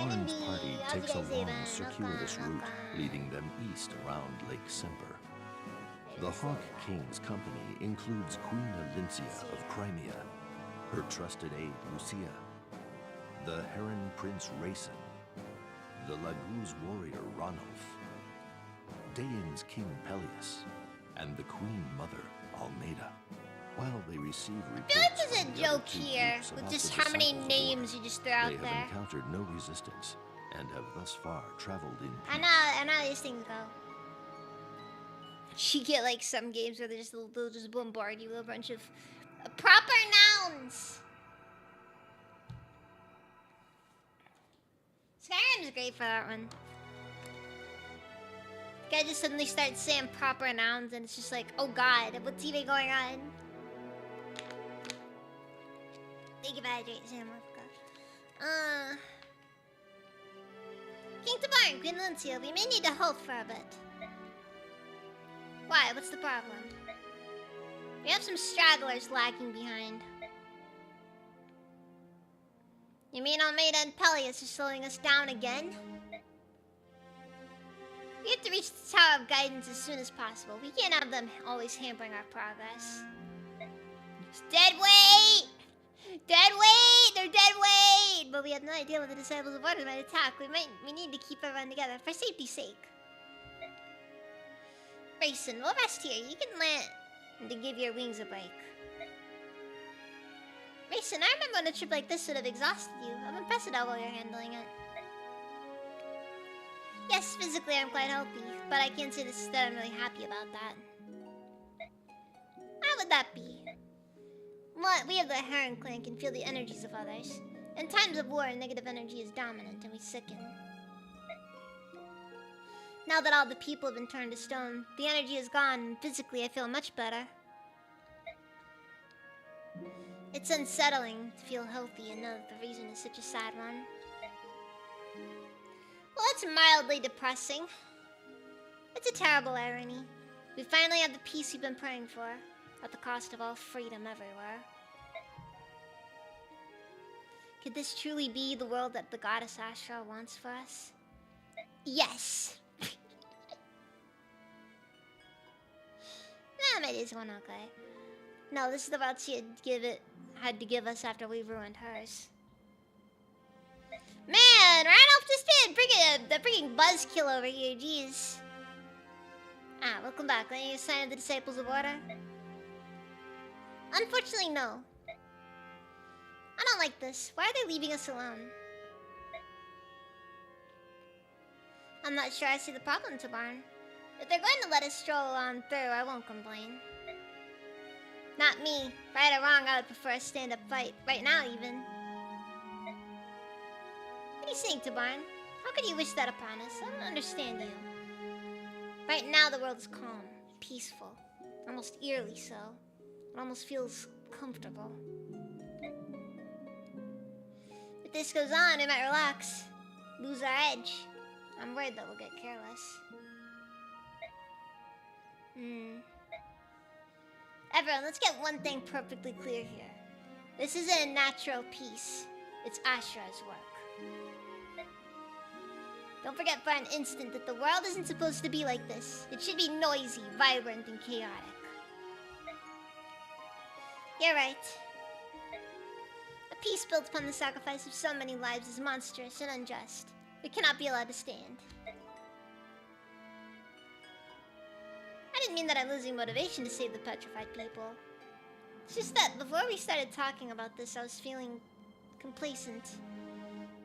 Barn's party How's takes a it going, long, Zayman? circuitous Okay, route, okay. leading them east around Lake Semper. The Hawk King's company includes Queen Alincia of Crimea, her trusted aide Lucia, the Heron Prince Racin, the Laguz warrior Ranulf, Dayan's King Peleus, and the Queen Mother Almeida. While they receive I feel like reports there's from a the other joke two here groups with about just the how many disciples of names order, you just threw out they there. have encountered no resistance and have thus far traveled in I peace. know how these things go. You get like some games where they'll just bombard you with a bunch of proper nouns. Skyrim's great for that one. Guy just suddenly starts saying proper nouns and it's just like, oh god, what's even going on? Thank you for hydrating, Sam. King Tabar, Queen Lincia, we may need to halt for a bit. Why? What's the problem? We have some stragglers lagging behind. You mean Almeida and Peleus are slowing us down again? We have to reach the Tower of Guidance as soon as possible. We can't have them always hampering our progress. It's dead weight! Dead weight! They're dead weight! But we have no idea when the Disciples of Order might attack. We need to keep everyone together for safety's sake. Racin, we'll rest here. You can land to give your wings a break. Racin, I remember when a trip like this would have exhausted you. I'm impressed at how well you're handling it. Yes, physically I'm quite healthy, but I can't say that I'm really happy about that. How would that be? Well, we of the Heron clan can feel the energies of others. In times of war, negative energy is dominant and we sicken. Now that all the people have been turned to stone, the energy is gone and physically I feel much better. It's unsettling to feel healthy and know that the reason is such a sad one. Well, it's mildly depressing. It's a terrible irony. We finally have the peace we've been praying for, at the cost of all freedom everywhere. Could this truly be the world that the goddess Astra wants for us? Yes! Nah, maybe it's going okay. No, this is the world she had to give us after we ruined hers. Man, Randolph just did the freaking buzzkill over here, jeez. Ah, welcome back. Any sign of the Disciples of Order? Unfortunately, no. I don't like this. Why are they leaving us alone? I'm not sure I see the problem, Tabarn. If they're going to let us stroll on through, I won't complain. Not me. Right or wrong, I would prefer a stand-up fight. Right now, even. What do you think, Tabarn? How could you wish that upon us? I don't understand you. Right now, the world is calm, peaceful, almost eerily so. It almost feels comfortable. If this goes on, we might relax, lose our edge. I'm worried that we'll get careless. Everyone, let's get one thing perfectly clear here. This isn't a natural peace. It's Ashra's work. Don't forget for an instant that the world isn't supposed to be like this. It should be noisy, vibrant, and chaotic. You're right. A peace built upon the sacrifice of so many lives is monstrous and unjust. It cannot be allowed to stand. I didn't mean that I'm losing motivation to save the petrified people. It's just that before we started talking about this, I was feeling complacent.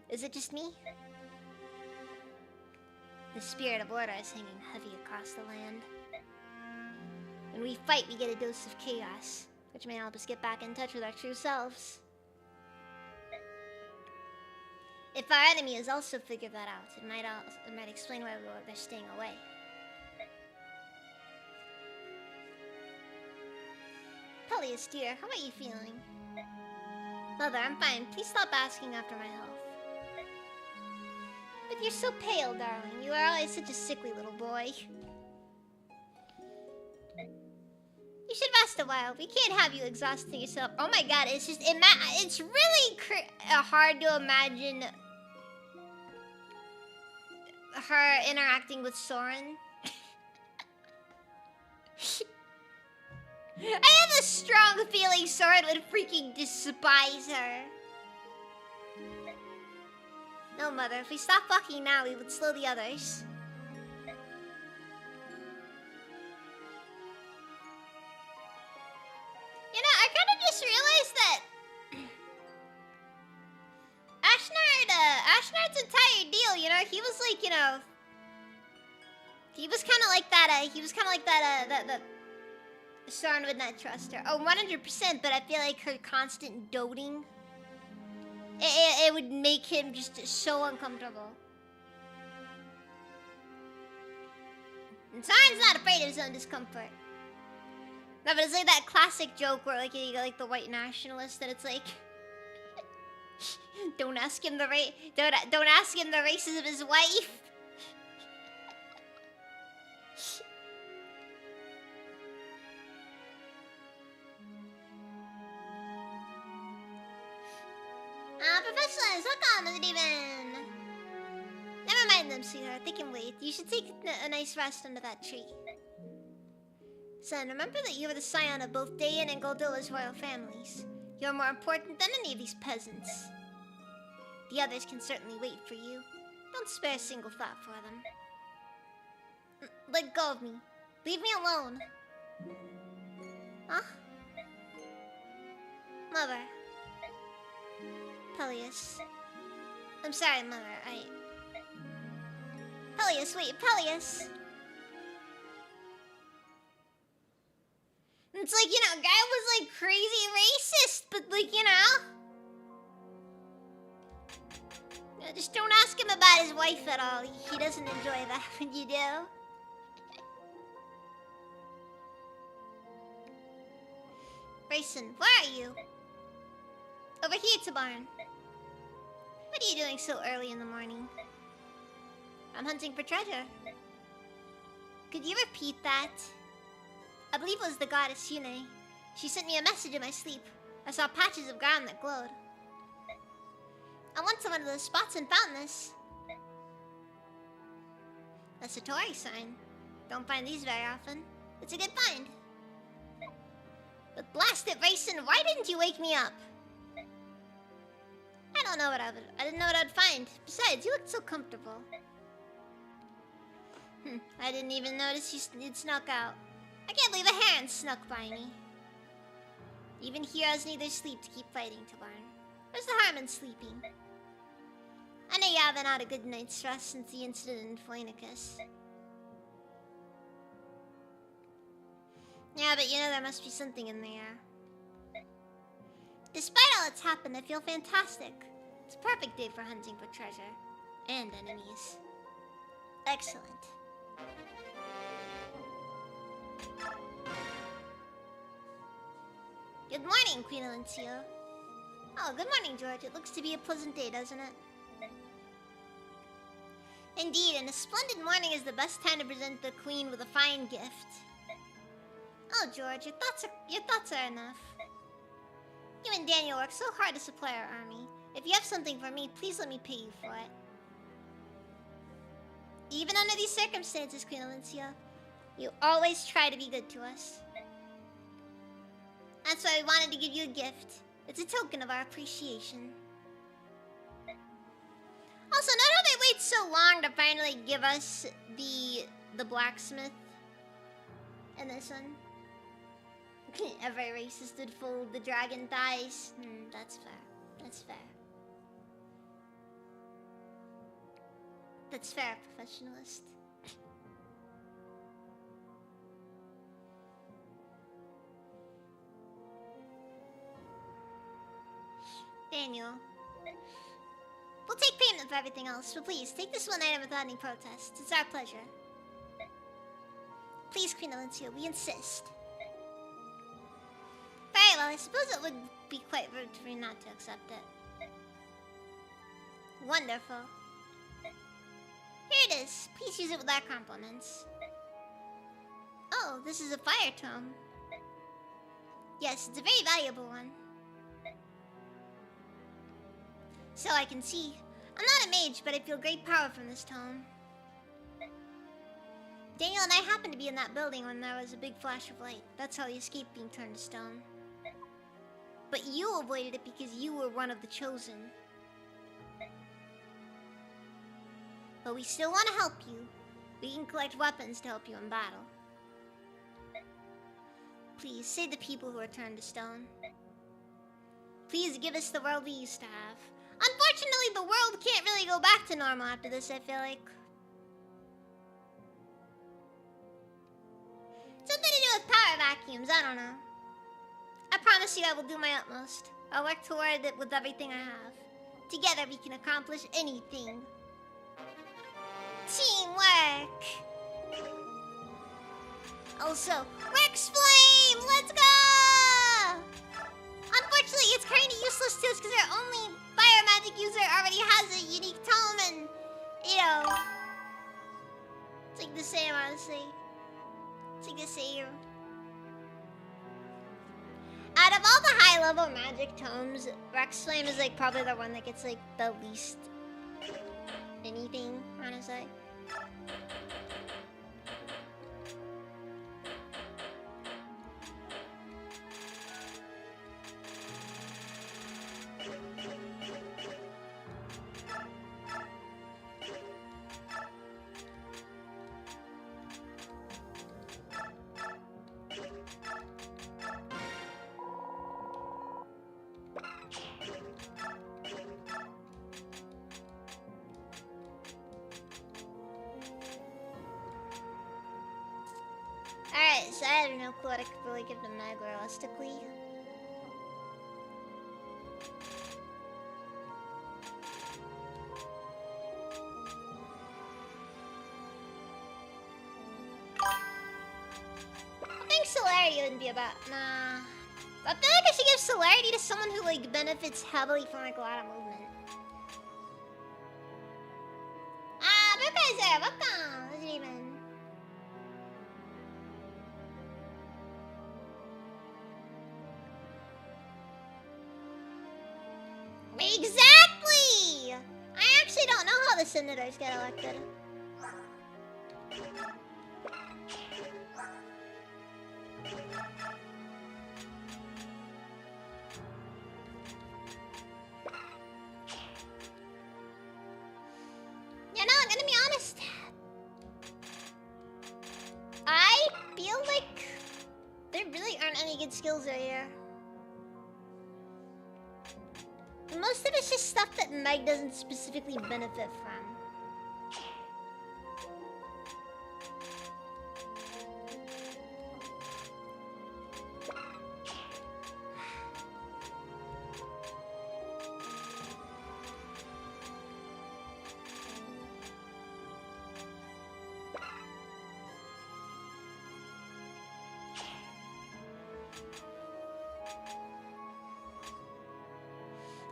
Is it just me? The spirit of order is hanging heavy across the land. When we fight, we get a dose of chaos, which may help us get back in touch with our true selves. If our enemy has also figured that out, it might explain why they're staying away. Peleus, dear, how are you feeling? Mother, I'm fine. Please stop asking after my health. But you're so pale, darling. You are always such a sickly little boy. You should rest a while. We can't have you exhausting yourself. Oh my god, it's just... it's really hard to imagine her interacting with Soren. I have a strong feeling Soren would freaking despise her. No, Mother, if we stop fucking now, we would slow the others. You know, I kind of just realized that Ashnard's entire deal, you know, he was like, you know, he was kind of like that Soren would not trust her. Oh, 100%, but I feel like her constant doting, it would make him just so uncomfortable. And Soren's not afraid of his own discomfort. No, but it's like that classic joke where like you got like the white nationalist, and it's like, don't ask him the races of his wife. Professionals, welcome, is it even? Never mind them, sweetheart. They can wait. You should take a nice rest under that tree. Son, remember that you were the scion of both Dayan and Goldilla's royal families. You're more important than any of these peasants. The others can certainly wait for you. Don't spare a single thought for them. Let go of me. Leave me alone. Huh? Mother. Peleus. I'm sorry, Mother. Peleus, wait, Peleus. It's like, you know, guy was like crazy racist, but like, you know, just don't ask him about his wife at all. He doesn't enjoy that when you do. Grayson, where are you? Over here, Tabarn. What are you doing so early in the morning? I'm hunting for treasure. Could you repeat that? I believe it was the goddess Yune. She sent me a message in my sleep. I saw patches of ground that glowed. I went to one of those spots and found this. A Satori sign. Don't find these very often. It's a good find. But blast it, Rayson, why didn't you wake me up? I don't know what I didn't know what I'd find. Besides, you looked so comfortable. I didn't even notice you'd snuck out. I can't believe a heron snuck by me. Even heroes need their sleep to keep fighting, Tabarn. Where's the harm in sleeping? I know you haven't had a good night's rest since the incident in Phoenicus. Yeah, but you know there must be something in the air. Despite all that's happened, I feel fantastic. It's a perfect day for hunting for treasure. And enemies. Excellent. Good morning, Queen Alencio. Oh, good morning, George. It looks to be a pleasant day, doesn't it? Indeed, and a splendid morning is the best time to present the Queen with a fine gift. Oh, George, your thoughts are enough. You and Daniel work so hard to supply our army. If you have something for me, please let me pay you for it. Even under these circumstances, Queen Alencio, you always try to be good to us. That's why we wanted to give you a gift. It's a token of our appreciation. Also, not how they wait so long to finally give us the blacksmith in this one. Every racist would fold the dragon thighs. That's fair. That's fair. That's fair, professionalist. Daniel. We'll take payment for everything else, but please, take this one item without any protest. It's our pleasure. Please, Queen Alencio, we insist. Very well, I suppose it would be quite rude for you not to accept it. Wonderful. Here it is. Please use it with our compliments. Oh, this is a fire tome. Yes, it's a very valuable one. So I can see. I'm not a mage, but I feel great power from this tome. Daniel and I happened to be in that building when there was a big flash of light. That's how he escaped being turned to stone. But you avoided it because you were one of the chosen. But we still want to help you. We can collect weapons to help you in battle. Please, save the people who are turned to stone. Please give us the world we used to have. Unfortunately, the world can't really go back to normal after this, I feel like. Something to do with power vacuums, I don't know. I promise you I will do my utmost. I'll work toward it with everything I have. Together we can accomplish anything. Teamwork! Also, Rex Flame! Let's go! Unfortunately, it's kind of useless to us because our only fire magic user already has a unique tome and, you know, it's like the same, honestly. It's like the same. Out of all the high-level magic tomes, Rex Flame is like probably the one that gets like the least anything, honestly. Alright, so I have no clue what I could really give to Meg realistically. I think celerity wouldn't be about. Nah. I feel like I should give celerity to someone who like benefits heavily from like a lot of movement. Ah, Bukkaiser, welcome! What's your name? Exactly! I actually don't know how the senators get elected. You know, I'm gonna be honest. I feel like there really aren't any good skills right here. Most of it's just stuff that Meg doesn't specifically benefit from.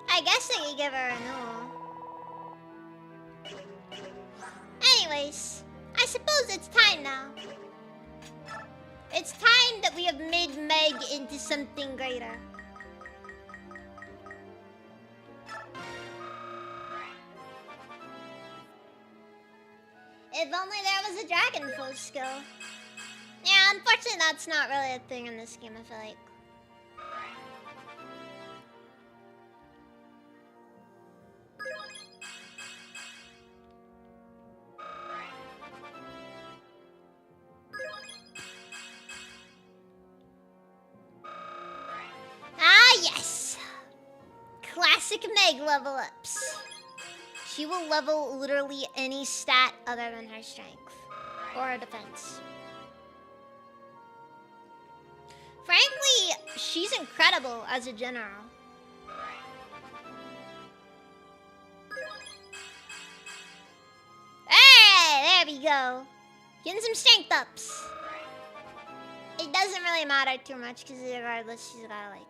I guess I could give her a no. Anyways, I suppose it's time now. It's time that we have made Meg into something greater. If only there was a dragon full skill. Yeah, unfortunately that's not really a thing in this game, I feel like. Classic Meg level ups. She will level literally any stat other than her strength or her defense. Frankly, she's incredible as a general. Hey, there we go. Getting some strength ups. It doesn't really matter too much because regardless, she's got like.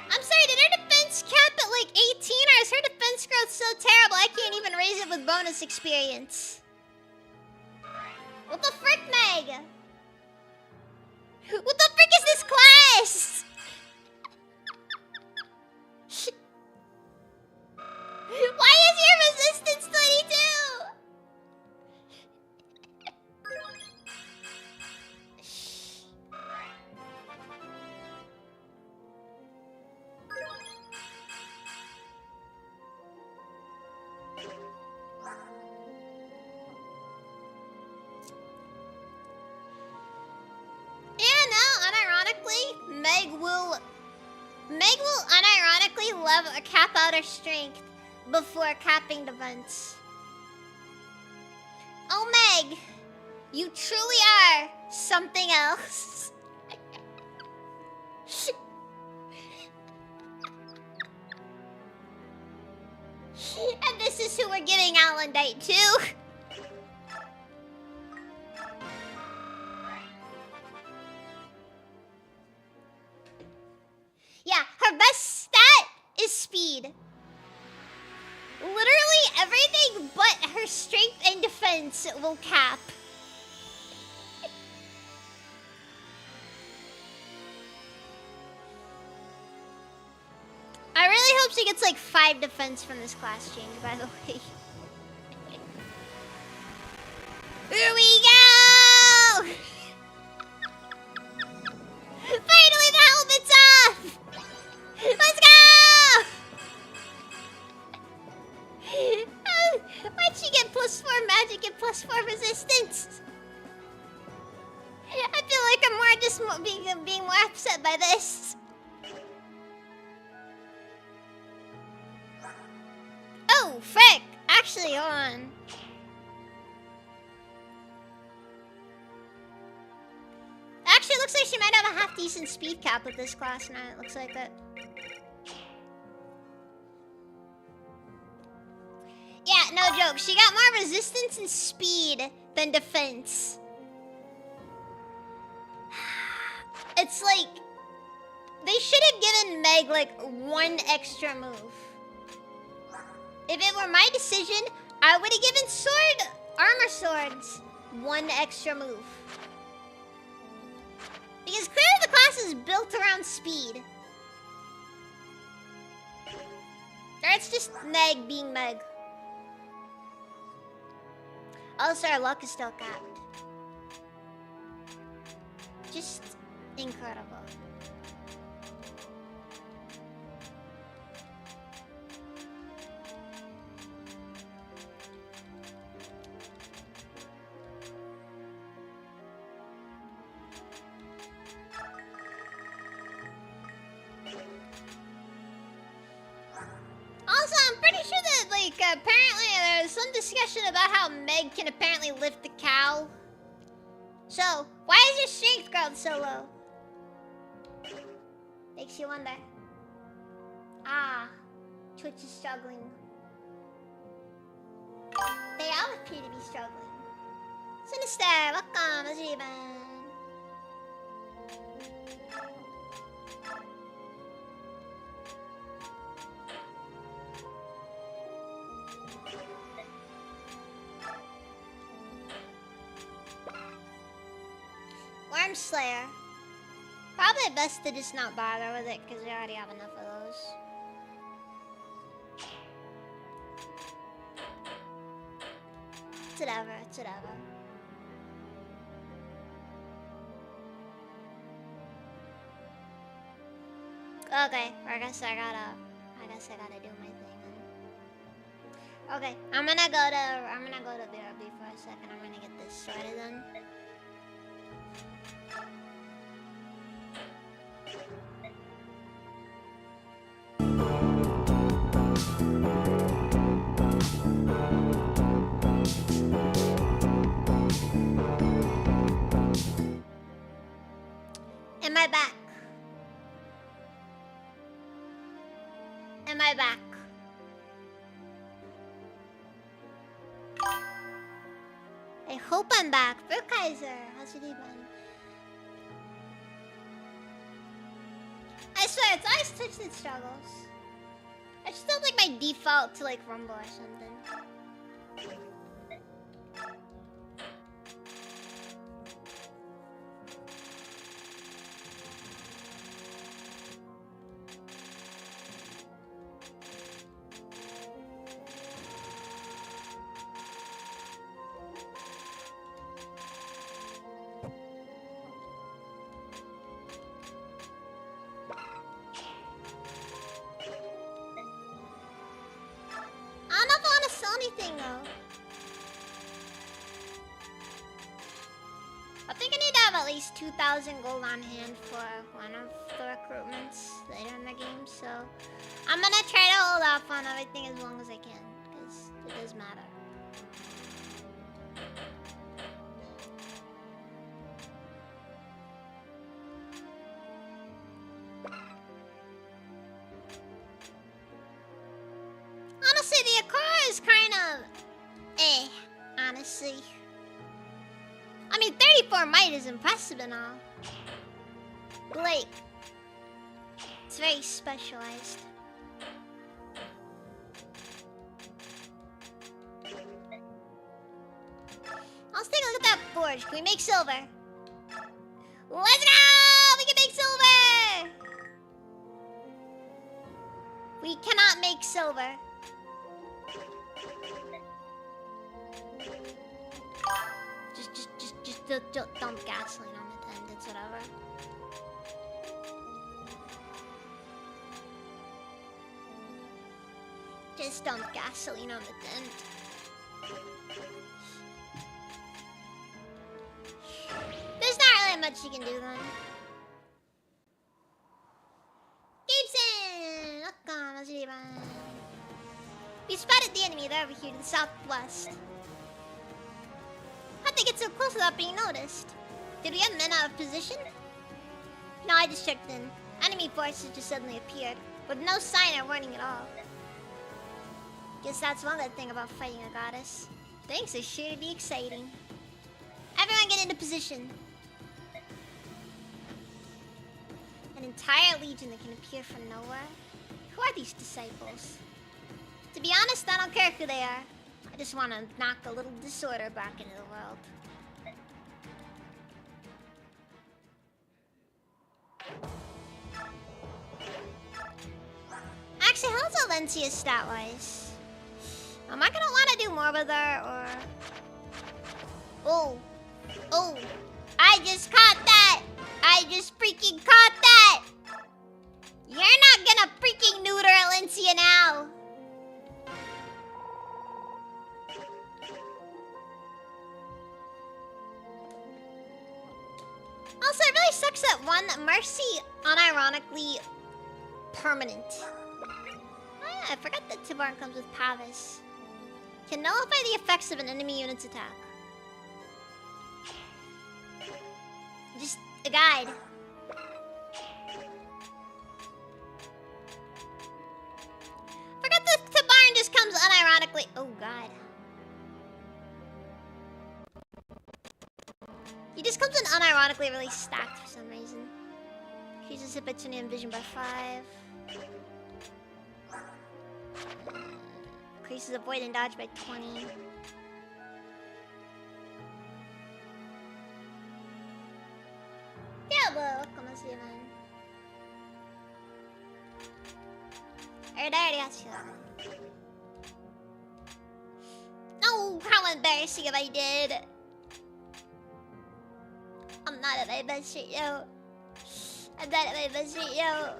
I'm sorry, did her defense cap at like 18 or is her defense growth so terrible I can't even raise it with bonus experience? What the frick, Meg? What Meg will unironically cap out her strength before capping defense. Oh, Meg, you truly are something else. And this is who we're giving Alendite to. Yeah, her best stat is speed. Literally everything but her strength and defense will cap. I really hope she gets like 5 defense from this class change, by the way. Here we go! Finally the helmet's off! Let's go! Why'd she get +4 magic and +4 resistance? I feel like I'm more just being more upset by this. Oh, frick! Actually, hold on. Actually, it looks like she might have a half-decent speed cap with this class now. It looks like it. Yeah, no joke. She got more resistance and speed than defense. It's like... they should have given Meg, like, 1 extra move. If it were my decision, I would have given armor swords 1 extra move. Because clearly the class is built around speed. Or it's just Meg being Meg. Also, our luck is still capped. Just incredible. Also, I'm pretty sure that, like, apparently there's some discussion about how Meg can apparently lift the cow. So, why is your strength growth so low? Makes you wonder. Ah, Twitch is struggling. They all appear to be struggling. Sinister, welcome, Aziban. Worm Slayer. Probably best to just not bother with it because we already have enough of those. It's whatever, it's whatever. Okay, I guess I gotta do my thing. Okay, I'm gonna go to BRB for a second. I'm gonna get this started then. Am I back? Am I back? I hope I'm back. Brookaiser, how's your day been? I swear, it's always Twitch that struggles. I just don't like my default to like Rumble or something. Anything though. I think I need to have at least 2,000 gold on hand for one of the recruitments later in the game, so I'm gonna try to hold off on everything as long as I can, because it does matter. Honestly, the Akara is kind of honestly. I mean, 34 might is impressive and all. But, like, it's very specialized. Let's take a look at that forge. Can we make silver? Let's go! We can make silver! We cannot make silver. Just dump gasoline on the tent. It's whatever. Just dump gasoline on the tent. There's not really much you can do then. Gibson! We spotted the enemy. They're over here to the southwest. How'd they get so close without being noticed? Did we have men out of position? No, I just checked in. Enemy forces just suddenly appeared, with no sign or warning at all. Guess that's one good thing about fighting a goddess. Things are sure to be exciting. Everyone get into position. An entire legion that can appear from nowhere? Who are these disciples? To be honest, I don't care who they are. I just want to knock a little disorder back into the world. Actually, how's Valencia stat-wise? Am I gonna want to do more with her, or... Oh. Oh. I just caught that! I just freaking caught that! You're not gonna freaking neuter Valencia now! Also, it really sucks that Mercy unironically permanent. Oh yeah, I forgot that Tibarn comes with Pavis. Can nullify the effects of an enemy unit's attack. Just a guide. Forgot that Tibarn just comes unironically. Oh god. He just comes in unironically really stacked for some reason. Increases hit by 20 and vision by 5. Increases avoid and dodge by 20. Diablo, come on, see you, man. Alright, I already asked you that one. No, how embarrassing if I did. I'm not at my best right now. I'm not at my best right now.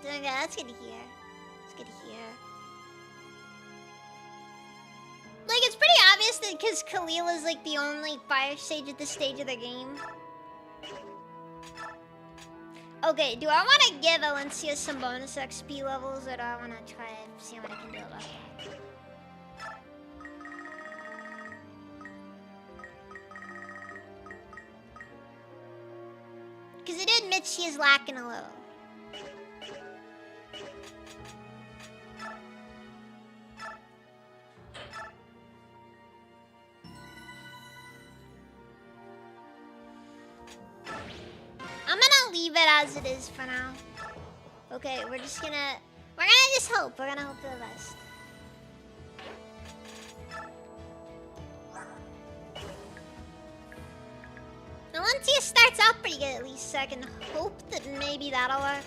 Okay, that's good to hear. That's good to hear. Like, it's pretty obvious that because Khalil is like the only fire stage at this stage of the game. Okay, do I want to give Valencia some bonus XP levels, or do I want to try and see what I can do about that? Because I do admit she is lacking a little. I'm gonna leave it as it is for now. Okay, we're just hope. We're gonna hope for the best. Valencia starts out pretty good at least, so I can hope that maybe that'll work.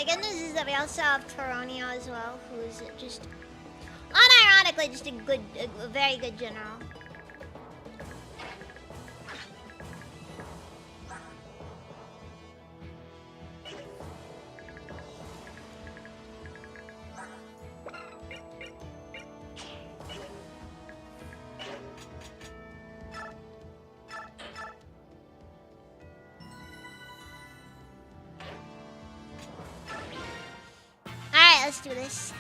good news is that we also have Toronio as well, who's just unironically just a very good general. Alright, let's do this.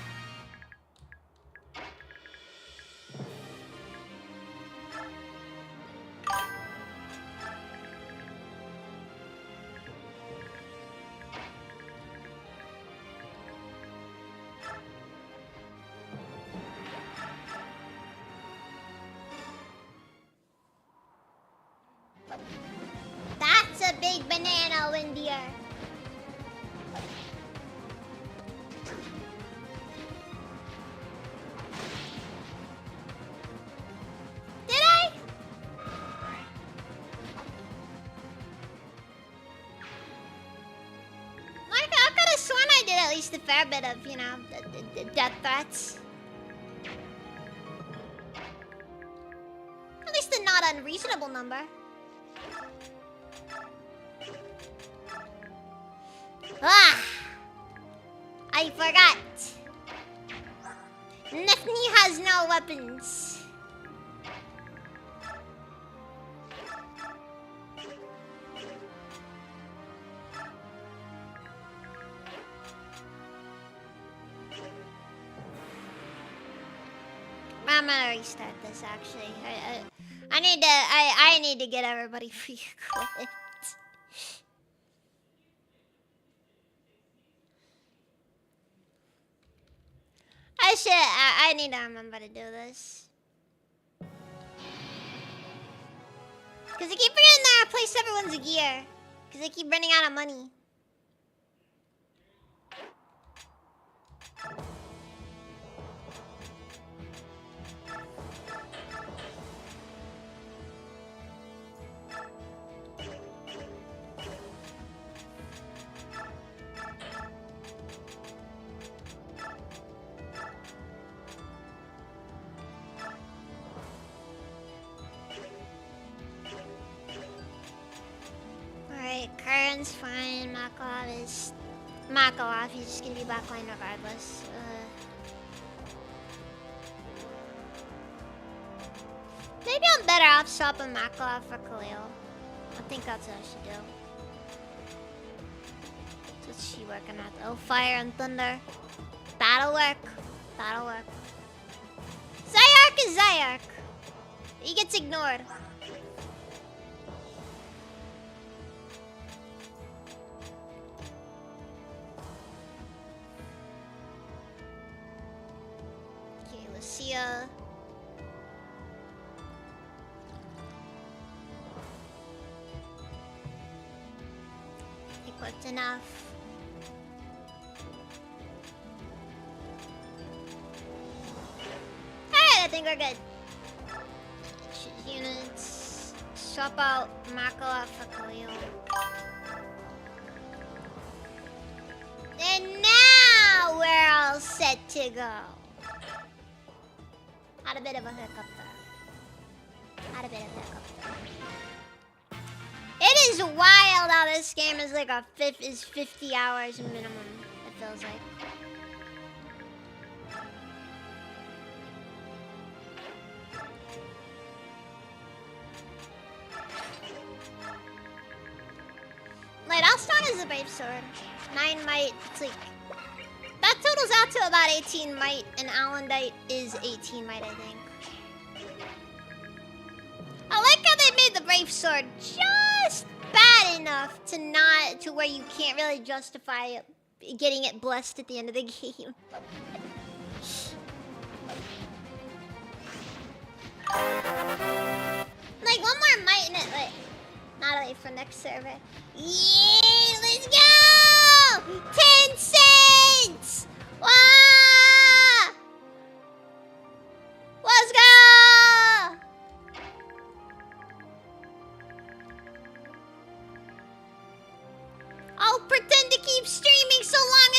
That's a big banana, Windier. Did I? Like, I could have sworn I did at least a fair bit of, you know, the death threats. At least a not unreasonable number. Ah! I forgot. Nifty has no weapons. I'm gonna restart this actually. I need to get everybody re-equipped. I need to remember to do this. Cause I keep forgetting to replace everyone's gear. Cause I keep running out of money. Karen's fine. Makarov, he's just gonna be backline regardless. Maybe I'm better off swapping Makarov for Khalil. I think that's what I should do. What's she working at? Oh, fire and thunder. That'll work. That'll work. Zayark is Zayark. He gets ignored. Lucia. Equipped enough. Alright, I think we're good. Choose units. Swap out Makala for Khalil. And now we're all set to go. Had a bit of a hiccup there. Had a bit of a hiccup there. It is wild how this game is like is 50 hours minimum, it feels like. Wait, how strong is the Brave Sword? 9 might, it's like... That totals out to about 18 might, and Alendite is 18 might, I think. I like how they made the Brave Sword just bad enough to where you can't really justify getting it blessed at the end of the game. Like, one more might in it, like... Not only for next server. Yeah, let's go! 10 cents! Wah! Let's go! I'll pretend to keep streaming so long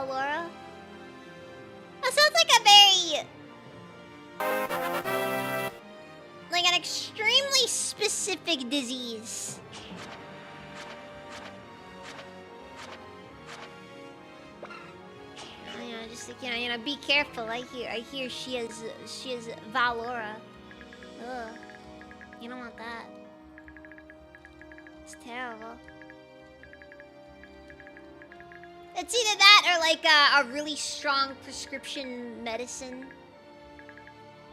Valora? That sounds like a very... like an extremely specific disease. Just like, be careful. I hear she has Valora. Ugh. You don't want that. It's terrible. It's either that or like a really strong prescription medicine.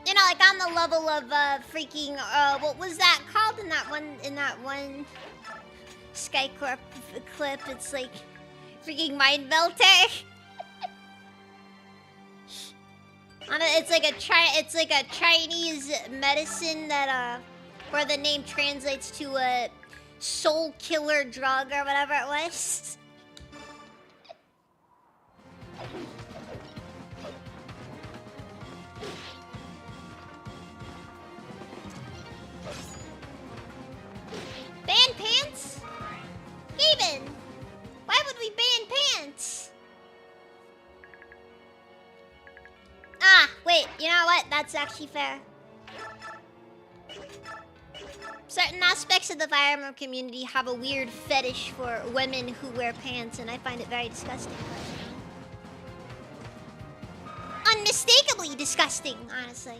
You know, like on the level of freaking what was that called in that one Skycorp clip? It's like freaking Mind Melter. It's like a Chinese medicine that where the name translates to a soul killer drug or whatever it was. Ban pants? Gaben, why would we ban pants? Ah, wait, you know what? That's actually fair. Certain aspects of the Fire Emblem community have a weird fetish for women who wear pants, and I find it very disgusting. Unmistakably disgusting, honestly.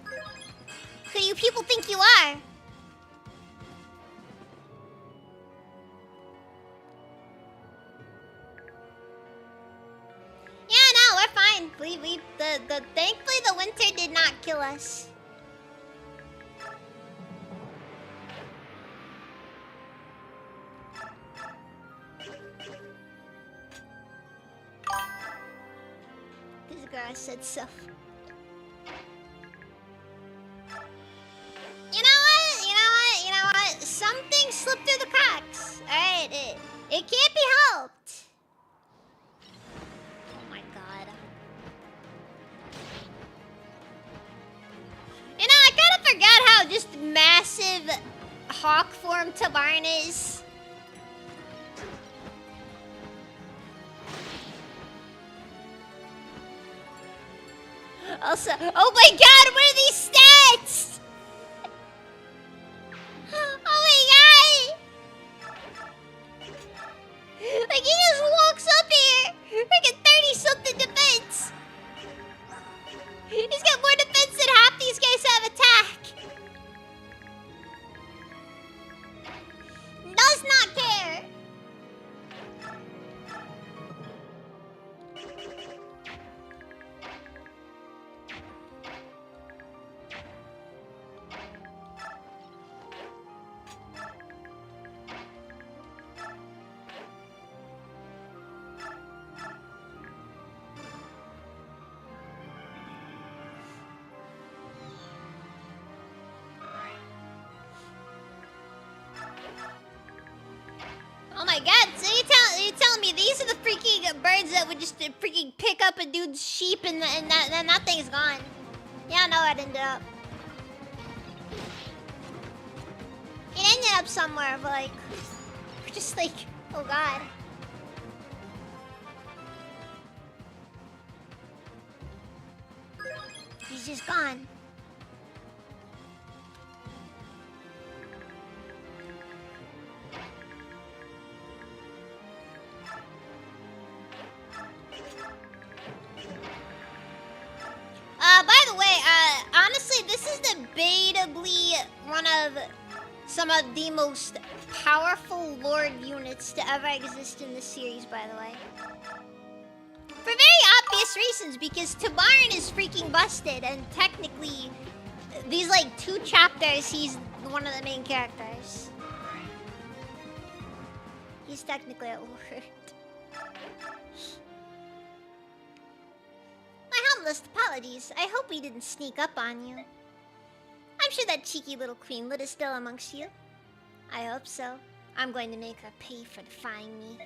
Who do you people think you are? Yeah, no, we're fine. Thankfully the winter did not kill us. This girl said so. You know what? Something slipped through the cracks. Alright, it can't be helped. Oh my god. You know, I kind of forgot how just massive hawk form Tabarn is. Also, oh my god, what are these stats? Oh my god! Like, he just walks up here, freaking 30-something defense. He's got more defense than half these guys have attack. Does not care. Oh my god, so you telling me these are the freaking birds that would just freaking pick up a dude's sheep and that thing's gone. Yeah, I know it ended up. It ended up somewhere, but like, just like, oh god. He's just gone. By the way, honestly, this is debatably one of some of the most powerful Lord units to ever exist in this series, by the way. For very obvious reasons, because Tabarn is freaking busted, and technically, these, like, 2 chapters, he's one of the main characters. He's technically a lord. My humblest apologies. I hope we didn't sneak up on you. I'm sure that cheeky little queenlet is still amongst you. I hope so. I'm going to make her pay for defying me.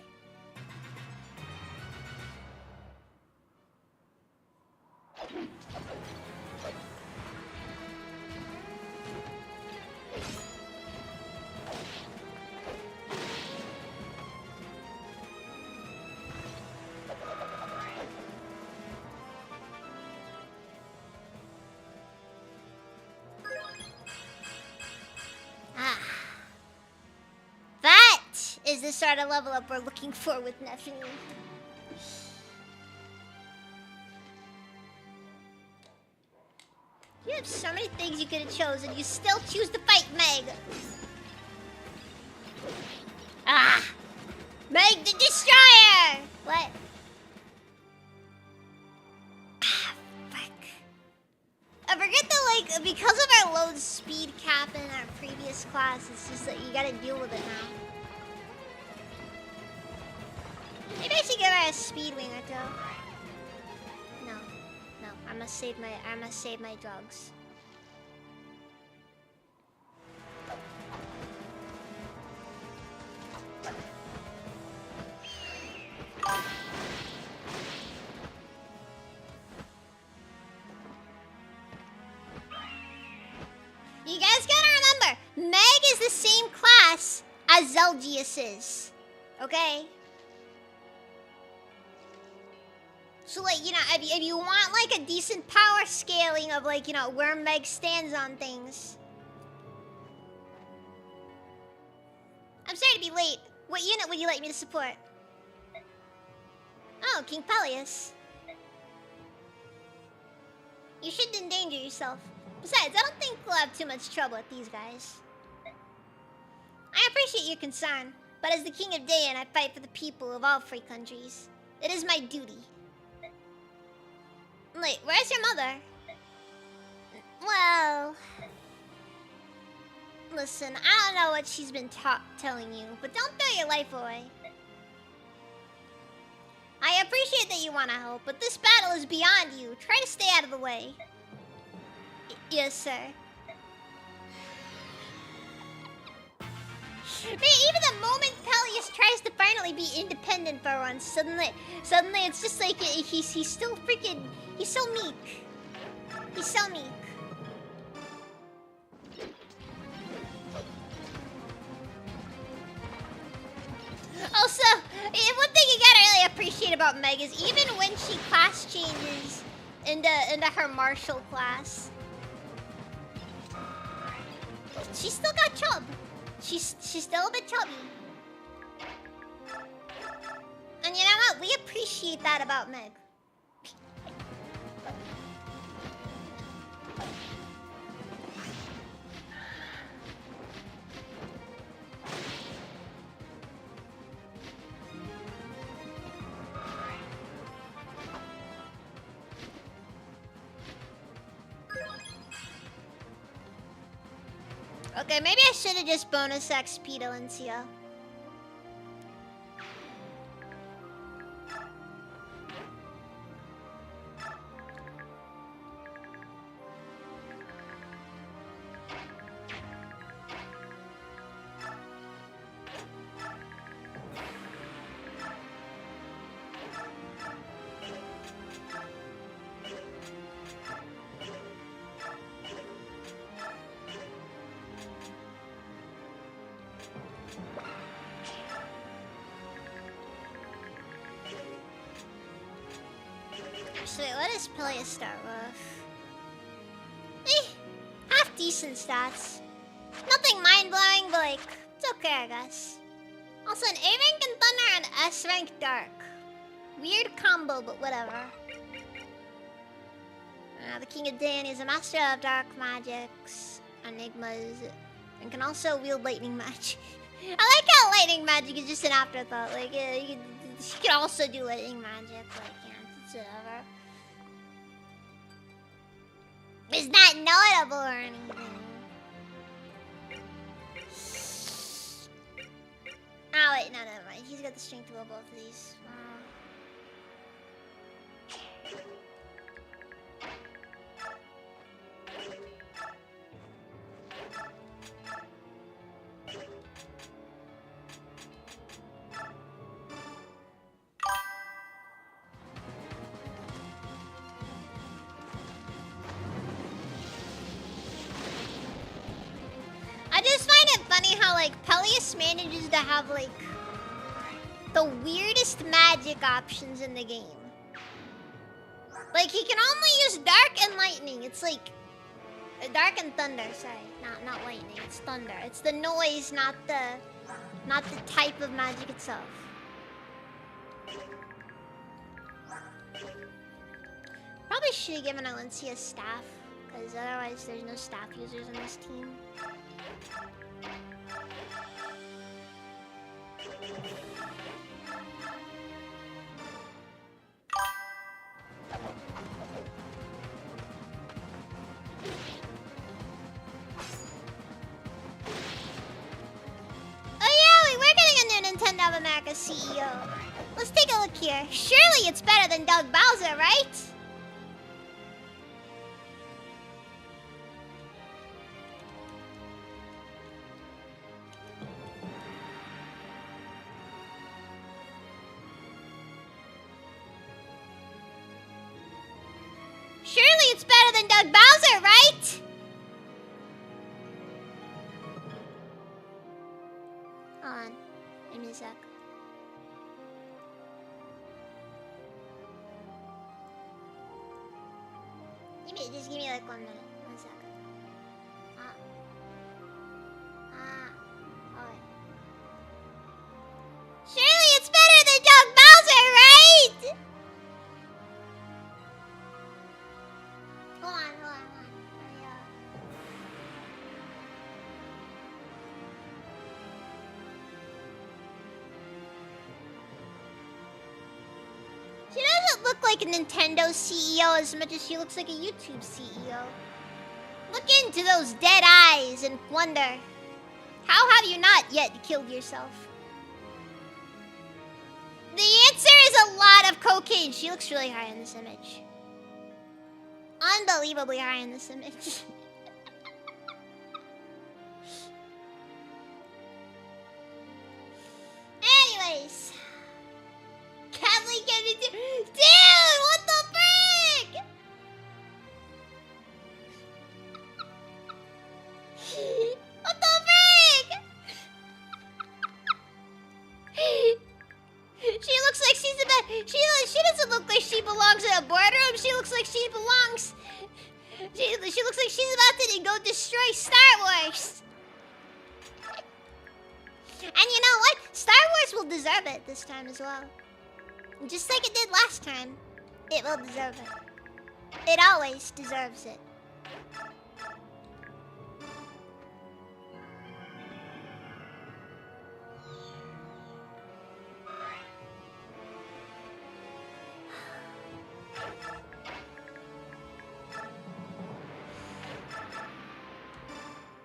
is the sort of level up we're looking for with Neptune. You have so many things you could have chosen. You still choose to fight Meg. Ah! Meg the Destroyer! What? Ah, fuck. I forget that, like, because of our low speed cap in our previous class, it's just that you gotta deal with it now. Maybe I should give her a speed wing or two. No. No. I must save my drugs. You guys gotta remember, Meg is the same class as Zelgius is. Okay? So, like, you know, if you want, like, a decent power scaling of, like, you know, where Meg stands on things. I'm sorry to be late. What unit would you like me to support? Oh, King Peleus. You shouldn't endanger yourself. Besides, I don't think we'll have too much trouble with these guys. I appreciate your concern, but as the King of Dayan, I fight for the people of all free countries. It is my duty. Wait, where's your mother? Well... Listen, I don't know what she's been telling you, but don't throw your life away. I appreciate that you want to help, but this battle is beyond you. Try to stay out of the way. Yes, sir. Man, even the moment Peleus tries to finally be independent for once, suddenly it's just like he's still freaking... He's so meek. He's so meek. Also, one thing you gotta really appreciate about Meg is even when she class changes into her martial class, she's still got chub. She's still a bit chubby. And you know what? We appreciate that about Meg. Okay, maybe I should have just bonus XP to Lincia. So wait, what does Peleus start with? Half decent stats. Nothing mind-blowing, but like, it's okay, I guess. Also, an A-rank in Thunder and S-rank Dark. Weird combo, but whatever. The King of Dayan is a master of dark magics, enigmas, and can also wield lightning magic. I like how lightning magic is just an afterthought. Like, she can also do lightning magic. Like, yeah, it's whatever. It's not notable or anything. Oh wait, no, never mind. He's got the strength to roll both of these. I just find it funny how, like, Peleus manages to have, like, the weirdest magic options in the game. Like, he can only use Dark and Lightning. It's like... Dark and Thunder, sorry. Not lightning, it's thunder. It's the noise, not not the type of magic itself. Probably should have given Alencia staff, because otherwise there's no staff users on this team. Nintendo of America CEO. Let's take a look here. Surely it's better than Doug Bowser, right? Surely it's better than Doug Bowser, right? Hold on. Give me a sec. Just give me like 1 minute. 1 second. Alright. Surely it's better than Doug Bowser, right? Hold on. She doesn't look like a Nintendo CEO as much as she looks like a YouTube CEO. Look into those dead eyes and wonder, how have you not yet killed yourself? The answer is a lot of cocaine. She looks really high in this image. Unbelievably high in this image. Anyways. Kathleen Kennedy. Dude, what the frick? What the frick? She looks like she's about. She doesn't look like she belongs in a boardroom. She looks like she belongs. She looks like she's about to go destroy Star Wars. And you know what? Star Wars will deserve it this time as well. Just like it did last time, it will deserve it. It always deserves it.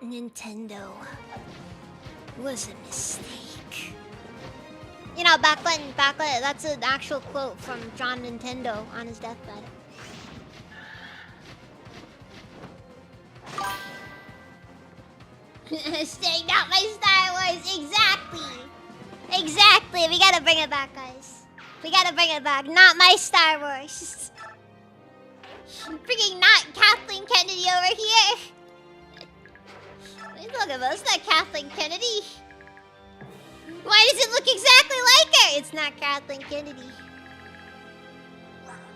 Nintendo was a mistake. You know, back when, that's an actual quote from John Nintendo on his deathbed. Staying not my Star Wars, exactly. We gotta bring it back, guys. We gotta bring it back. Not my Star Wars. Freaking not Kathleen Kennedy over here. Look at us, not Kathleen Kennedy. Why does it look exactly like her? It's not Kathleen Kennedy.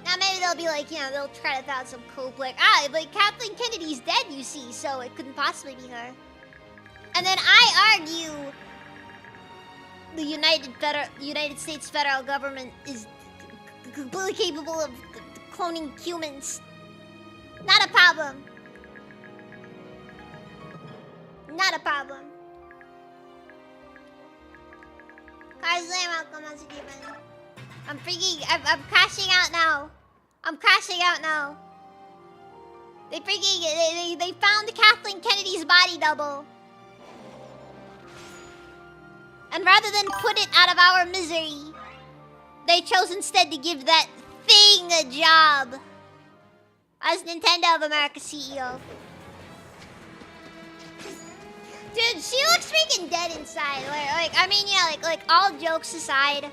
Now maybe they'll be like, you know, they'll try to find some cope like, but Kathleen Kennedy's dead, you see, so it couldn't possibly be her. And then I argue the United States federal government is completely capable of cloning humans. Not a problem. Not a problem. Carsland, welcome once again. I'm crashing out now. They found Kathleen Kennedy's body double. And rather than put it out of our misery, they chose instead to give that thing a job. As Nintendo of America CEO. Dude, she looks freaking dead inside. Like I mean, yeah, like all jokes aside,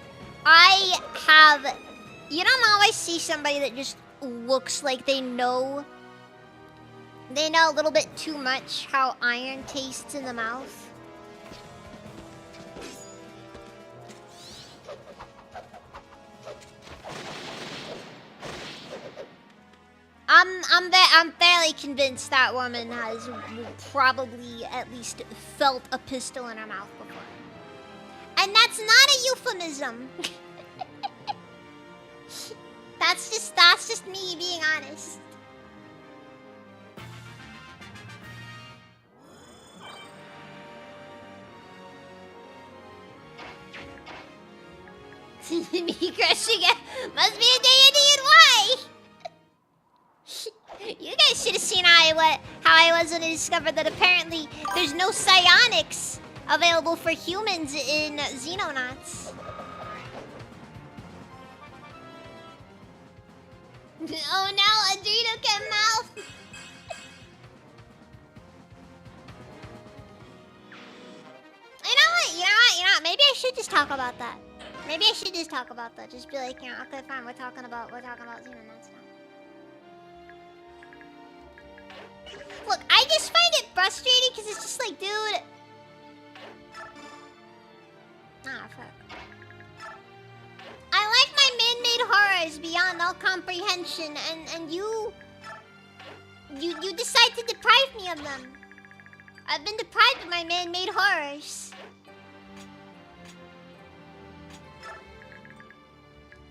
you don't always see somebody that just looks like they know a little bit too much how iron tastes in the mouth. I'm fairly convinced that woman has probably at least felt a pistol in her mouth before. And that's not a euphemism. That's just me being honest. Me crushing it must be a D&D. You guys should have seen how I was when I discovered that apparently there's no psionics available for humans in Xenonauts. Oh no, Adreno can mouth. You know what? Maybe I should just talk about that. Maybe I should just talk about that. Just be like, okay, fine. We're talking about Xenonauts now. Look, I just find it frustrating because it's just like, dude. Ah, fuck. I like my man-made horrors beyond all comprehension, and you decide to deprive me of them. I've been deprived of my man-made horrors.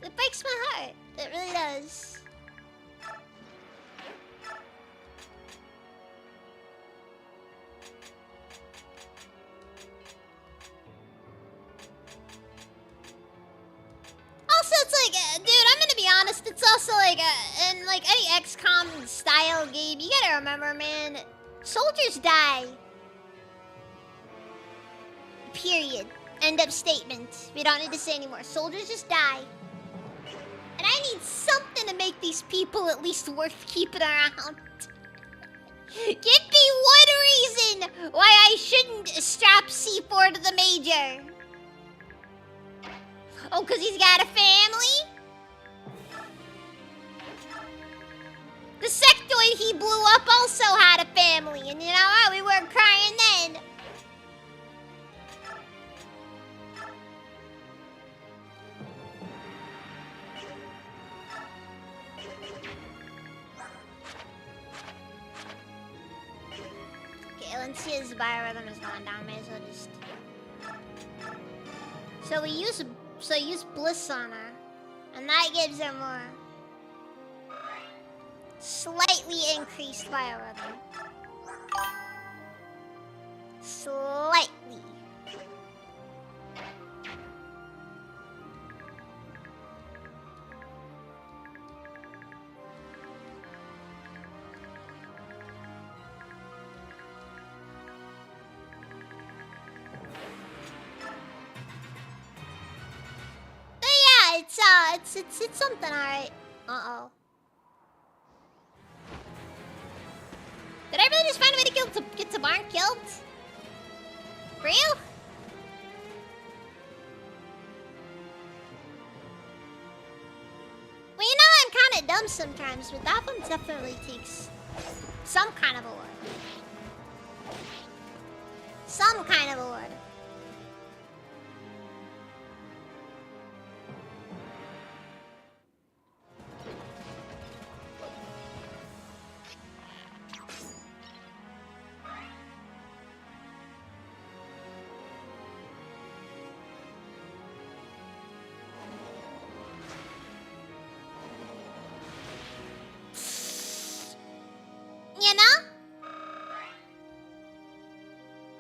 It breaks my heart. It really does. Also, it's like, dude, I'm gonna be honest. It's also like, in like any XCOM style game, you gotta remember, man, soldiers die. Period. End of statement. We don't need to say anymore. Soldiers just die. And I need something to make these people at least worth keeping around. Give me one reason why I shouldn't strap C4 to the Major. Oh, because he's got a family? The sectoid he blew up also had a family. And you know what? We weren't crying then. Let's see his biorhythm is going down. May as well just. So we use Bliss on her, and that gives her more slightly increased biorhythm. Slightly. It's something, alright. Uh-oh. Did I really just find a way to get Tabarn killed? For real? Well, you know, I'm kind of dumb sometimes, but that one definitely takes some kind of award. Some kind of award.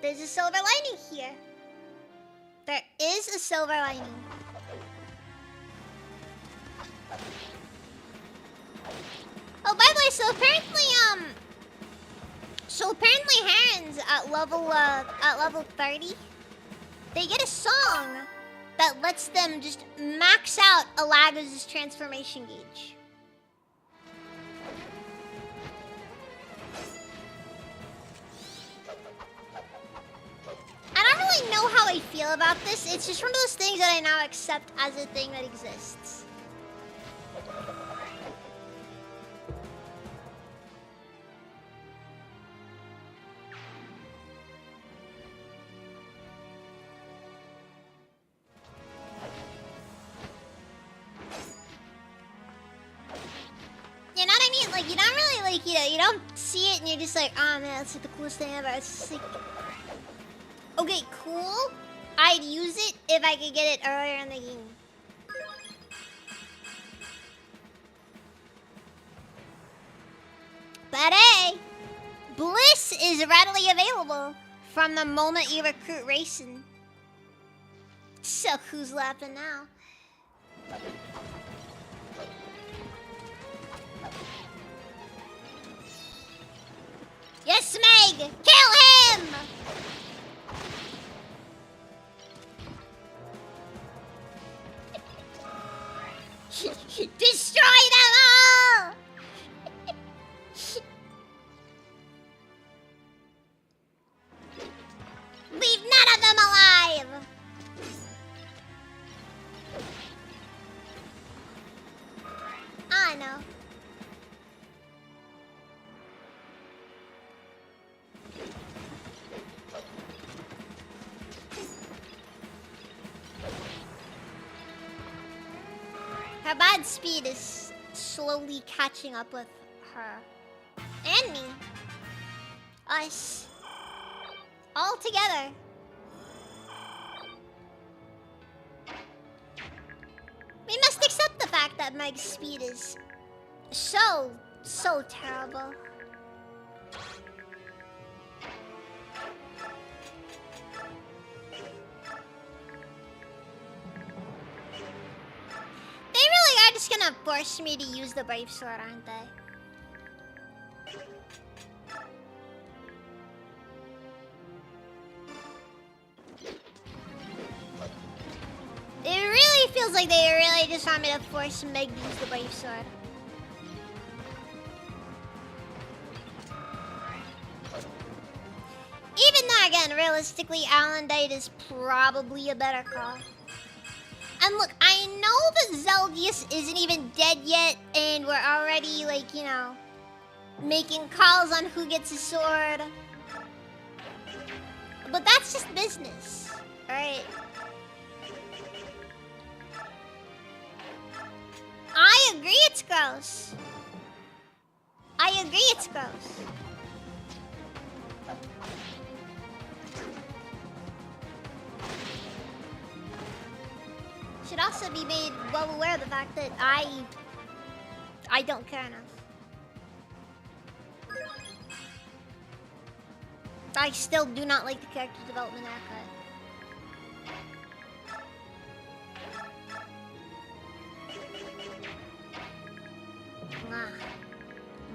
There's a silver lining here. There is a silver lining. Oh, by the way, so apparently Herons at level 30, they get a song that lets them just max out Alagos' transformation gauge. I don't really know how I feel about this. It's just one of those things that I now accept as a thing that exists. You know what I mean? Like, you don't really, like, you don't see it and you're just like, oh man, that's like the coolest thing ever. It's just like, okay, cool. I'd use it if I could get it earlier in the game. But hey, Bliss is readily available from the moment you recruit racing. So who's laughing now? Yes, Meg! Kill him! Destroy them all! Leave none of them alive! I know. Her bad speed is slowly catching up with her. And me. Us. All together. We must accept the fact that Meg's speed is so terrible. They really are just gonna force me to use the Brave Sword, aren't they? It really feels like they really just want me to force Meg to use the Brave Sword. Even though, again, realistically, Alendite is probably a better call. And look, I know that Zeldius isn't even dead yet, and we're already, like, you know, making calls on who gets a sword. But that's just business, alright? I agree it's gross. I agree it's gross. Should also be made well aware of the fact that I don't care enough. I still do not like the character development haircut.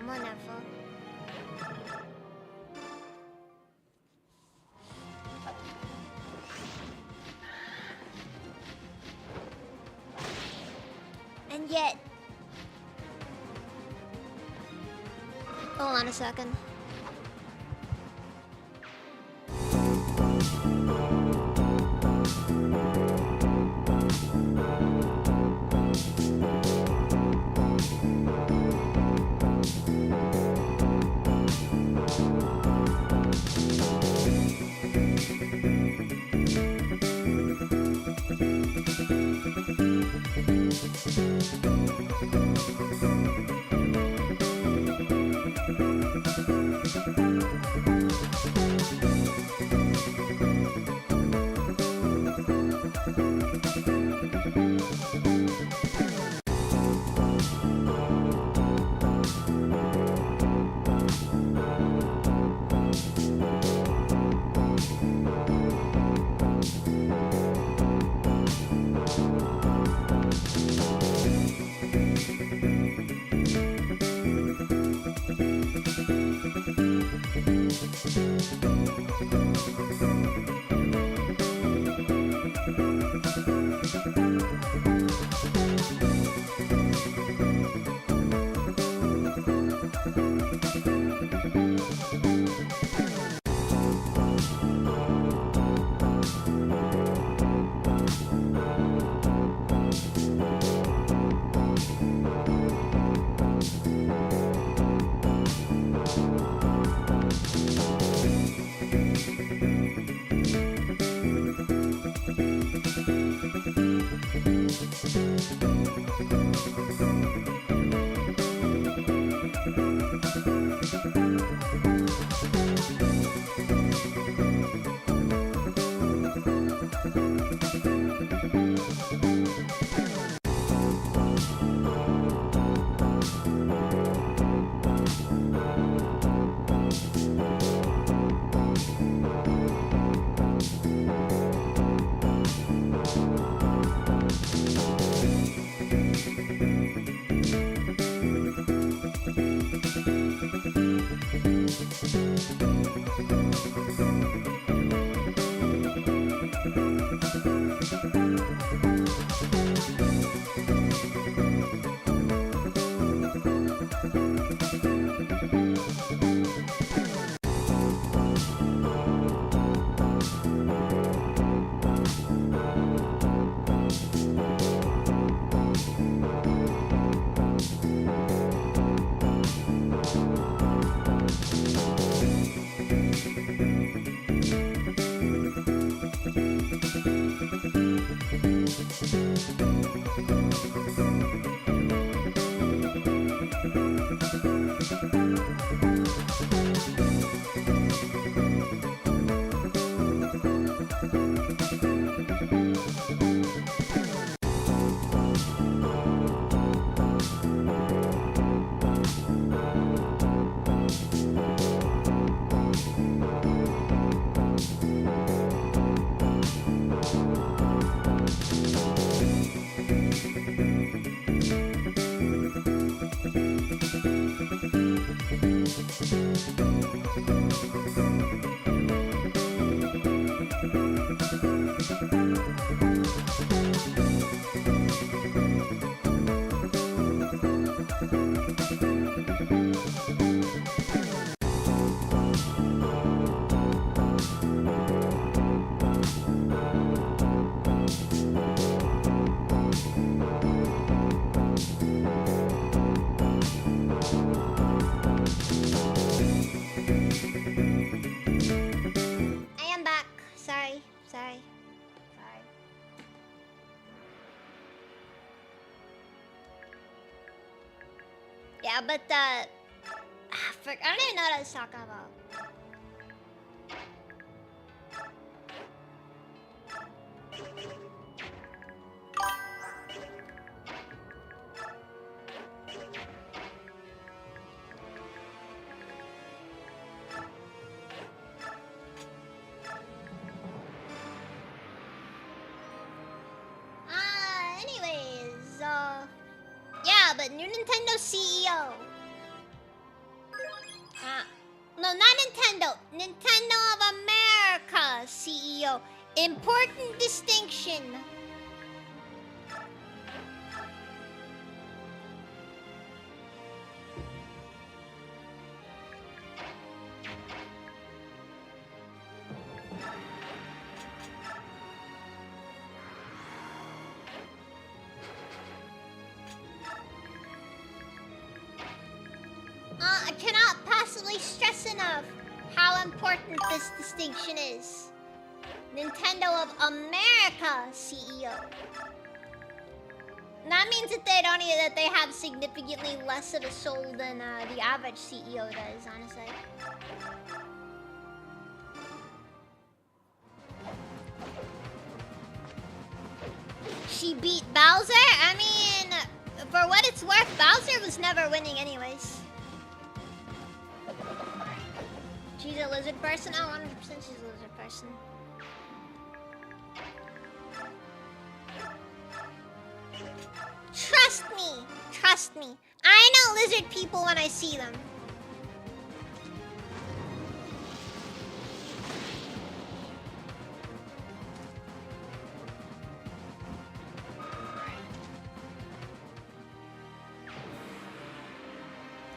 Wonderful. And yet... Hold on a second. I am back. Sorry. Sorry. Sorry. Yeah, but I don't even know what I was talking about. Anyways, yeah, but new Nintendo CEO. No, not Nintendo. Nintendo of America CEO. Important distinction. I cannot possibly stress enough how important this distinction is. Nintendo of America CEO. That means that they have significantly less of a soul than the average CEO does, honestly. She beat Bowser? I mean, for what it's worth, Bowser was never winning anyways. She's a lizard person? Oh, 100% she's a lizard person. Trust me. Trust me. I know lizard people when I see them.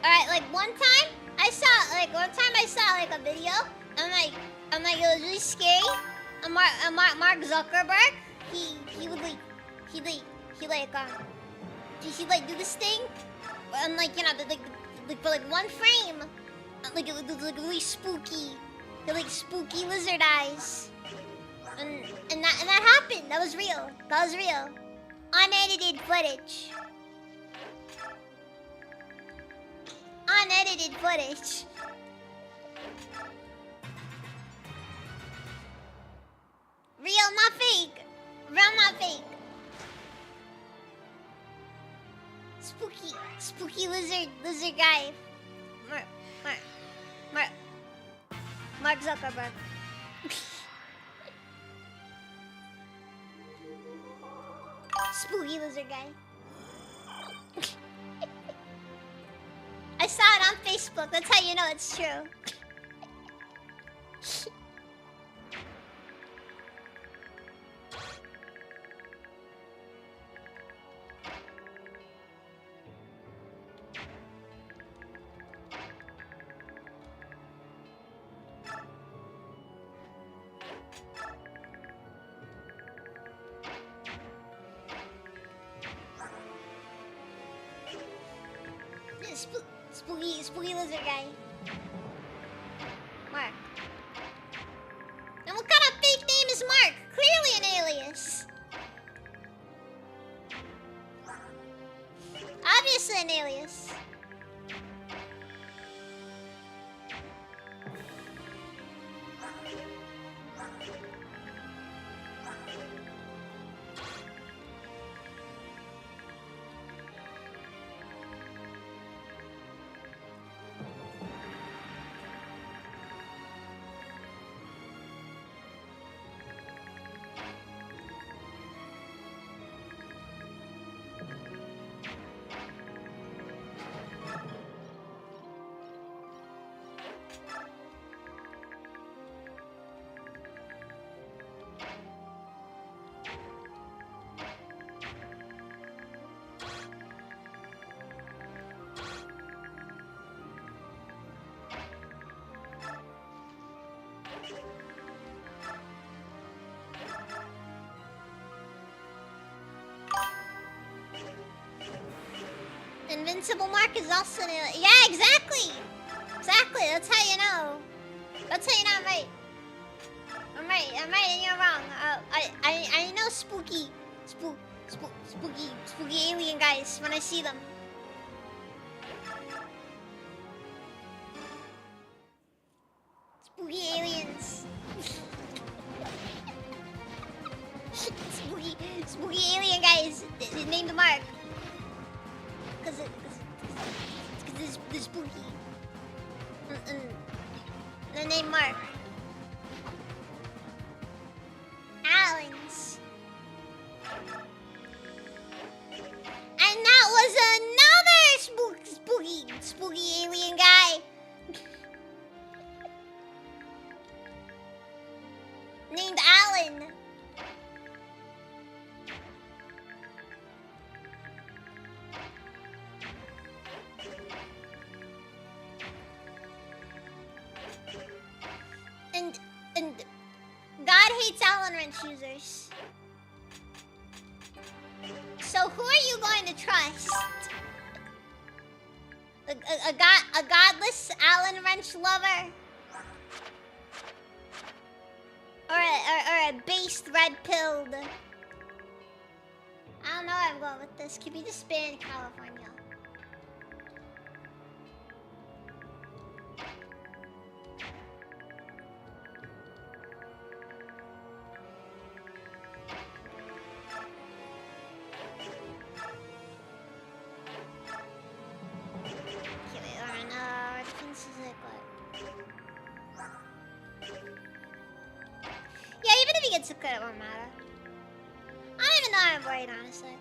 Alright, like one time I saw a video. I'm like, it was really scary. And Mark Zuckerberg, he do this thing, and like, you know, like for like one frame, like it was like really spooky, like spooky lizard eyes, and that happened. That was real. That was real. Unedited footage. Unedited footage. Real, not fake. Real, not fake. Spooky lizard guy. Mark Zuckerberg. Spooky lizard guy. I saw it on Facebook. That's how you know it's true. Spooky lizard guy. Mark. And what kind of fake name is Mark? Clearly an alias. Obviously an alias. Invincible Mark is also an alien. Yeah, exactly! Exactly, that's how you know. That's how you know I'm right. I'm right and you're wrong. I know spooky alien guys when I see them. Spooky aliens. spooky alien guys named Mark. Cause they're spooky. They're named Mark. Allens. And that was another spooky alien guy. Named Alan. And God hates Allen wrench users. So who are you going to trust? A godless Allen wrench lover? Or a based red-pilled? I don't know where I'm going with this. Could be the spin in California. It's a good, it won't matter. I don't even know how I'm worried, honestly.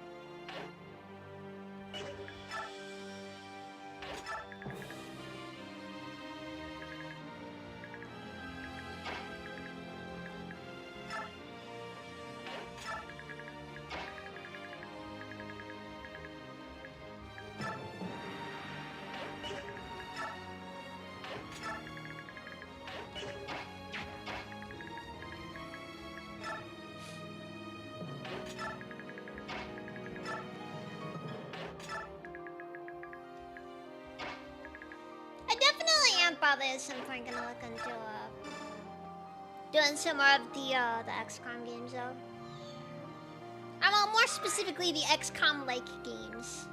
Probably at some point gonna look into doing some more of the XCOM games though. Well, more specifically the XCOM-like games.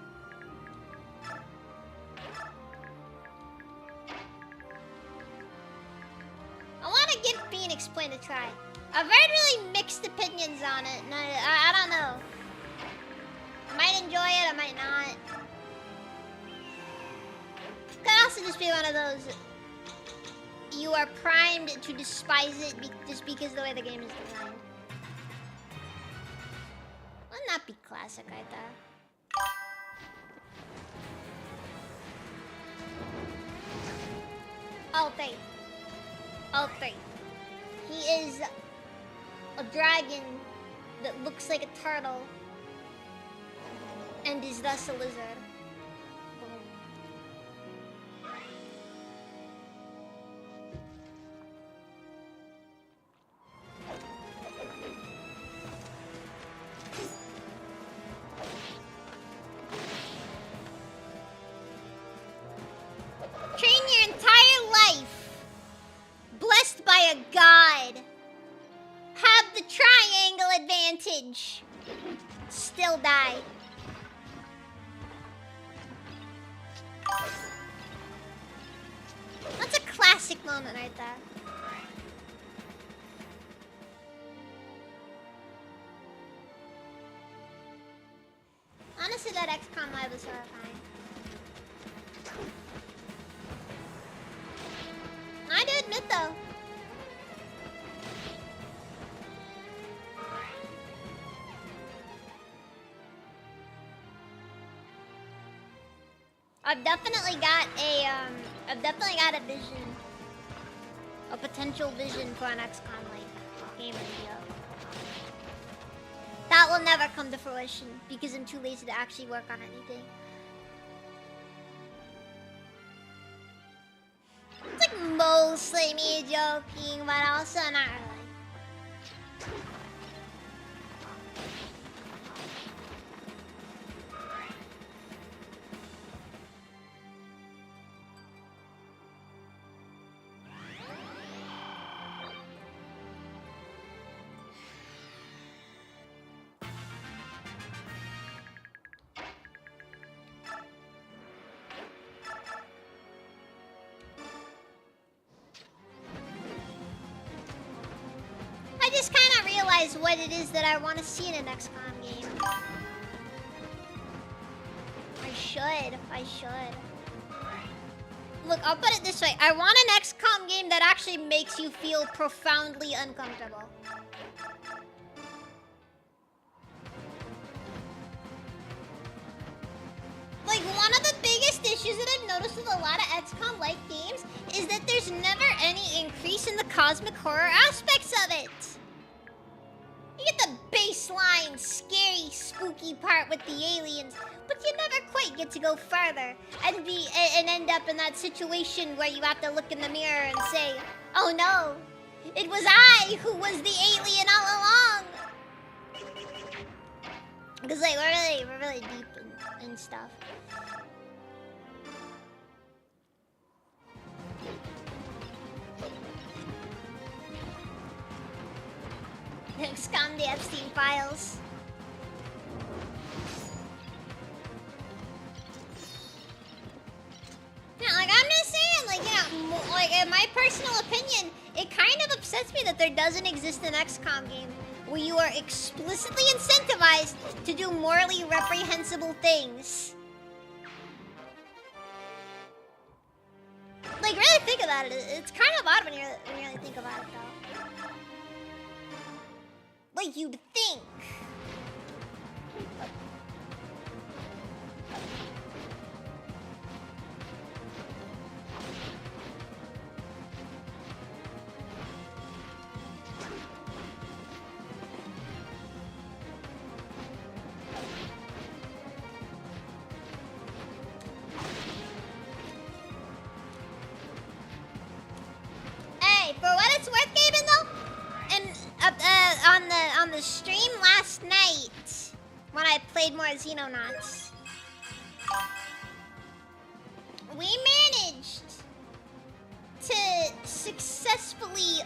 I want to give Phoenix Point a try. I've heard really mixed opinions on it, and I don't know. I might enjoy it, I might not. Could also just be one of those. You are primed to despise it just because of the way the game is designed. Wouldn't that be classic right there? All three. He is a dragon that looks like a turtle and is thus a lizard. swear to God. Have the triangle advantage. Still die. That's a classic moment right there. Honestly, that XCOM live was horrifying. I do admit, though. I've definitely got a vision. A potential vision for an XCOM like game video. That will never come to fruition because I'm too lazy to actually work on anything. It's like mostly me joking, but also not really. I just kind of realized what it is that I want to see in an XCOM game. I should. Look, I'll put it this way. I want an XCOM game that actually makes you feel profoundly uncomfortable. Like, one of the biggest issues that I've noticed with a lot of XCOM-like games is that there's never any increase in the cosmic horror aspects of it. You get the baseline, scary, spooky part with the aliens, but you never quite get to go further and end up in that situation where you have to look in the mirror and say, "Oh no, it was I who was the alien all along." Because like we're really deep in stuff. XCOM the Epstein files. Yeah, like I'm just saying, like, you know, like in my personal opinion, it kind of upsets me that there doesn't exist an XCOM game where you are explicitly incentivized to do morally reprehensible things. Like, really think about it. It's kind of odd when you really think about it, though. Like, you'd think. Hey, for what it's worth, Gaben, though, and on the stream last night when I played more Xenonauts, we managed to successfully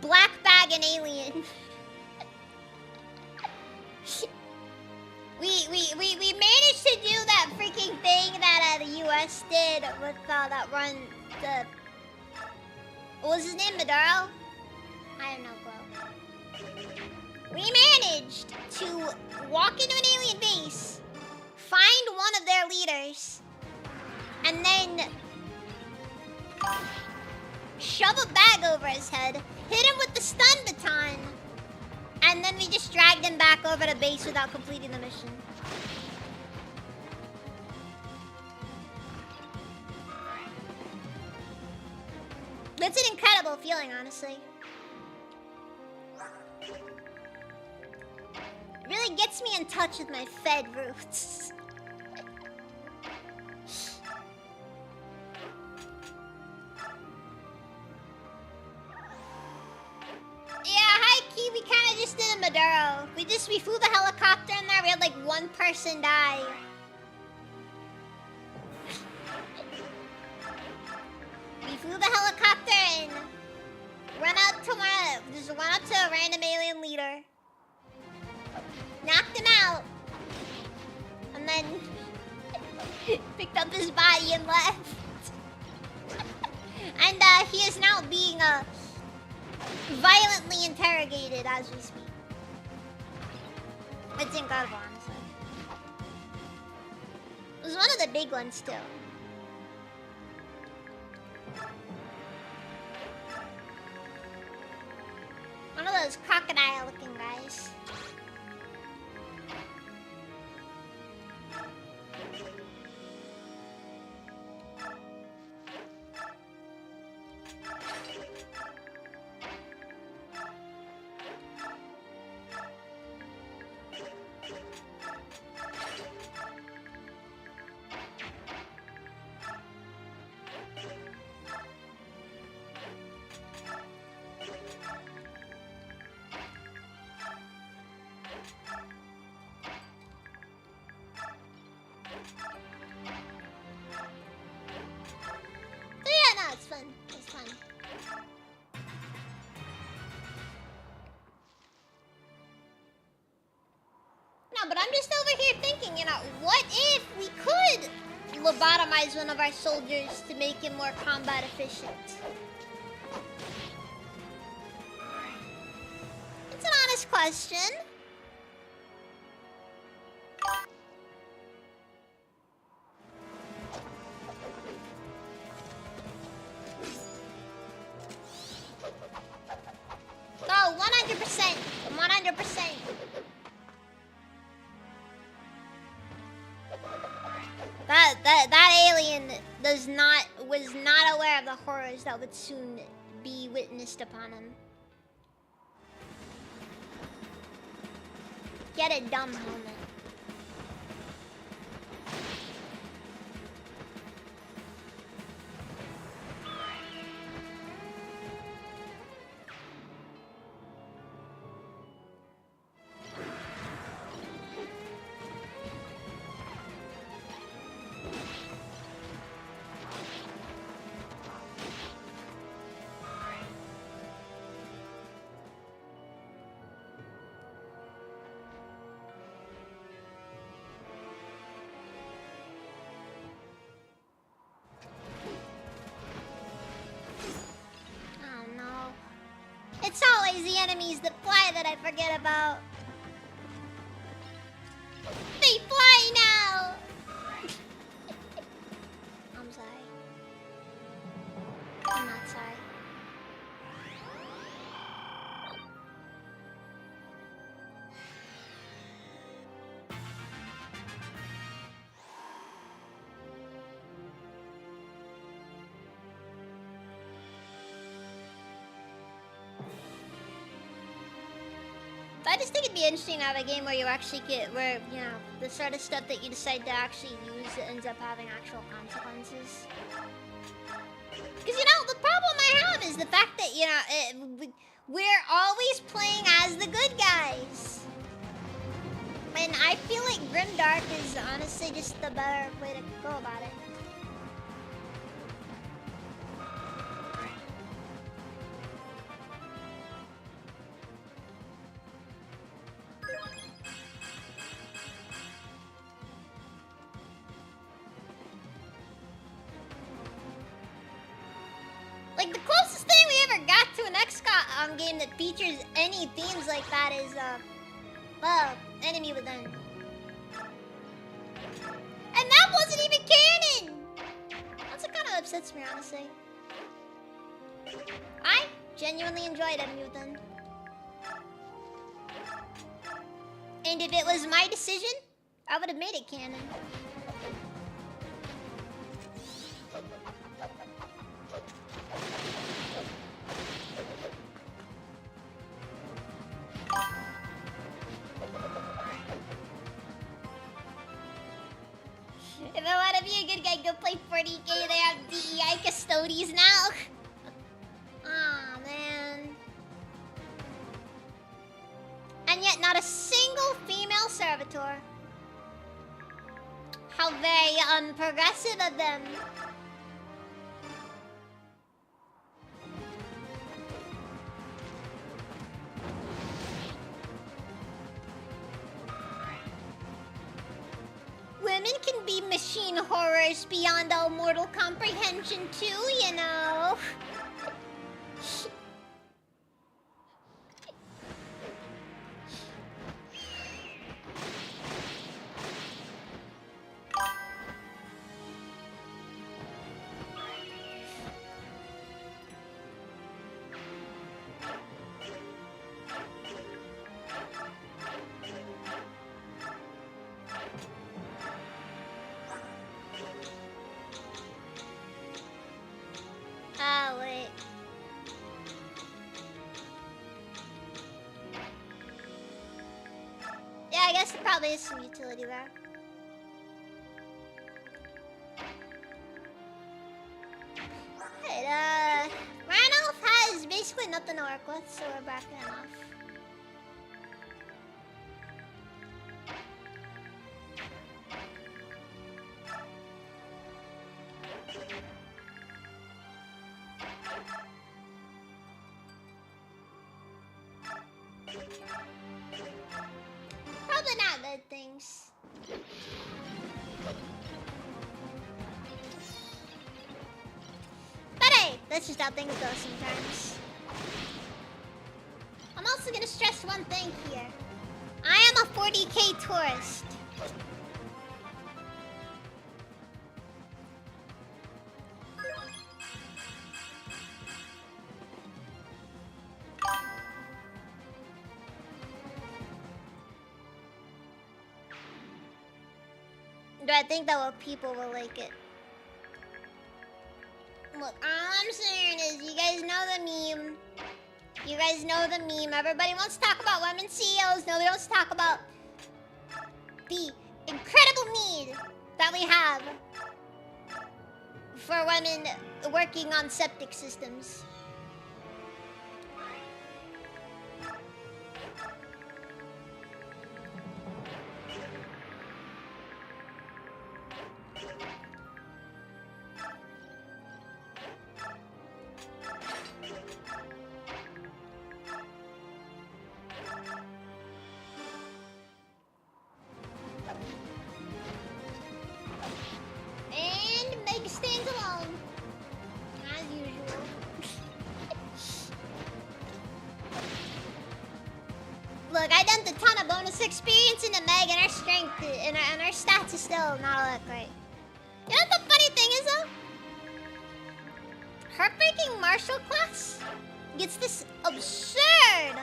black bag an alien. we managed to do that freaking thing that the US did with that run the. What was his name? Maduro? I don't know, bro. We managed to walk into an alien base, find one of their leaders, and then shove a bag over his head, hit him with the stun baton, and then we just dragged him back over to base without completing the mission. It's an incredible feeling, honestly. It really gets me in touch with my Fed roots. Yeah, high key, we kind of just did a Maduro. We flew the helicopter in there. We had like one person die. We flew the helicopter in, alien left. And he is now being violently interrogated as we speak. It's incredible, honestly. It was one of the big ones, too. One of those crocodile-looking guys. But I'm just over here thinking, you know, what if we could lobotomize one of our soldiers to make him more combat efficient? It's an honest question. Oh, 100%. 100%. That alien was not aware of the horrors that would soon be witnessed upon him. Get a dumb moment. It's always the enemies that fly that I forget about. They fly now! I'm sorry. I'm not sorry. I just think it'd be interesting to have a game where you actually where, you know, the sort of stuff that you decide to actually use ends up having actual consequences. Because, you know, the problem I have is the fact that, you know, we're always playing as the good guys. And I feel like Grimdark is honestly just the better way to go about it. Like, the closest thing we ever got to an XCOM game that features any themes like that is, Enemy Within. And that wasn't even canon! That's what kind of upsets me, honestly. I genuinely enjoyed Enemy Within. And if it was my decision, I would have made it canon. If I want to be a good guy, go play 40K. They have DEI custodies now. Aw, man. And yet not a single female servitor. How very unprogressive of them. Women women can be machine horrors beyond all mortal comprehension too, you know. Ah, wait. Yeah, I guess there probably is some utility there. Right, Randolph has basically nothing to work with, so we're backing him off. Probably not good things. But hey, that's just how things go sometimes. I'm also gonna stress one thing here. I am a 40k tourist. Do I think that people will like it? Look, all I'm saying is you guys know the meme. You guys know the meme. Everybody wants to talk about women CEOs. Nobody wants to talk about the incredible need that we have for women working on septic systems. And Meg stands alone, as usual. Look, I dumped a ton of bonus experience into Meg, and her strength and her stats is still not all that great. You know what the funny thing is though? Heartbreaking martial class gets this absurd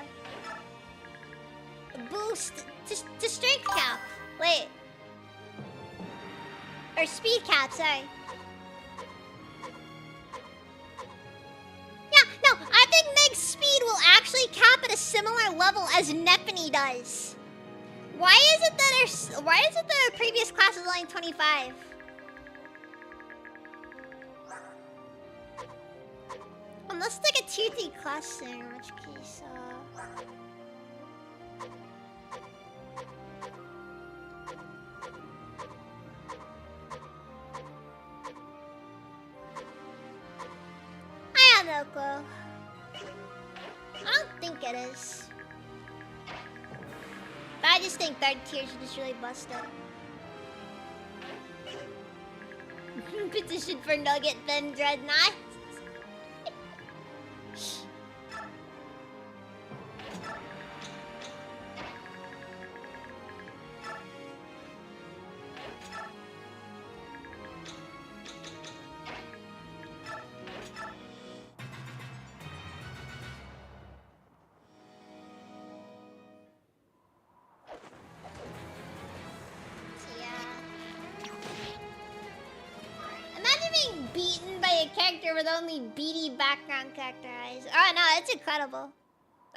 boost to strength cap. Wait. Or speed cap, sorry. Yeah, no, I think Meg's speed will actually cap at a similar level as Nephany does. Why is it that her previous class is only 25? Unless it's like a tier 3 class there, in which case, I have no clue. I don't think it is. But I just think third tiers are just really busted. Petition for Nugget Ben Dreadnought. Beaten by a character with only beady background character eyes. Oh no, it's incredible.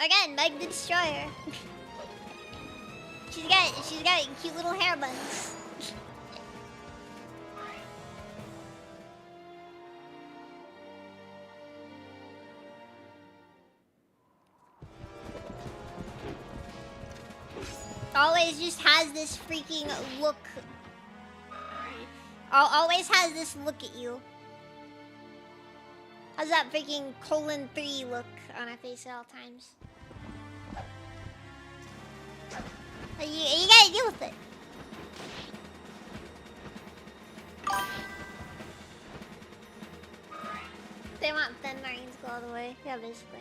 Again, Meg the Destroyer. she's got cute little hair buns. Always just has this freaking look. Always has this look at you. How's that freaking :3 look on her face at all times? You gotta deal with it. They want thin marines go all the way. Yeah, basically.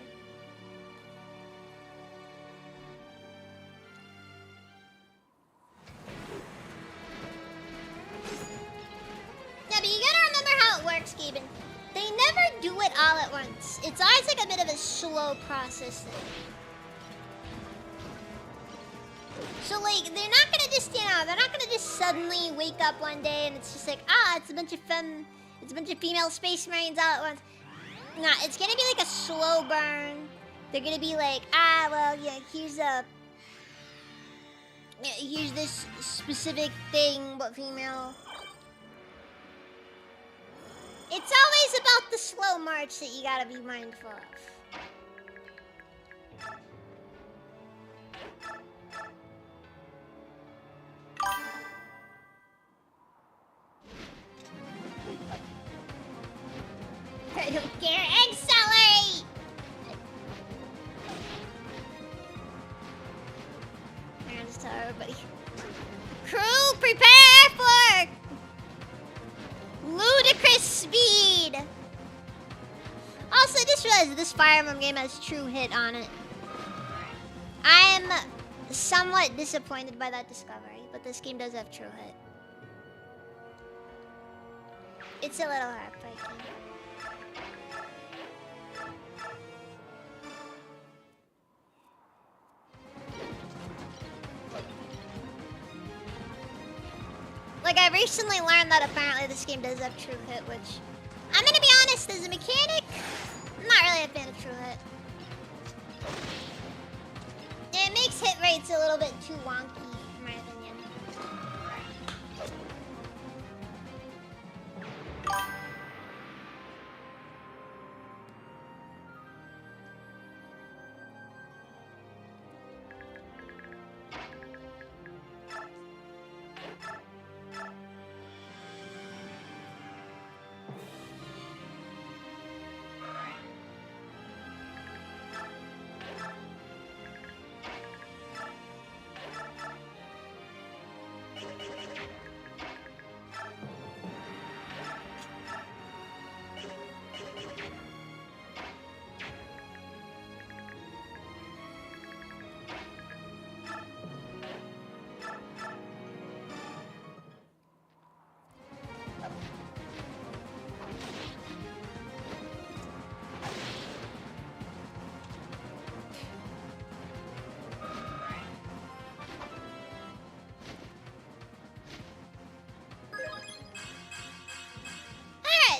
Yeah, but you gotta remember how it works, Gaben. They never do it all at once. It's always like a bit of a slow process thing. So like, they're not gonna just, they're not gonna just suddenly wake up one day and it's just like, it's a bunch of female space marines all at once. Nah, it's gonna be like a slow burn. They're gonna be like, well, yeah, here's this specific thing, but female. It's always about the slow march that you gotta be mindful of. I don't care. Accelerate! I'm just tell everybody. Crew, prepare for ludicrous speed! Also, I just realized this Fire Emblem game has True Hit on it. I am somewhat disappointed by that discovery, but this game does have True Hit. It's a little heartbreaking. Like, I recently learned that apparently this game does have True Hit, which, I'm gonna be honest, as a mechanic, I'm not really a fan of True Hit. It makes hit rates a little bit too wonky, in my opinion.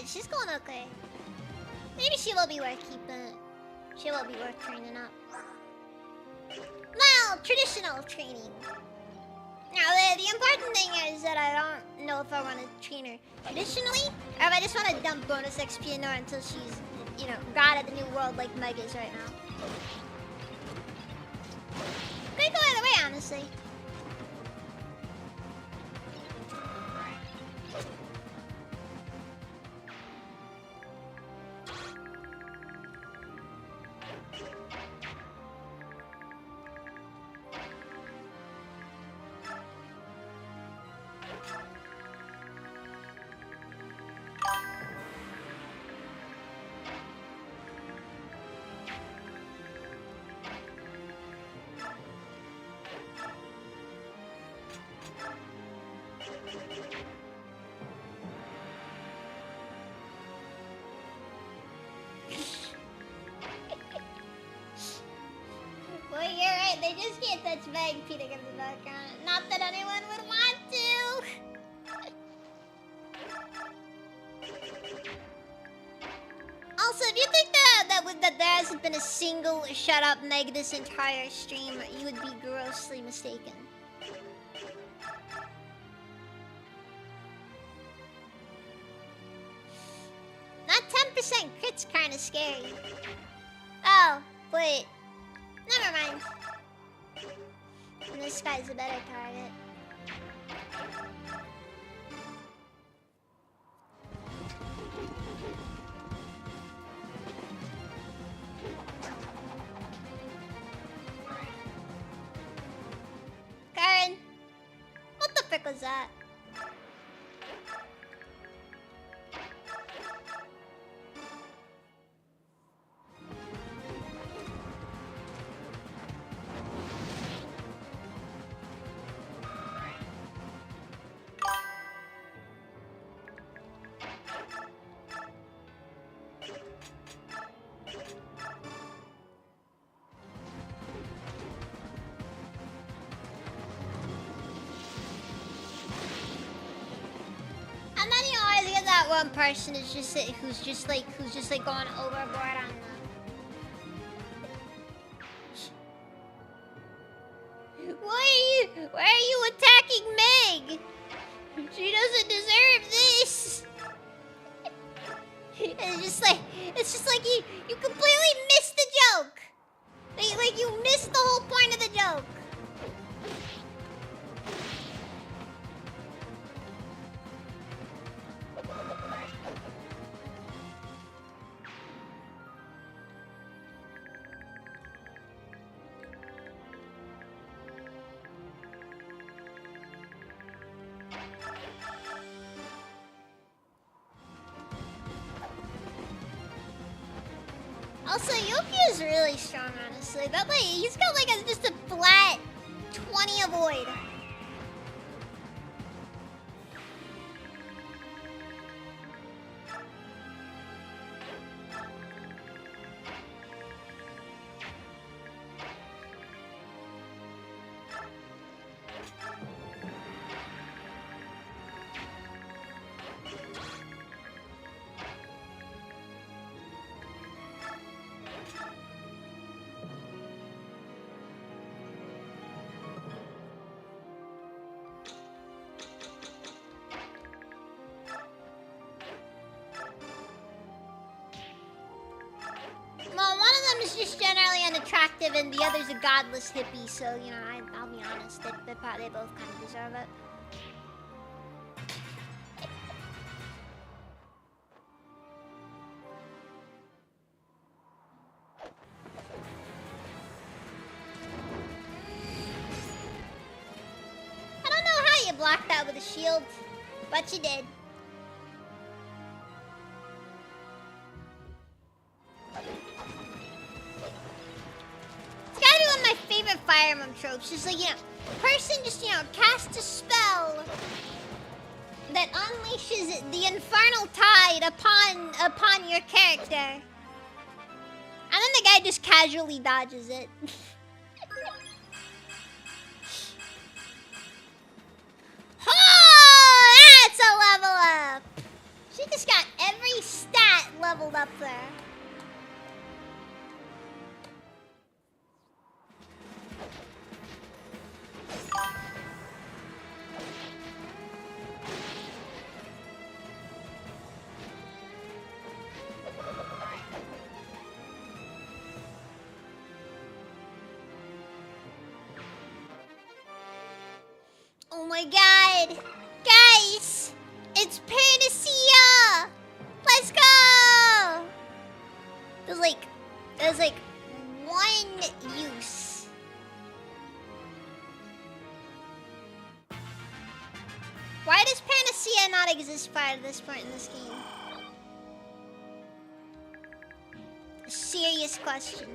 She's going okay. Maybe she will be worth keeping. She will be worth training up. Well, traditional training. Now, the important thing is that I don't know if I want to train her traditionally, or if I just want to dump bonus XP in her until she's, god of the new world like Meg is right now. Could go either way, honestly. Well, you're right. They just can't touch Meg peeking in the background. Not that anyone would want to. Also, if you think that there hasn't been a single shut up Meg this entire stream, you would be grossly mistaken. That 10% crit's kind of scary. Oh, wait. Never mind. This guy's a better target. Karen, what the frick was that? that one person is just who's just like going overboard on the. Why are you attacking Meg? She doesn't deserve this. It's just like you completely missed the joke. Like you missed the whole point of the joke. Also, Yoki is really strong, honestly. That like he's got like just a flat 20 avoid. Just generally unattractive, and the other's a godless hippie. So you know, I'll be honest, they both kind of deserve it. I don't know how you blocked that with a shield, but you did. Fire Emblem tropes. Just like, you know, person just, you know, casts a spell that unleashes the infernal tide upon your character. And then the guy just casually dodges it. Oh, that's a level up. She just got every stat leveled up there. Oh my god! Guys! It's Panacea! Let's go! There's like one use. Why does Panacea not exist prior to this point in this game? A serious question.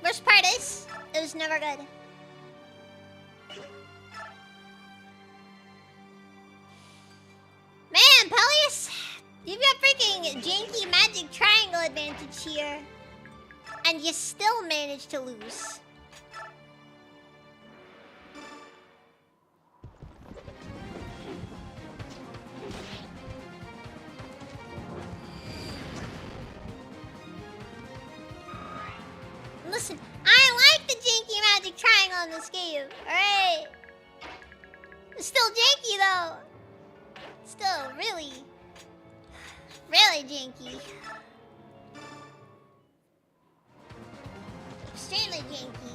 Worst part is, it was never good. Man, Peleus, you've got freaking janky magic triangle advantage here. And you still managed to lose. Listen, I like the janky magic triangle in this game, alright? It's still janky though. Still really janky. Extremely janky.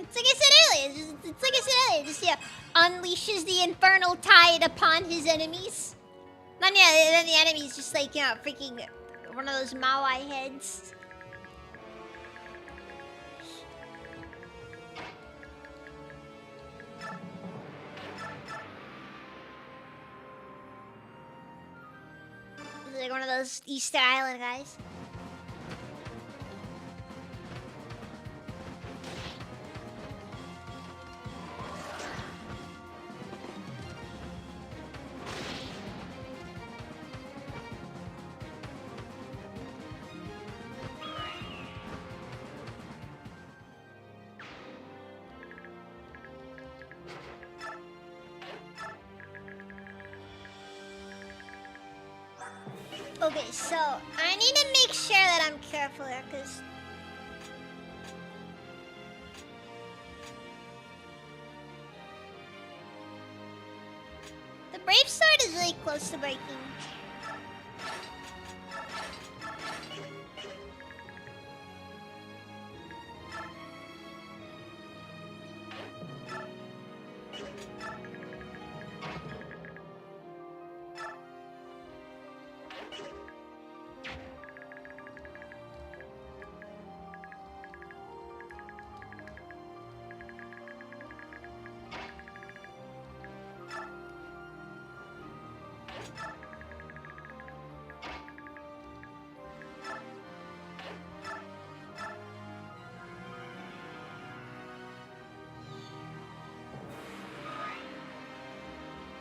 It's like I said earlier. It's like I said earlier. Just, yeah, unleashes the infernal tide upon his enemies. Then, yeah, then the enemy's just like, you know, freaking one of those Maui heads. It's like one of those Easter Island guys. Okay, so I need to make sure that I'm careful here, because the Brave Sword is really close to breaking.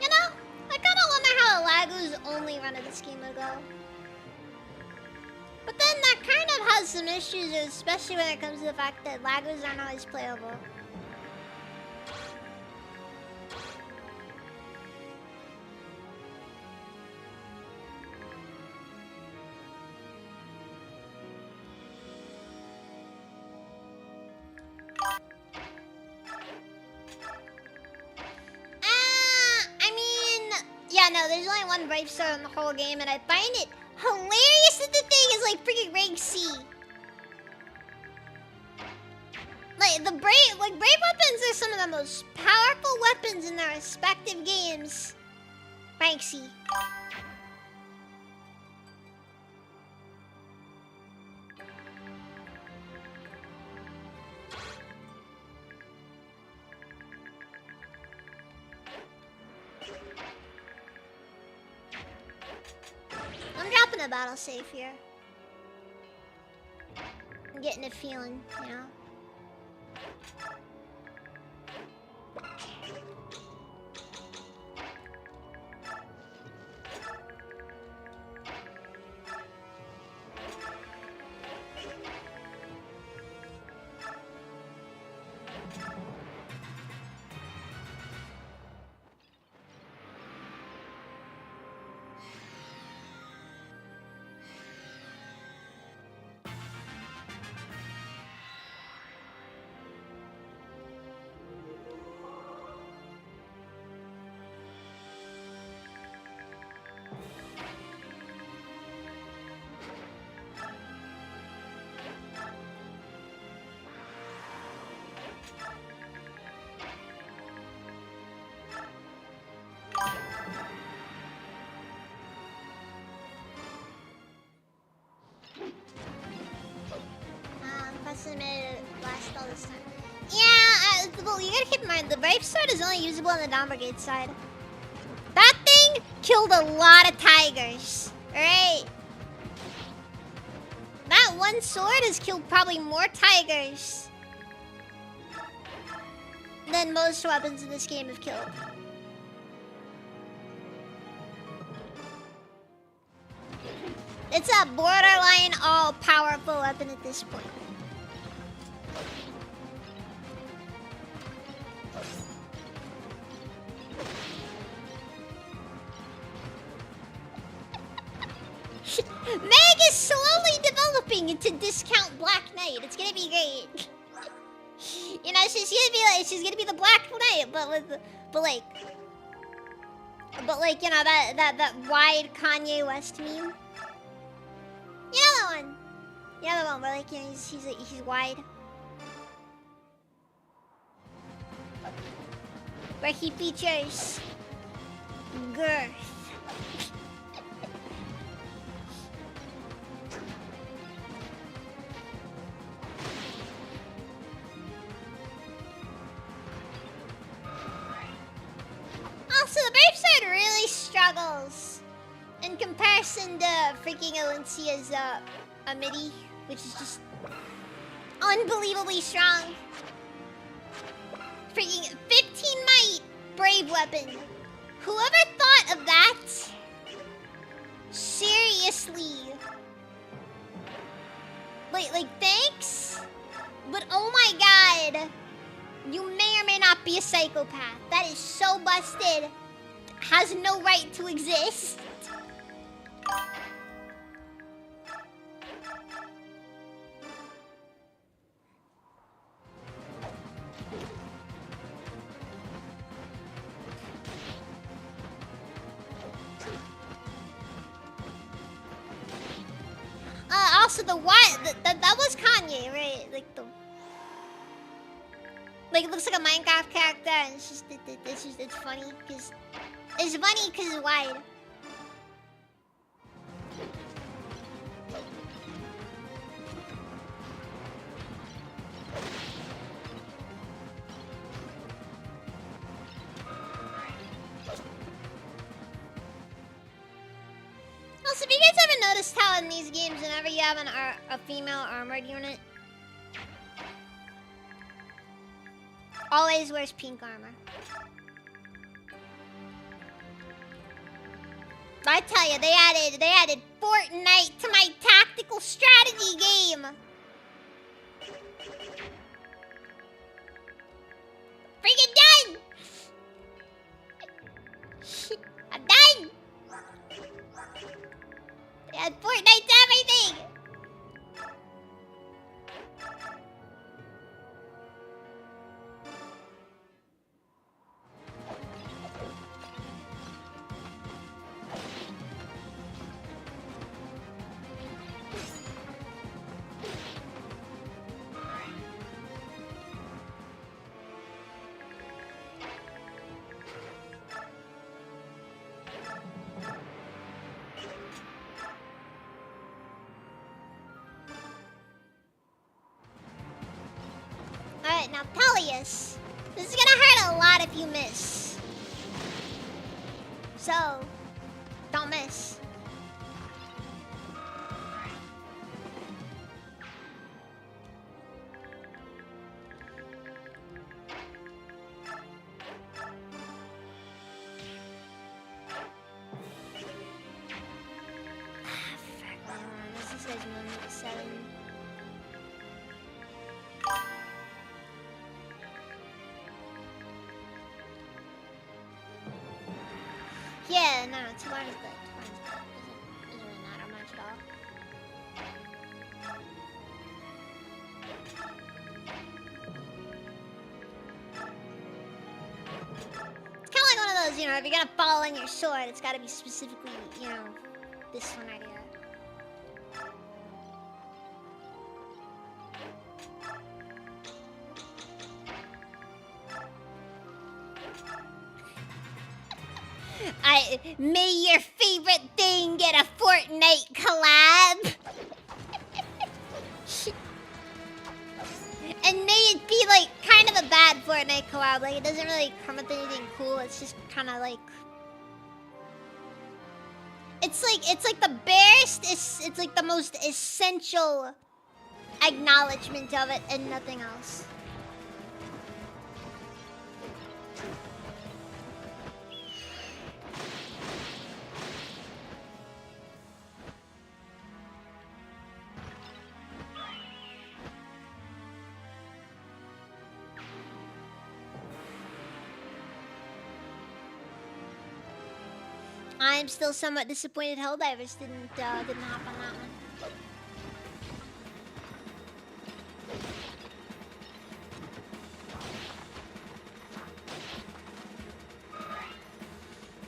You know, I kind of wonder how Lagu's only run of this game would go. But then that kind of has some issues, especially when it comes to the fact that Lagus aren't always playable. I mean, yeah, no, there's only one Brave Sword in the whole game, and I find it hilarious that the thing is like freaking rank C. Like brave weapons are some of the most powerful weapons in their respective games. Rank C. I'm dropping a battle save here. I'm getting a feeling, you know? Made it last all this time. Yeah, well, you gotta keep in mind, the Brave Sword is only usable on the Dawn Brigade side. That thing killed a lot of tigers, alright? That one sword has killed probably more tigers than most weapons in this game have killed. It's a borderline all-powerful weapon at this point. Meg is slowly developing into discount Black Knight. It's gonna be great. You know, she's gonna be the Black Knight, but like, you know, that wide Kanye West meme. You know that one? You know the one where, like, you know, he's wide. Where he features girth. Also, the Brave Sword really struggles in comparison to freaking Alencia's Amity, which is just unbelievably strong. Freaking 15 might brave weapon. Whoever thought of that? Seriously. Like thanks? But oh my god. You may or may not be a psychopath. That is so busted. Has no right to exist. Also the what? That was Kanye, right? Like it looks like a Minecraft character, and it's funny because it's wide. Also, have you guys ever noticed how in these games, whenever you have a female armored unit, always wears pink armor? I tell you, they added Fortnite to my tactical strategy game. Freaking done! I'm done! They had Fortnite to everything! Alright, now Peleus. This is gonna hurt a lot if you miss. So, don't miss. This guy's moving to 7. Yeah, no, 2 hours good. 2 hours good. Doesn't really matter much at all. It's kind of like one of those, you know, if you're gonna fall on your sword, it's gotta be specifically, you know, this one right here. May your favorite thing get a Fortnite collab. And may it be like kind of a bad Fortnite collab. Like it doesn't really come with anything cool. It's just kind of like it's like the barest. It's like the most essential acknowledgement of it and nothing else. I'm still somewhat disappointed Helldivers didn't hop on that one.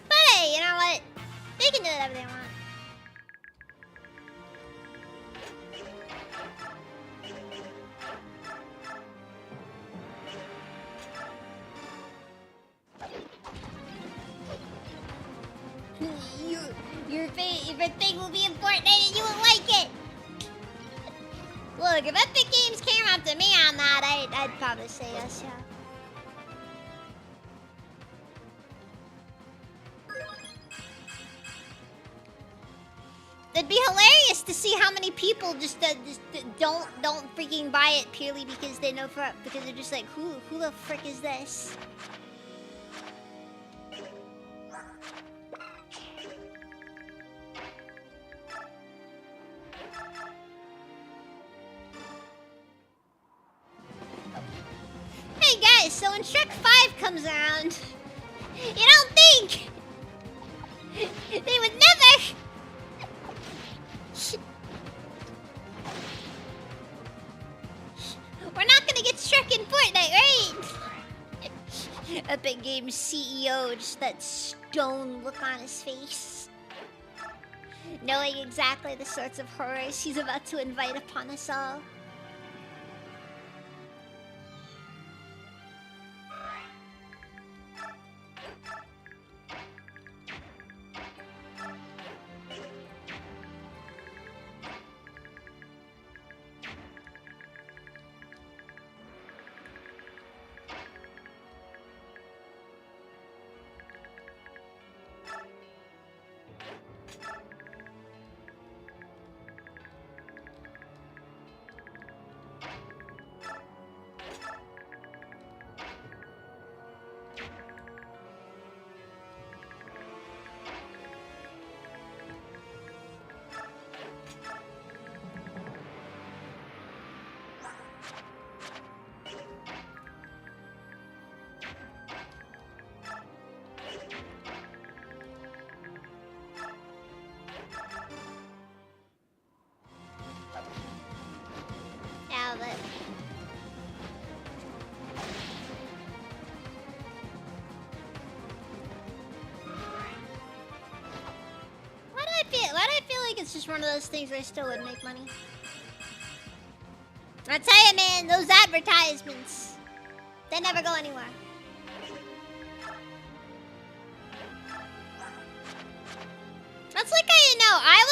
But hey, you know what? They can do whatever they want. Your favorite thing will be important and you will like it. Look, if Epic Games came up to me on that, I'd probably say yes, yeah. That'd be hilarious to see how many people just don't freaking buy it purely because they know because they're just like, who the frick is this? Hey guys, so when Shrek 5 comes around, you don't think they would never. We're not gonna get Shrek in Fortnite, right? Epic Games CEO, just that stone look on his face. Knowing exactly the sorts of horrors he's about to invite upon us all. It's just one of those things where I still would make money. I tell you, man, those advertisements, they never go anywhere. That's like how you know I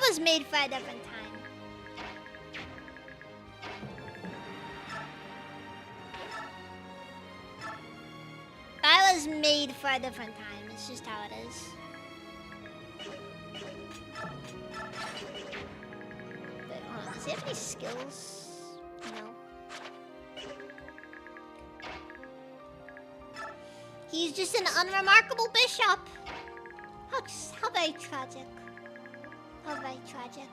was made for a different time. I was made for a different time. It's just how it is. Does he have any skills? No. He's just an unremarkable bishop. How very tragic. How very tragic.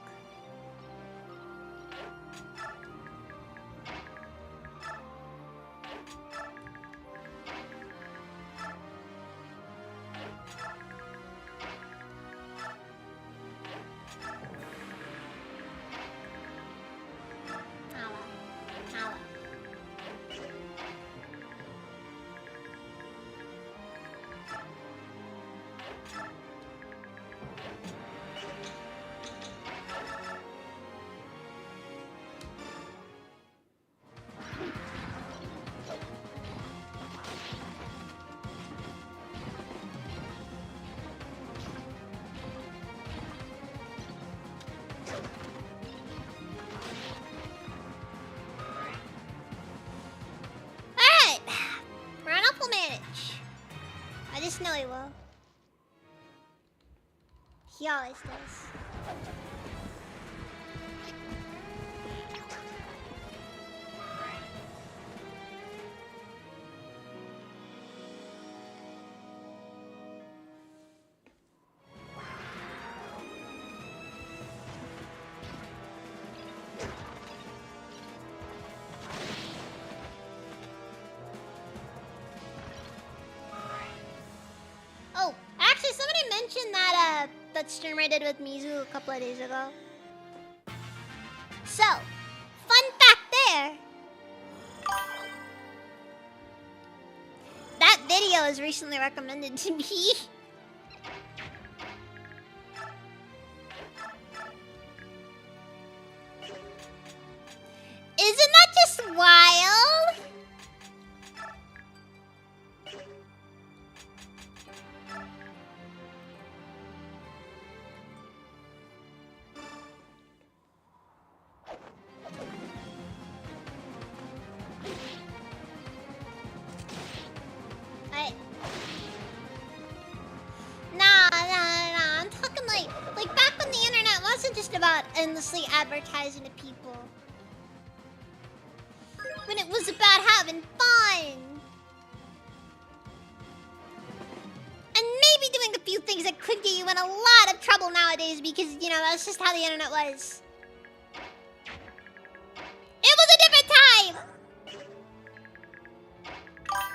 No, he will. He always does. That stream I did with Mizu a couple of days ago. So, fun fact there. That video was recently recommended to me. Isn't that just wild? endlessly advertising to people. When it was about having fun. And maybe doing a few things that could get you in a lot of trouble nowadays because, you know, that's just how the internet was. It was a different time!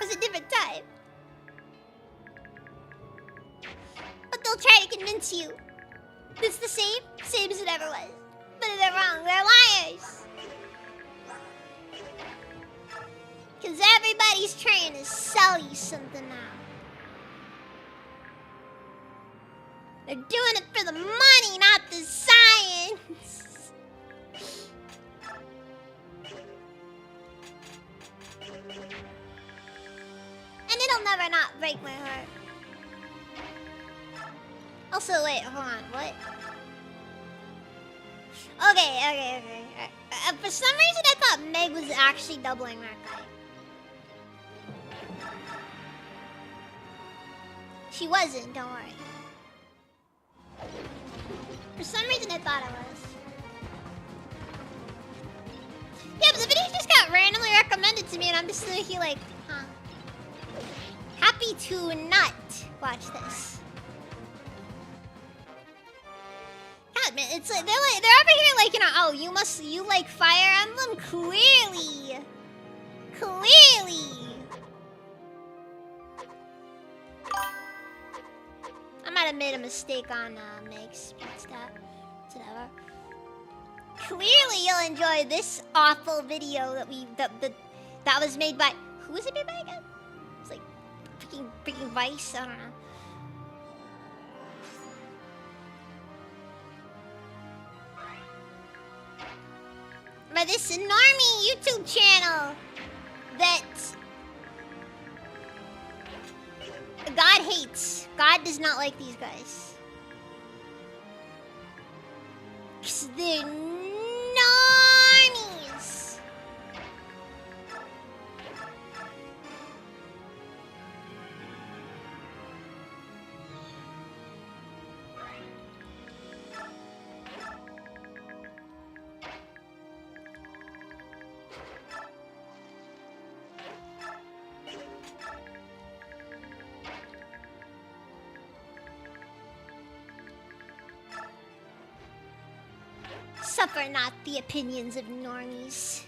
It was a different time. But they'll try to convince you it's the same as it ever was. But they're wrong, they're liars. Because everybody's trying to sell you something now. They're doing it for the money, not the science. And it'll never not break my heart. Also, wait, hold on, what? Okay. For some reason, I thought Meg was actually doubling that guy. She wasn't, don't worry. For some reason, I thought I was. Yeah, but the video just got randomly recommended to me, and I'm just here like, huh. Happy to not watch this. God, man, it's like they're over here like, you know, oh, you like Fire Emblem? Clearly. I might have made a mistake on Meg's speed stat. Whatever. Clearly, you'll enjoy this awful video that was made by, who was it made by again? It's like freaking Vice. I don't know. By this normie YouTube channel that God hates. God does not like these guys. 'Cause they're normies. Suffer not the opinions of normies.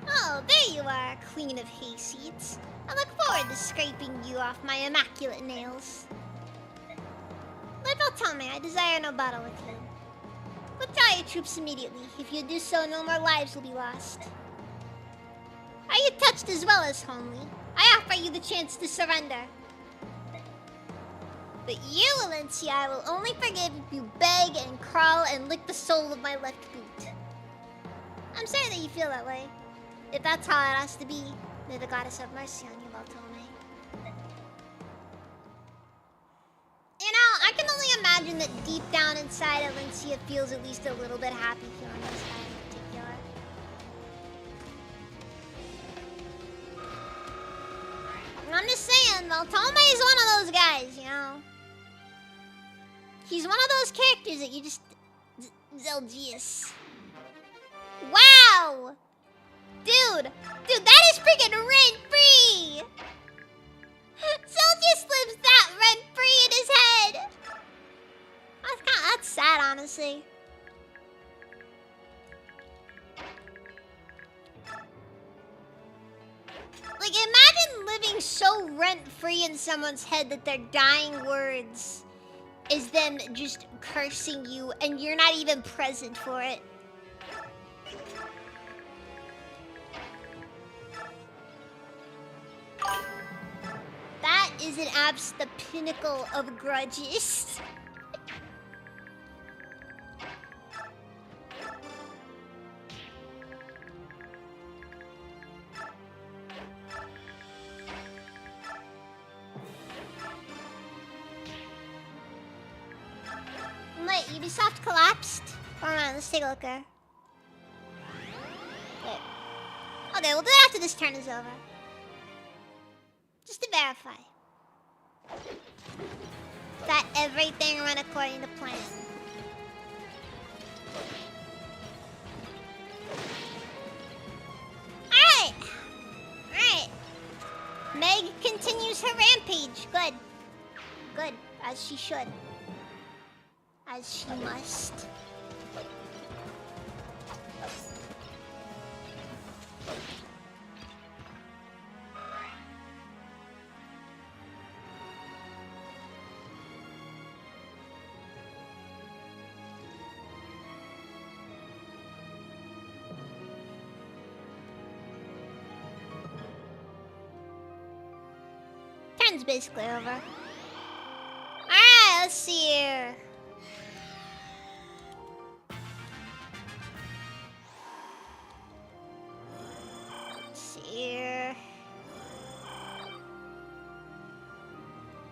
Oh, there you are, Queen of Hayseeds. I look forward to scraping you off my immaculate nails. Live tell me, I desire no battle with you. Withdraw your troops immediately. If you do so, no more lives will be lost. Are you touched as well as homely? I offer you the chance to surrender. But you, Valencia, I will only forgive if you beg and crawl and lick the sole of my left boot. I'm sorry that you feel that way. If that's how it has to be, may the goddess have mercy on you, Valtome. You know, I can only imagine that deep down inside, Valencia feels at least a little bit happy feeling this guy in particular. I'm just saying, Valtome is one of those guys, you know? He's one of those characters that you just... Zelgius. Wow! Dude, that is freaking rent-free! Zelgius lives that rent-free in his head! That's sad, honestly. Like, imagine living so rent-free in someone's head that their dying words is them just cursing you and you're not even present for it. That is the pinnacle of grudges. Wait, Ubisoft collapsed? Hold on, let's take a look there. Okay, we'll do it after this turn is over. Just to verify. That everything went according to plan. Alright! Alright. Meg continues her rampage. Good. Good. As she should. As she must. Turn's basically over. Alright, let's see here. Let's see here.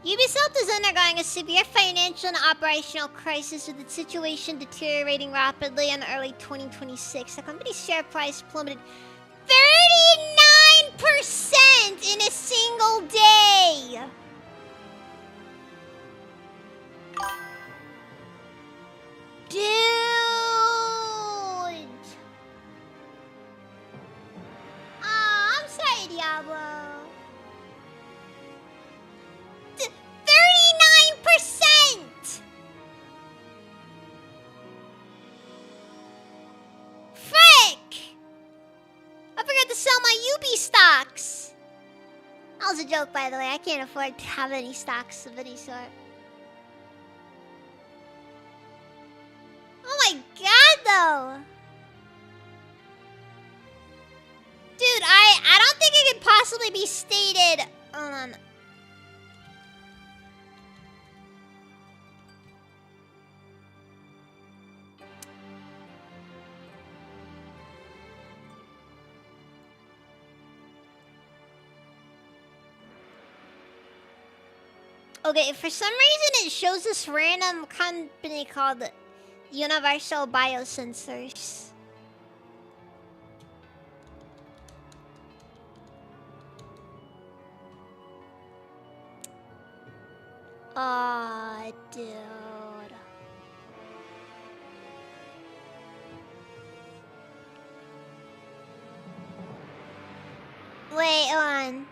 Ubisoft is undergoing a severe financial and operational crisis with its situation deteriorating rapidly in early 2026. The company's share price plummeted 39% in a single day. Dude. Aw, I'm sorry, Diablo. 39%! Frick! I forgot to sell my Ubi stocks. That was a joke, by the way. I can't afford to have any stocks of any sort. Oh my god, though. Dude, I don't think it could possibly be stated. Hold on. Okay, for some reason it shows this random company called Universal Biosensors. Aw, dude. Wait, hold on.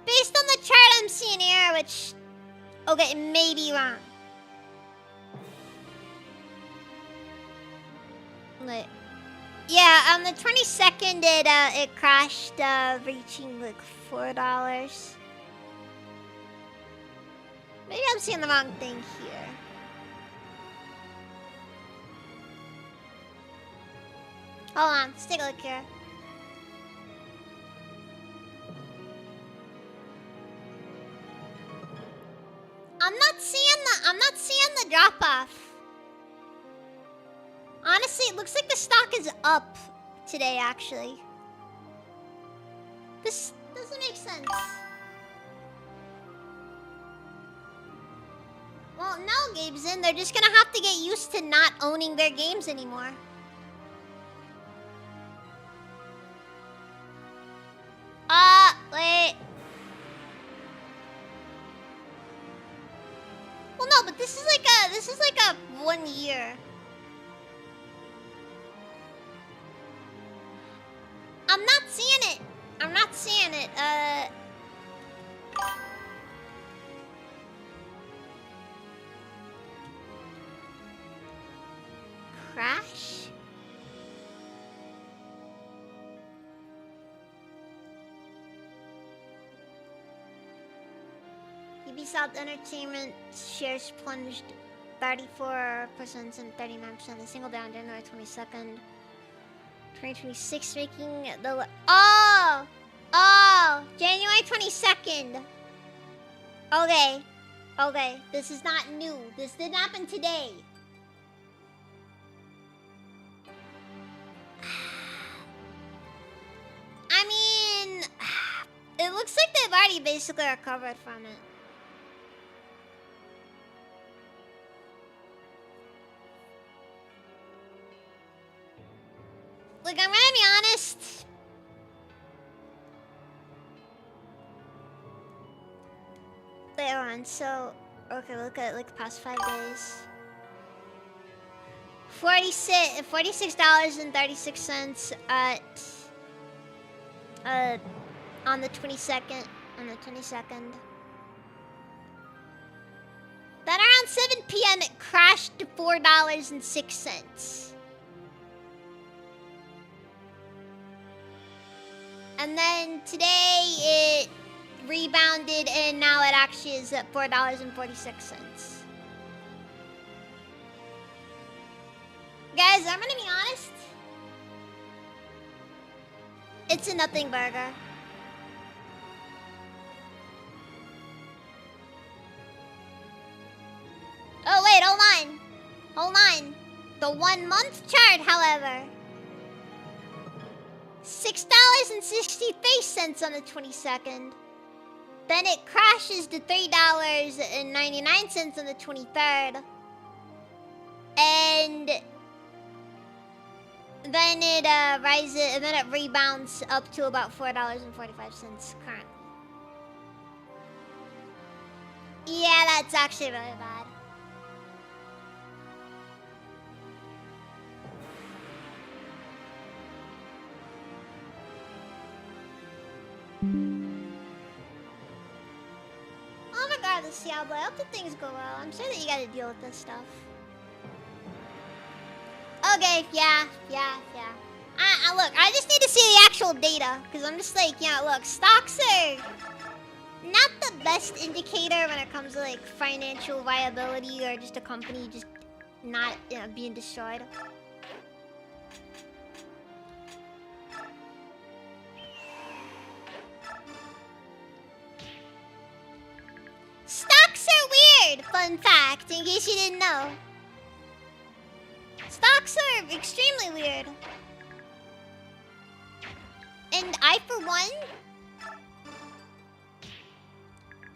Based on the chart I'm seeing here, which... Okay, it may be wrong. Wait. Yeah, on the 22nd, it crashed, reaching like $4. Maybe I'm seeing the wrong thing here. Hold on, let's take a look here. I'm not seeing the drop off. Honestly, it looks like the stock is up today, actually. This doesn't make sense. Well, no, Gabeson, they're just gonna have to get used to not owning their games anymore. Wait. Well, no, but this is like a 1 year. I'm not seeing it. I'm not seeing it. Crash? Ubisoft Entertainment shares plunged 34% and 39% in a single day on January 22nd. 2026, making the... Oh! January 22nd. Okay. Okay, this is not new. This didn't happen today. I mean... It looks like they've already basically recovered from it. Like, I'm gonna be honest. on. So, okay, look at like the past 5 days. $46.36 at on the 22nd. On the 22nd. Then around 7 p.m. it crashed to $4.06. And then today it rebounded and now it actually is at $4.46. Guys, I'm gonna be honest. It's a nothing burger. Oh wait, hold on. Hold on. The 1 month chart, however. $6.63 on the 22nd. Then it crashes to $3.99 on the 23rd. And then it rises, and then it rebounds up to about $4.45 currently. Yeah, that's actually really bad. Oh my god, the Diablo. I hope that things go well. I'm sure that you gotta deal with this stuff. Okay, yeah. Look, I just need to see the actual data. Because I'm just like, yeah, look, stocks are not the best indicator when it comes to like financial viability or just a company just not being destroyed. Stocks are weird, fun fact, in case you didn't know. Stocks are extremely weird. And I, for one,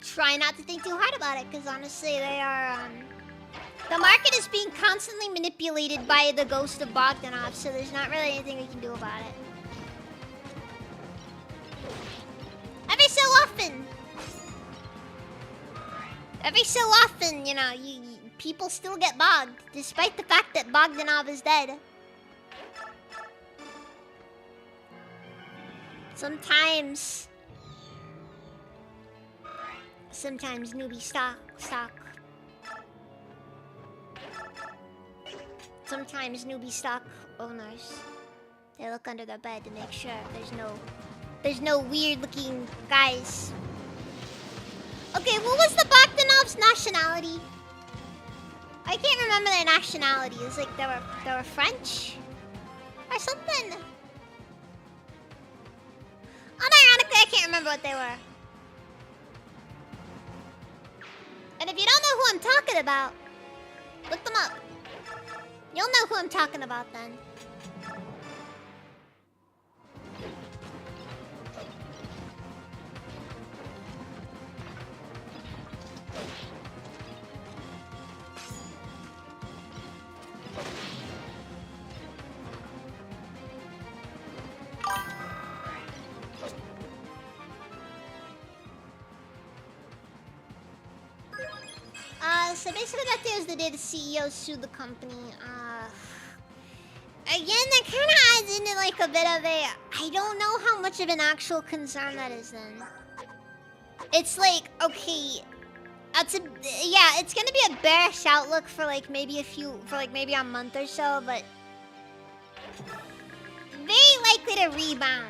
try not to think too hard about it, because honestly, they are, the market is being constantly manipulated by the ghost of Bogdanov, so there's not really anything we can do about it. Every so often, you know, people still get bogged, despite the fact that Bogdanov is dead. Sometimes newbie stock. Sometimes newbie stock owners, they look under their bed to make sure there's no weird looking guys. Okay, what was the Bogdanov's nationality? I can't remember their nationality. It's like they were French or something. Unironically, I can't remember what they were. And if you don't know who I'm talking about, look them up. You'll know who I'm talking about then. So basically that day was the day the CEO sued the company. Again, that kind of adds into like a bit of a... I don't know how much of an actual concern that is then. It's like, okay... yeah, it's gonna be a bearish outlook for like maybe maybe a month or so, but... very likely to rebound.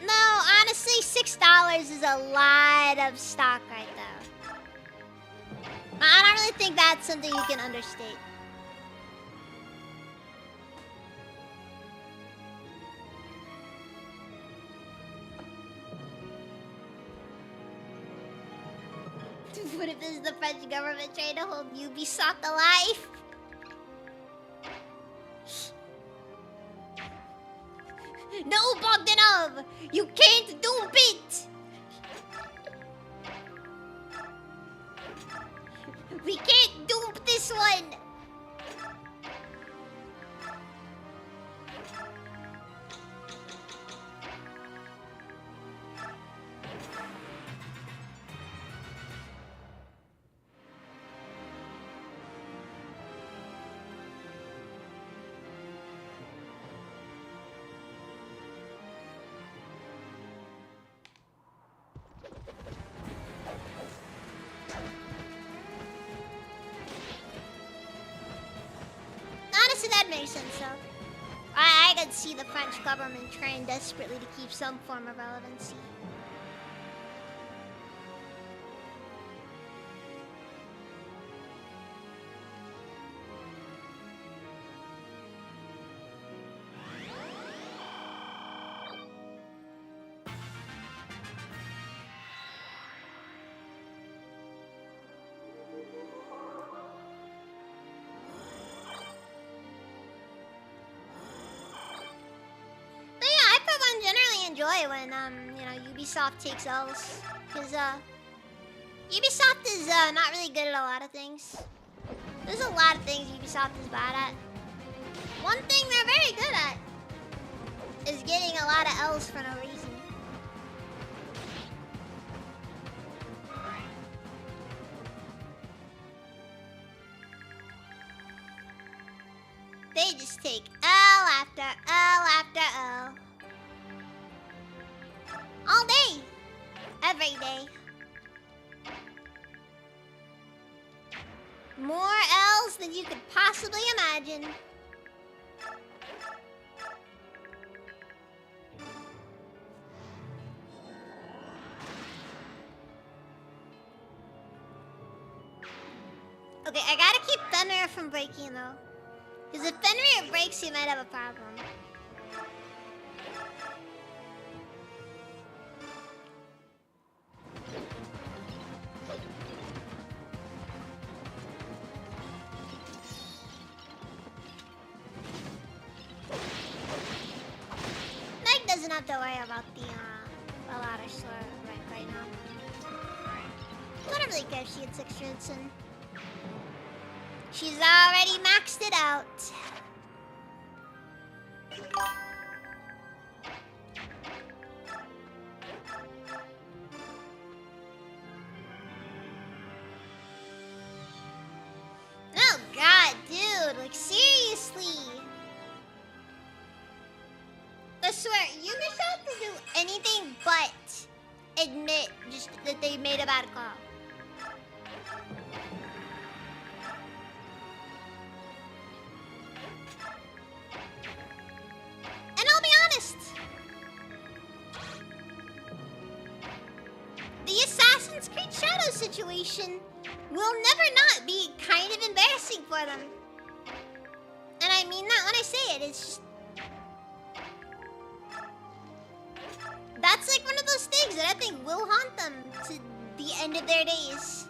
No, honestly, $6 is a lot of stock right there. I don't really think that's something you can understate. What if this is the French government trying to hold Ubisoft alive? No, Bogdanov! You can't do it! We can't dupe this one! that makes sense, though. I could see the French government trying desperately to keep some form of relevancy. Enjoy when Ubisoft takes L's, because Ubisoft is not really good at a lot of things. There's a lot of things Ubisoft is bad at. One thing they're very good at is getting a lot of L's for no reason. They just take L after L after L. All day. Every day. More L's than you could possibly imagine. Okay, I gotta keep Fenrir from breaking though. Because if Fenrir breaks, you might have a problem. Doesn't have to worry about the ladder sword right now. I don't really care if she gets 6 units in. She's already maxed it out. Oh god, dude, like seriously. I swear, Ubisoft will do anything but admit just that they made a bad call. And I'll be honest, the Assassin's Creed Shadows situation will never not be kind of embarrassing for them. And I mean that when I say it, it's just... That's like one of those things that I think will haunt them to the end of their days.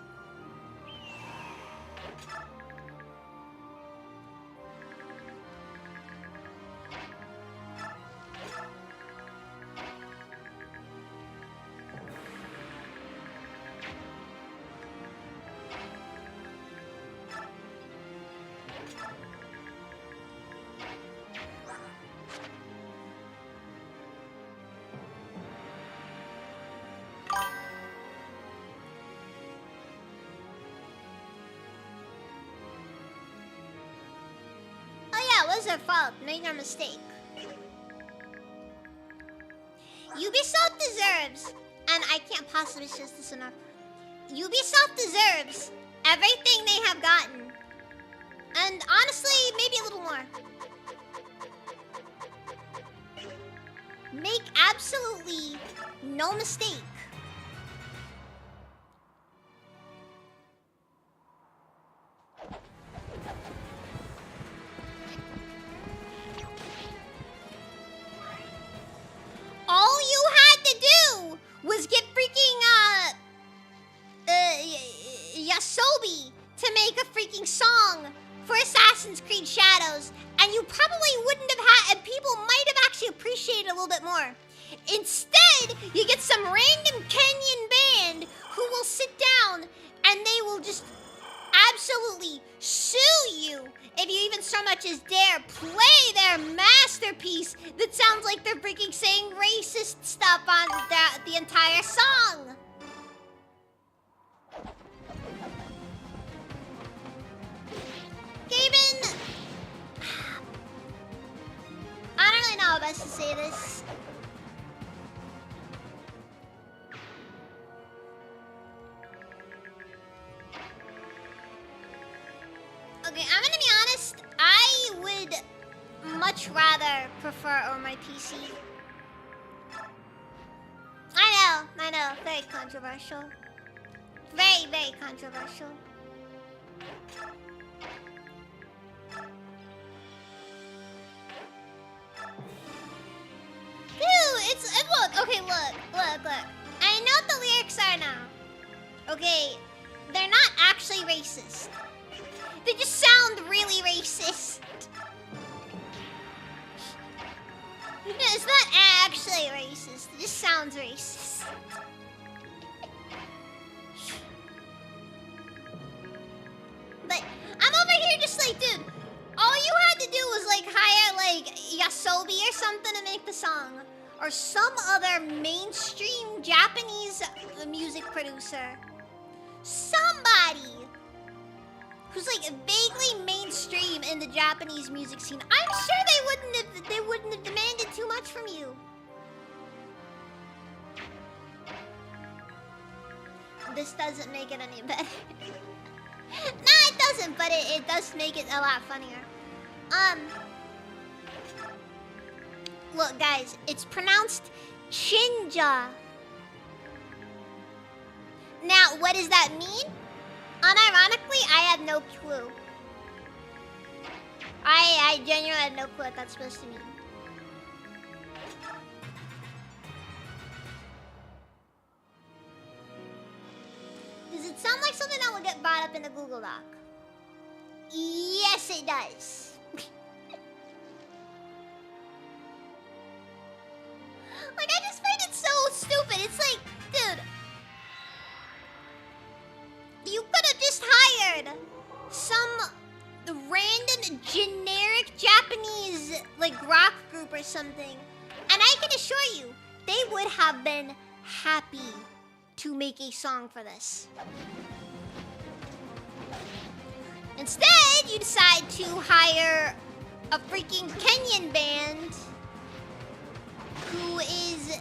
It was her fault. Made no mistake. Ubisoft deserves, and I can't possibly stress this enough, Ubisoft deserves everything they have gotten. And honestly, maybe a little more. Make absolutely no mistake. All you had to do was get freaking Yasobi to make a freaking song for Assassin's Creed Shadows, and you probably wouldn't have had, and people might have actually appreciated it a little bit more. Instead, you get some random Kenyan band who will sit down and they will just absolutely sue you if you even so much as dare play their masterpiece that sounds like they're freaking saying racist stuff on the entire song. Gaben, I don't really know how best to say this. Okay, I'm gonna be honest. I would much rather prefer over my PC. I know, very controversial. Very, very controversial. Dude, look, okay, look. I know what the lyrics are now. Okay, they're not actually racist. They just sound really racist. No, it's not actually racist. It just sounds racist. But I'm over here just like, dude, all you had to do was like hire like Yasobi or something to make the song. Or some other mainstream Japanese music producer. Somebody who's like vaguely mainstream in the Japanese music scene. I'm sure they wouldn't have demanded too much from you. This doesn't make it any better. Nah, it doesn't, but it does make it a lot funnier. Look, guys, it's pronounced Chinja. Now, what does that mean? Unironically, I have no clue. I genuinely have no clue what that's supposed to mean. Does it sound like something that will get brought up in the Google Doc? Yes, it does. Like, I just find it so stupid. It's like, dude, you could have just hired some random generic Japanese like rock group or something, and I can assure you they would have been happy to make a song for this. Instead, you decide to hire a freaking Kenyan band who is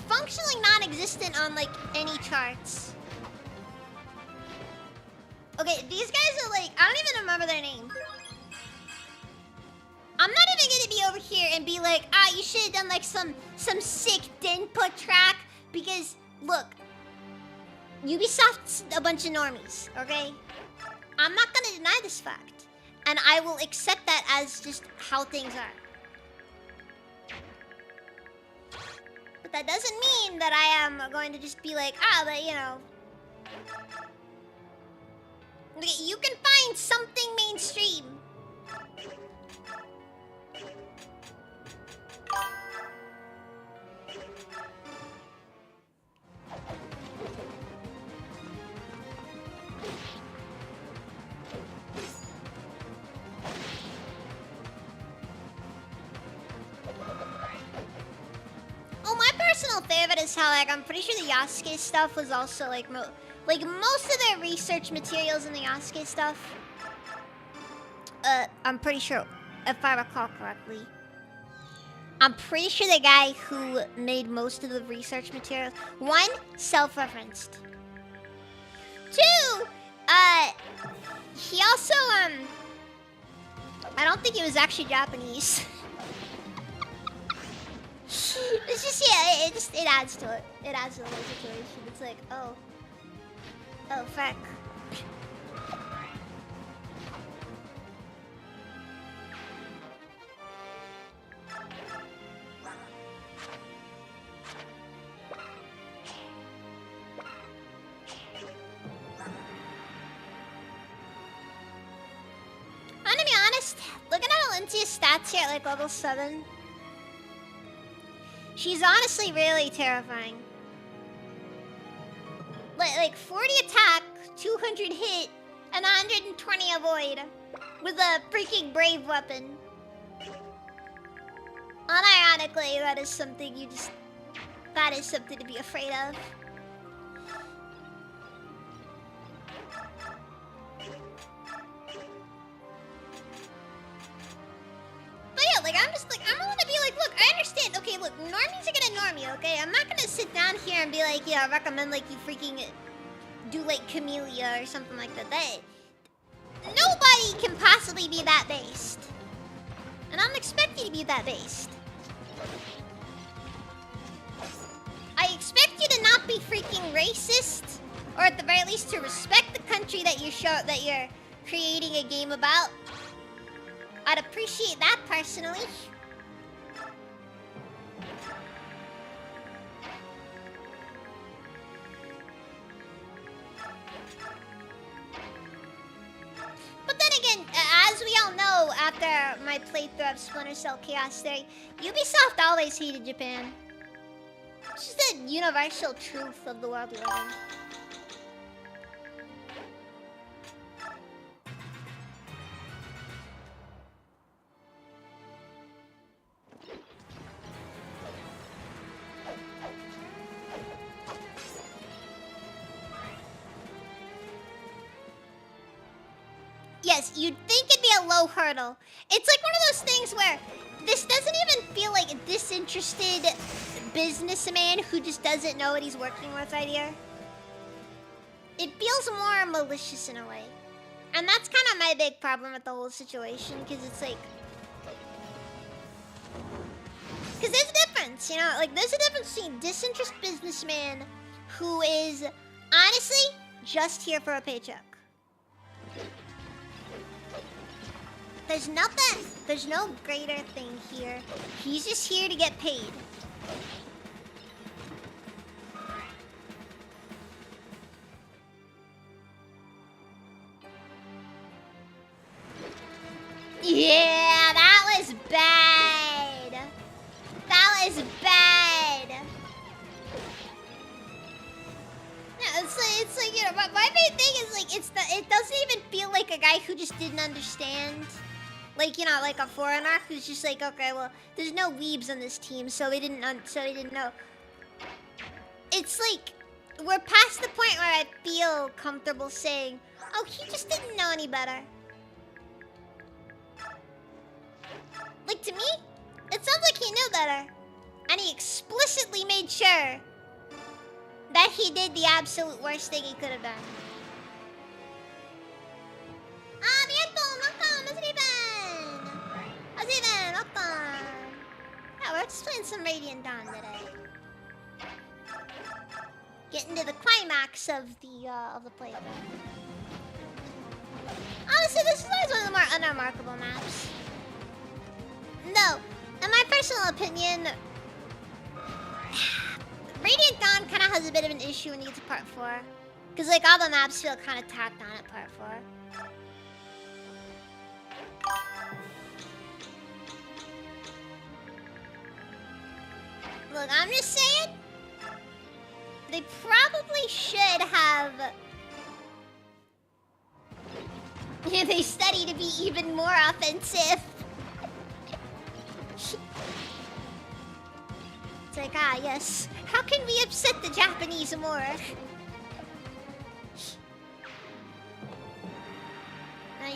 functionally non-existent on like any charts. Okay, these guys are like, I don't even remember their name. I'm not even gonna be over here and be like, you should have done like some sick input track, because look, Ubisoft's a bunch of normies, okay? I'm not gonna deny this fact, and I will accept that as just how things are. But that doesn't mean that I am going to just be like, but you know. Okay, you can find something mainstream. Oh, my personal favorite is how, like, I'm pretty sure the Yasuke stuff was also, like, most of their research materials in the Yasuke stuff, I'm pretty sure, if I recall correctly, I'm pretty sure the guy who made most of the research materials, one, self-referenced. Two, he also, I don't think he was actually Japanese. It's just, yeah, it adds to it. It adds to the whole situation. It's like, oh, fuck. I'm gonna be honest, looking at Alentia's stats here at like level 7, she's honestly really terrifying. Like 40 attack, 200 hit, and 120 avoid with a freaking brave weapon. Unironically, that is something to be afraid of. But yeah, like, I'm gonna be like, look, I understand. Okay, look, normies are gonna norm you, okay? I'm not gonna sit down here and be like, yeah, recommend, like, you freaking do, like, Camellia or something like that. Nobody can possibly be that based. And I don't expect you to be that based. I expect you to not be freaking racist, or at the very least to respect the country that you're creating a game about. I'd appreciate that personally. But then again, as we all know, after my playthrough of Splinter Cell Chaos Theory, Ubisoft always hated Japan. It's just the universal truth of the world we live in. Yes, you'd think it'd be a low hurdle. It's like one of those things where this doesn't even feel like a disinterested businessman who just doesn't know what he's working with right here. It feels more malicious in a way. And that's kind of my big problem with the whole situation, because it's like... Because there's a difference, you know? Like, there's a difference between disinterested businessman who is, honestly, just here for a paycheck. There's no greater thing here. He's just here to get paid. Yeah, that was bad. That was bad. Yeah, it's like, you know, my main thing is like, it doesn't even feel like a guy who just didn't understand. Like, you know, like a foreigner who's just like, okay, well, there's no weebs on this team, so he didn't know. It's like, we're past the point where I feel comfortable saying, oh, he just didn't know any better. Like, to me, it sounds like he knew better. And he explicitly made sure that he did the absolute worst thing he could have done. Ah, bien, welcome, how's it been? How's it been? Welcome. Yeah, we're just playing some Radiant Dawn today. Getting to the climax of the playthrough. Honestly, this is always one of the more unremarkable maps. No, in my personal opinion, Radiant Dawn kind of has a bit of an issue when you get to Part 4. Because, like, all the maps feel kind of tacked on at Part 4. Look, I'm just saying, they probably should have... they study to be even more offensive. It's like, ah, yes. How can we upset the Japanese more?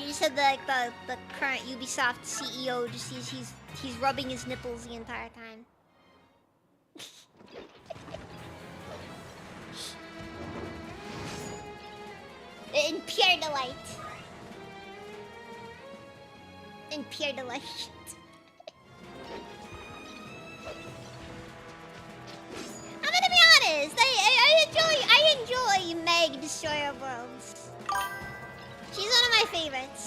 You said like the current Ubisoft CEO just he's rubbing his nipples the entire time. In pure delight. In pure delight. I'm gonna be honest. I enjoy Meg Destroyer Worlds. She's one of my favorites.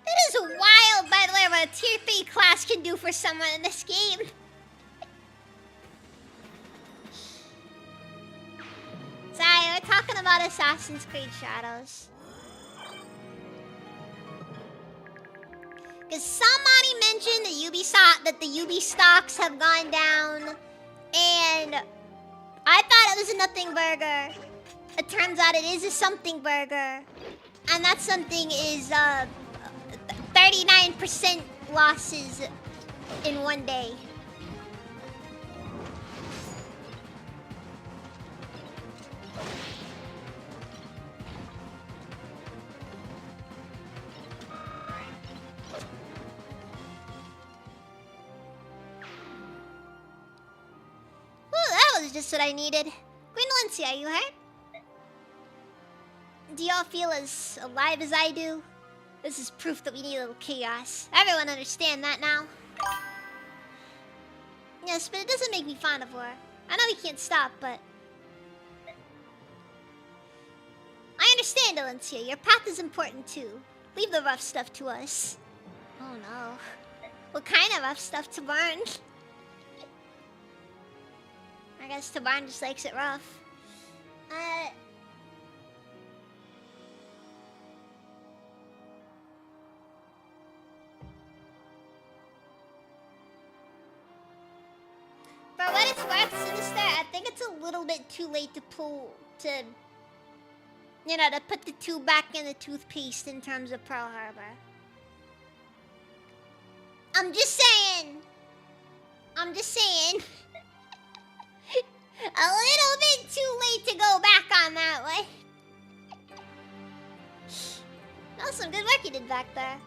It is wild, by the way, what a tier 3 class can do for someone in this game. Sorry, we're talking about Assassin's Creed Shadows. Because somebody mentioned that the Ubi stocks have gone down, and I thought it was a nothing burger. It turns out it is a something burger, and that something is 39% losses in one day. Ooh, that was just what I needed. Queen Valencia, you heard? Do y'all feel as alive as I do? This is proof that we need a little chaos. Everyone understand that now? Yes, but it doesn't make me fond of war. I know we can't stop, but... I understand, Valencia. Your path is important too. Leave the rough stuff to us. Oh no. What kind of rough stuff, Tabarn? I guess Tabarn just likes it rough. For what it's worth, Sinister, I think it's a little bit too late to to put the tube back in the toothpaste in terms of Pearl Harbor. I'm just saying. I'm just saying. A little bit too late to go back on that one. That was some good work you did back there.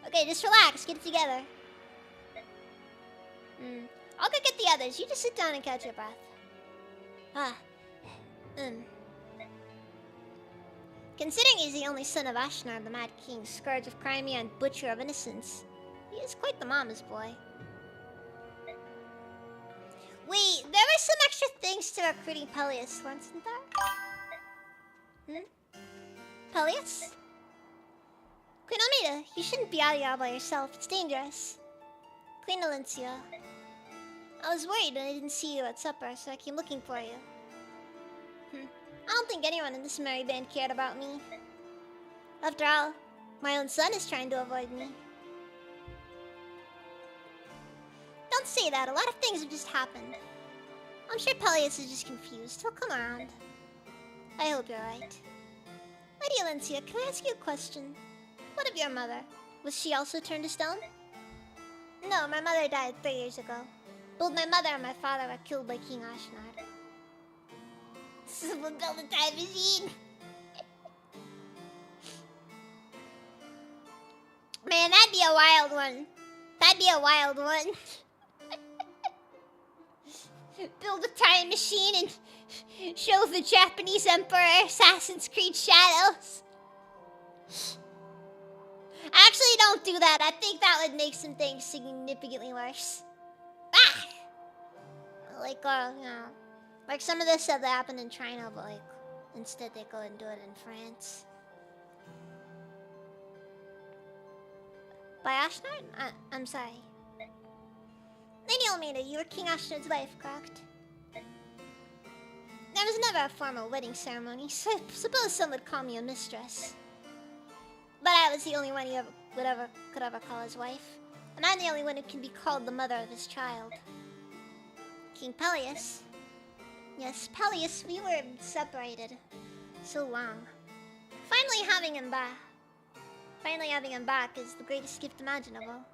Okay, just relax. Get it together. I'll go get the others. You just sit down and catch your breath. Considering he's the only son of Ashnar, the Mad King, scourge of Crimea and butcher of innocence, he is quite the mama's boy. Wait, there were some extra things to recruiting Peleus, wasn't there? Peleus? Queen Almeida, you shouldn't be out here all by yourself. It's dangerous. Queen Valencia, I was worried when I didn't see you at supper, so I came looking for you. I don't think anyone in this merry band cared about me. After all, my own son is trying to avoid me. Don't say that. A lot of things have just happened. I'm sure Peleus is just confused. He'll come around. I hope you're right. Lady Valencia, can I ask you a question? What of your mother? Was she also turned to stone? No, my mother died 3 years ago. Both my mother and my father were killed by King Ashnar. Someone build a time machine. Man, that'd be a wild one. That'd be a wild one. Build a time machine and show the Japanese Emperor Assassin's Creed Shadows. Actually, don't do that. I think that would make some things significantly worse. Ah! Like, like some of this stuff that happened in China, but like, instead they go and do it in France. By Ashnar? I'm sorry. Lady Almeida, you were King Ashnard's wife, correct? There was never a formal wedding ceremony, so I suppose some would call me a mistress. But I was the only one he could ever call his wife. And I'm the only one who can be called the mother of his child. King Peleus. Yes, Peleus, we were separated so long. Finally having him back is the greatest gift imaginable.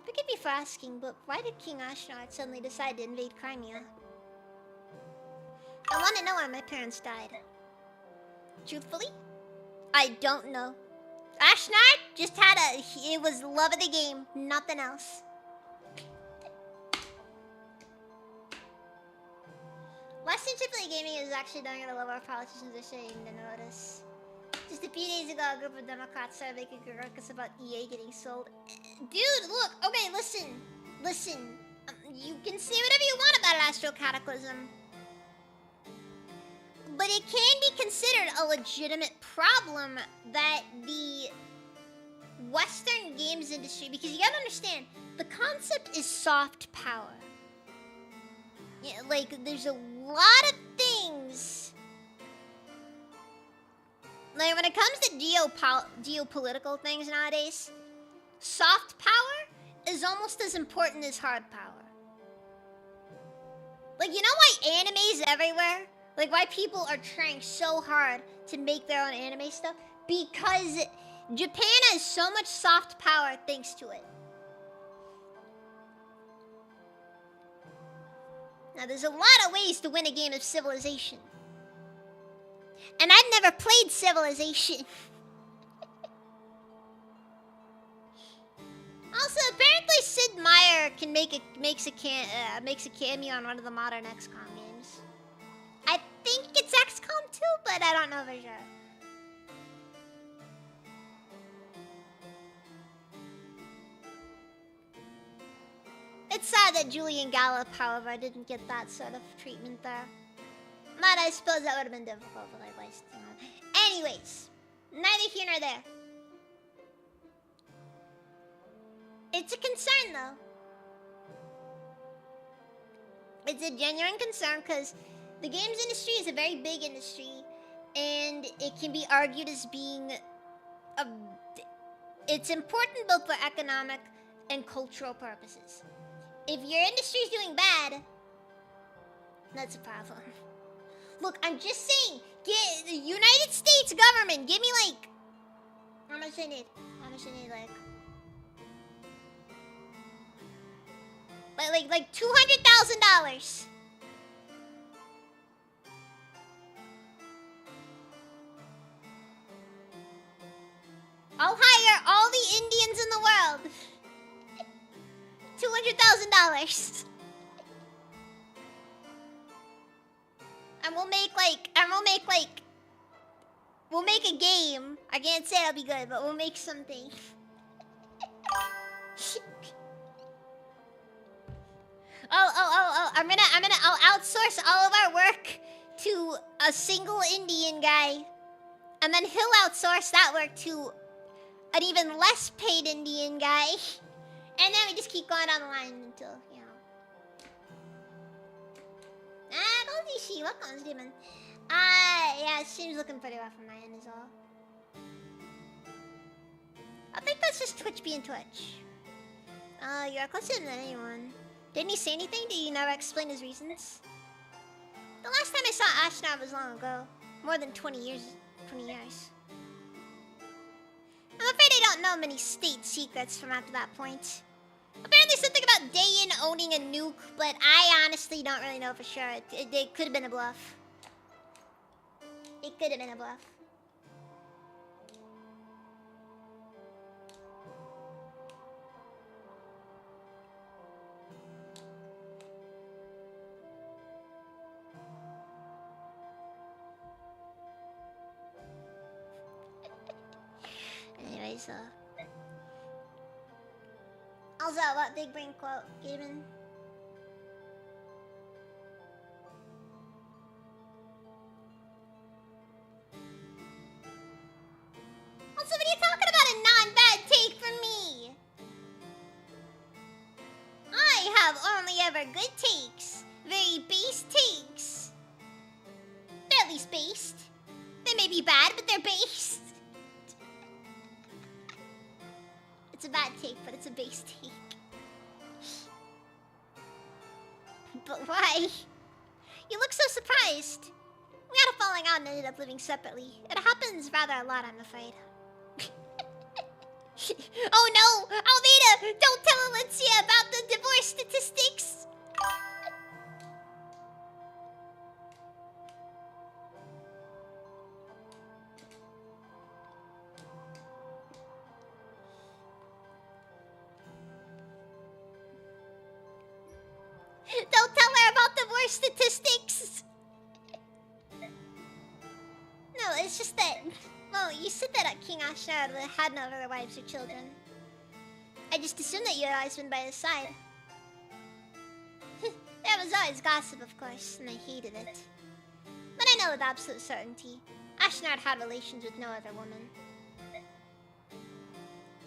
Forgive me for asking, but why did King Ashnar suddenly decide to invade Crimea? I want to know why my parents died. Truthfully, I don't know. Ashnar just it was love of the game, nothing else. Western AAA gaming is actually doing it a lot of our politicians are saying to notice. Just a few days ago, a group of Democrats started making a ruckus about EA getting sold. Dude, look, okay, listen. You can say whatever you want about Astro Cataclysm. But it can be considered a legitimate problem that the Western games industry, because you gotta understand, the concept is soft power. Yeah, like, there's a lot of things. Like, when it comes to geopolitical things nowadays, soft power is almost as important as hard power. Like, you know why anime's everywhere? Like, why people are trying so hard to make their own anime stuff? Because Japan has so much soft power thanks to it. Now, there's a lot of ways to win a game of Civilization. And I've never played Civilization. Also, apparently Sid Meier can makes a cameo on one of the modern XCOM games. but I don't know for sure. It's sad that Julian Gallup, however, didn't get that sort of treatment there. But I suppose that would have been difficult, but I wasted. Anyways, neither here nor there. It's a concern, though. It's a genuine concern because the games industry is a very big industry, and it can be argued as being it's important both for economic and cultural purposes. If your industry is doing bad, that's a problem. Look, I'm just saying, get the United States government, give me like, how much I need? How much I need, like $200,000. I'll hire all the Indians in the world. $200,000. And we'll make a game. I can't say it'll be good, but we'll make something. I'll outsource all of our work to a single Indian guy. And then he'll outsource that work to an even less paid Indian guy. And then we just keep going down the line until, you know. Goldie, welcome, Demon. Yeah, stream's looking pretty rough on my end as well. I think that's just Twitch being Twitch. You're closer than anyone. Didn't he say anything? Did he never explain his reasons? The last time I saw Ashnab was long ago. More than 20 years. I'm afraid I don't know many state secrets from after that point. Apparently something about Dayan owning a nuke, but I honestly don't really know for sure. It could have been a bluff. It could have been a bluff. Anyways, also, what big brain quote, Gaben? Also, what are you talking about? A non-bad take from me? I have only ever good takes. Very based takes. They're at least based. They may be bad, but they're based. It's a bad take, but it's a base take. But why? You look so surprised. We had a falling out and ended up living separately. It happens rather a lot, I'm afraid. Oh no! Almeida! Don't tell Alicia about the divorce statistics! Don't tell her about divorce statistics! No, it's just that... Well, you said that King Ashnard had no other wives or children. I just assumed that you had always been by his side. There was always gossip, of course, and I hated it. But I know with absolute certainty, Ashnard had relations with no other woman.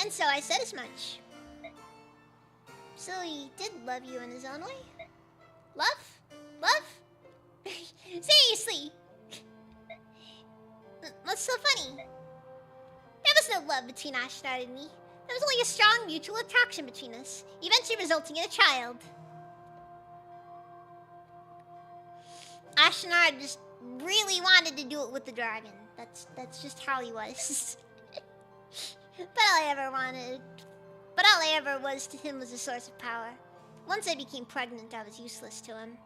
And so I said as much. So he did love you in his own way? Love? Love? Seriously? What's so funny? There was no love between Ashnard and me. There was only a strong mutual attraction between us, eventually resulting in a child. Ashnard just really wanted to do it with the dragon. That's just how he was. But all I ever was to him was a source of power. Once I became pregnant, I was useless to him.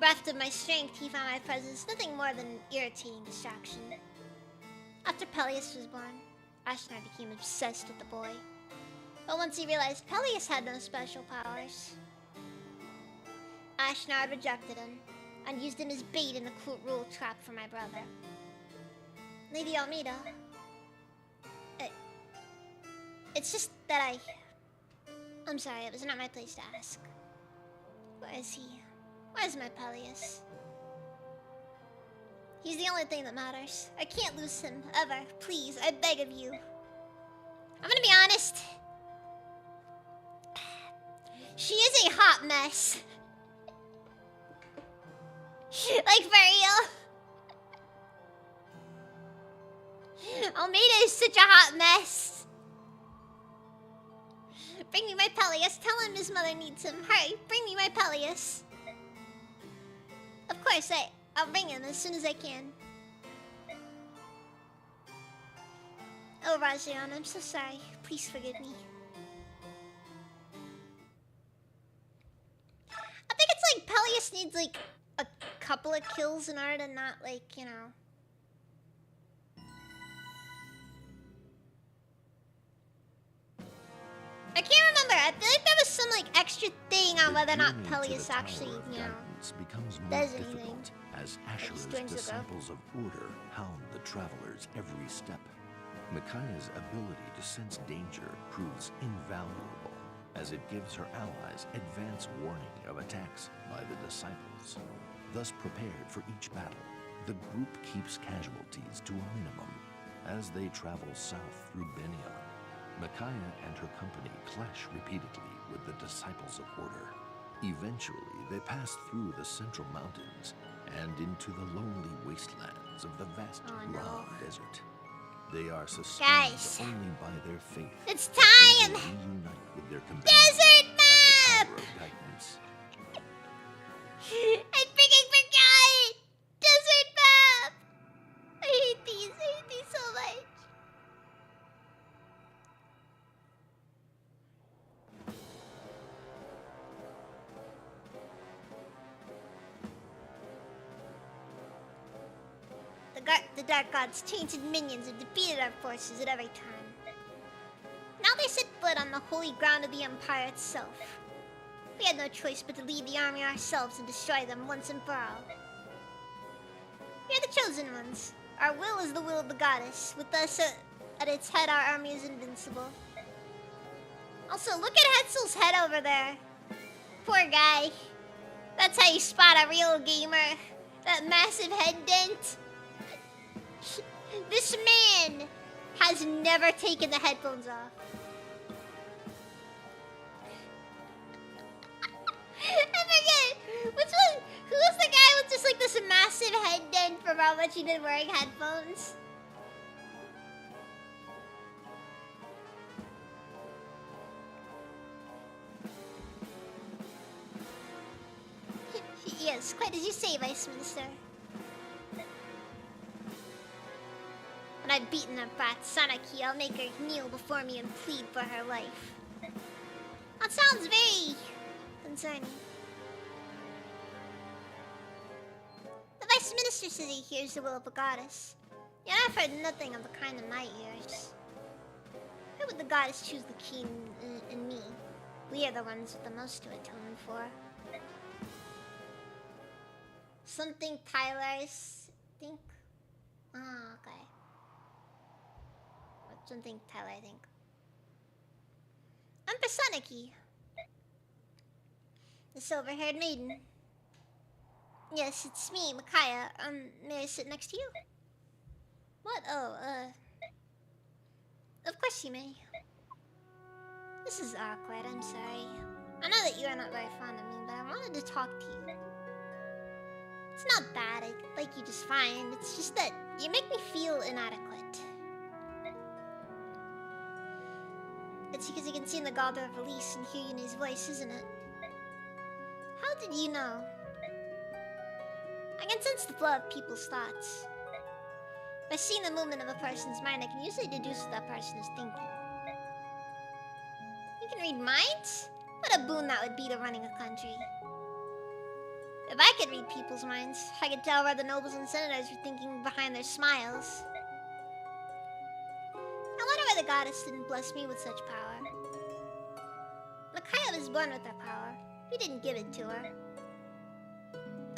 Bereft of my strength, he found my presence nothing more than an irritating distraction. After Peleus was born, Ashnard became obsessed with the boy. But once he realized Peleus had no special powers, Ashnard rejected him, and used him as bait in the cruel trap for my brother. Lady Almeida, it's just that I'm sorry, it was not my place to ask. Where is he? Where's my Peleus? He's the only thing that matters. I can't lose him, ever. Please, I beg of you. I'm gonna be honest. She is a hot mess. Like, for real. Almeida is such a hot mess. Bring me my Peleus. Tell him his mother needs him. Hurry, bring me my Peleus. Of course, I'll bring him as soon as I can. Oh, Rajan, I'm so sorry. Please forgive me. I think it's like Peleus needs like a couple of kills in order to not, like, you know. I can't remember. I feel like there was some like extra thing on whether or not Peleus actually, you know, becomes more does anything. difficult as Asher's disciples of order hound the travelers every step. Micaiah's ability to sense danger proves invaluable, as it gives her allies advance warning of attacks by the disciples. Thus prepared for each battle, the group keeps casualties to a minimum. As they travel south through Benion, Micaiah and her company clash repeatedly with the disciples of order. Eventually, they pass through the central mountains and into the lonely wastelands of the vast Grand Desert. They are sustained only by their faith. It's time! They will reunite with their companions Desert at map! the Tower of Guidance. I freaking forgot! Desert map! I hate these so much. The Dark God's tainted minions have defeated our forces at every turn. Now they set foot on the holy ground of the Empire itself. We had no choice but to lead the army ourselves and destroy them once and for all. We are the chosen ones. Our will is the will of the goddess. With us at its head, our army is invincible. Also, look at Hetzel's head over there. Poor guy. That's how you spot a real gamer. That massive head dent. This man has never taken the headphones off. I forget. Which one? Who was the guy with just like this massive head dent from how much he did wearing headphones? Yes, quite as you say, Vice Minister. When I've beaten that brat Sanaki, I'll make her kneel before me and plead for her life. That sounds very concerning. The Vice Minister says he hears the will of the goddess. Yet I've heard nothing of the kind in my ears. Why would the goddess choose the king and me? We are the ones with the most to atone for. Something Tyler's think? Oh, okay. Something Tyler, I think. Empress Sanaki. The silver-haired maiden. Yes, it's me, Micaiah. May I sit next to you? What? Oh, of course you may. This is awkward, I'm sorry. I know that you are not very fond of me, but I wanted to talk to you. It's not bad, I like you just fine. It's just that you make me feel inadequate. It's because you can see in the God of release and hear in his voice, isn't it? How did you know? I can sense the flow of people's thoughts. By seeing the movement of a person's mind, I can usually deduce what that person is thinking. You can read minds? What a boon that would be to running a country. If I could read people's minds, I could tell where the nobles and senators were thinking behind their smiles. I wonder why the goddess didn't bless me with such power. Micaiah was born with her power. We didn't give it to her.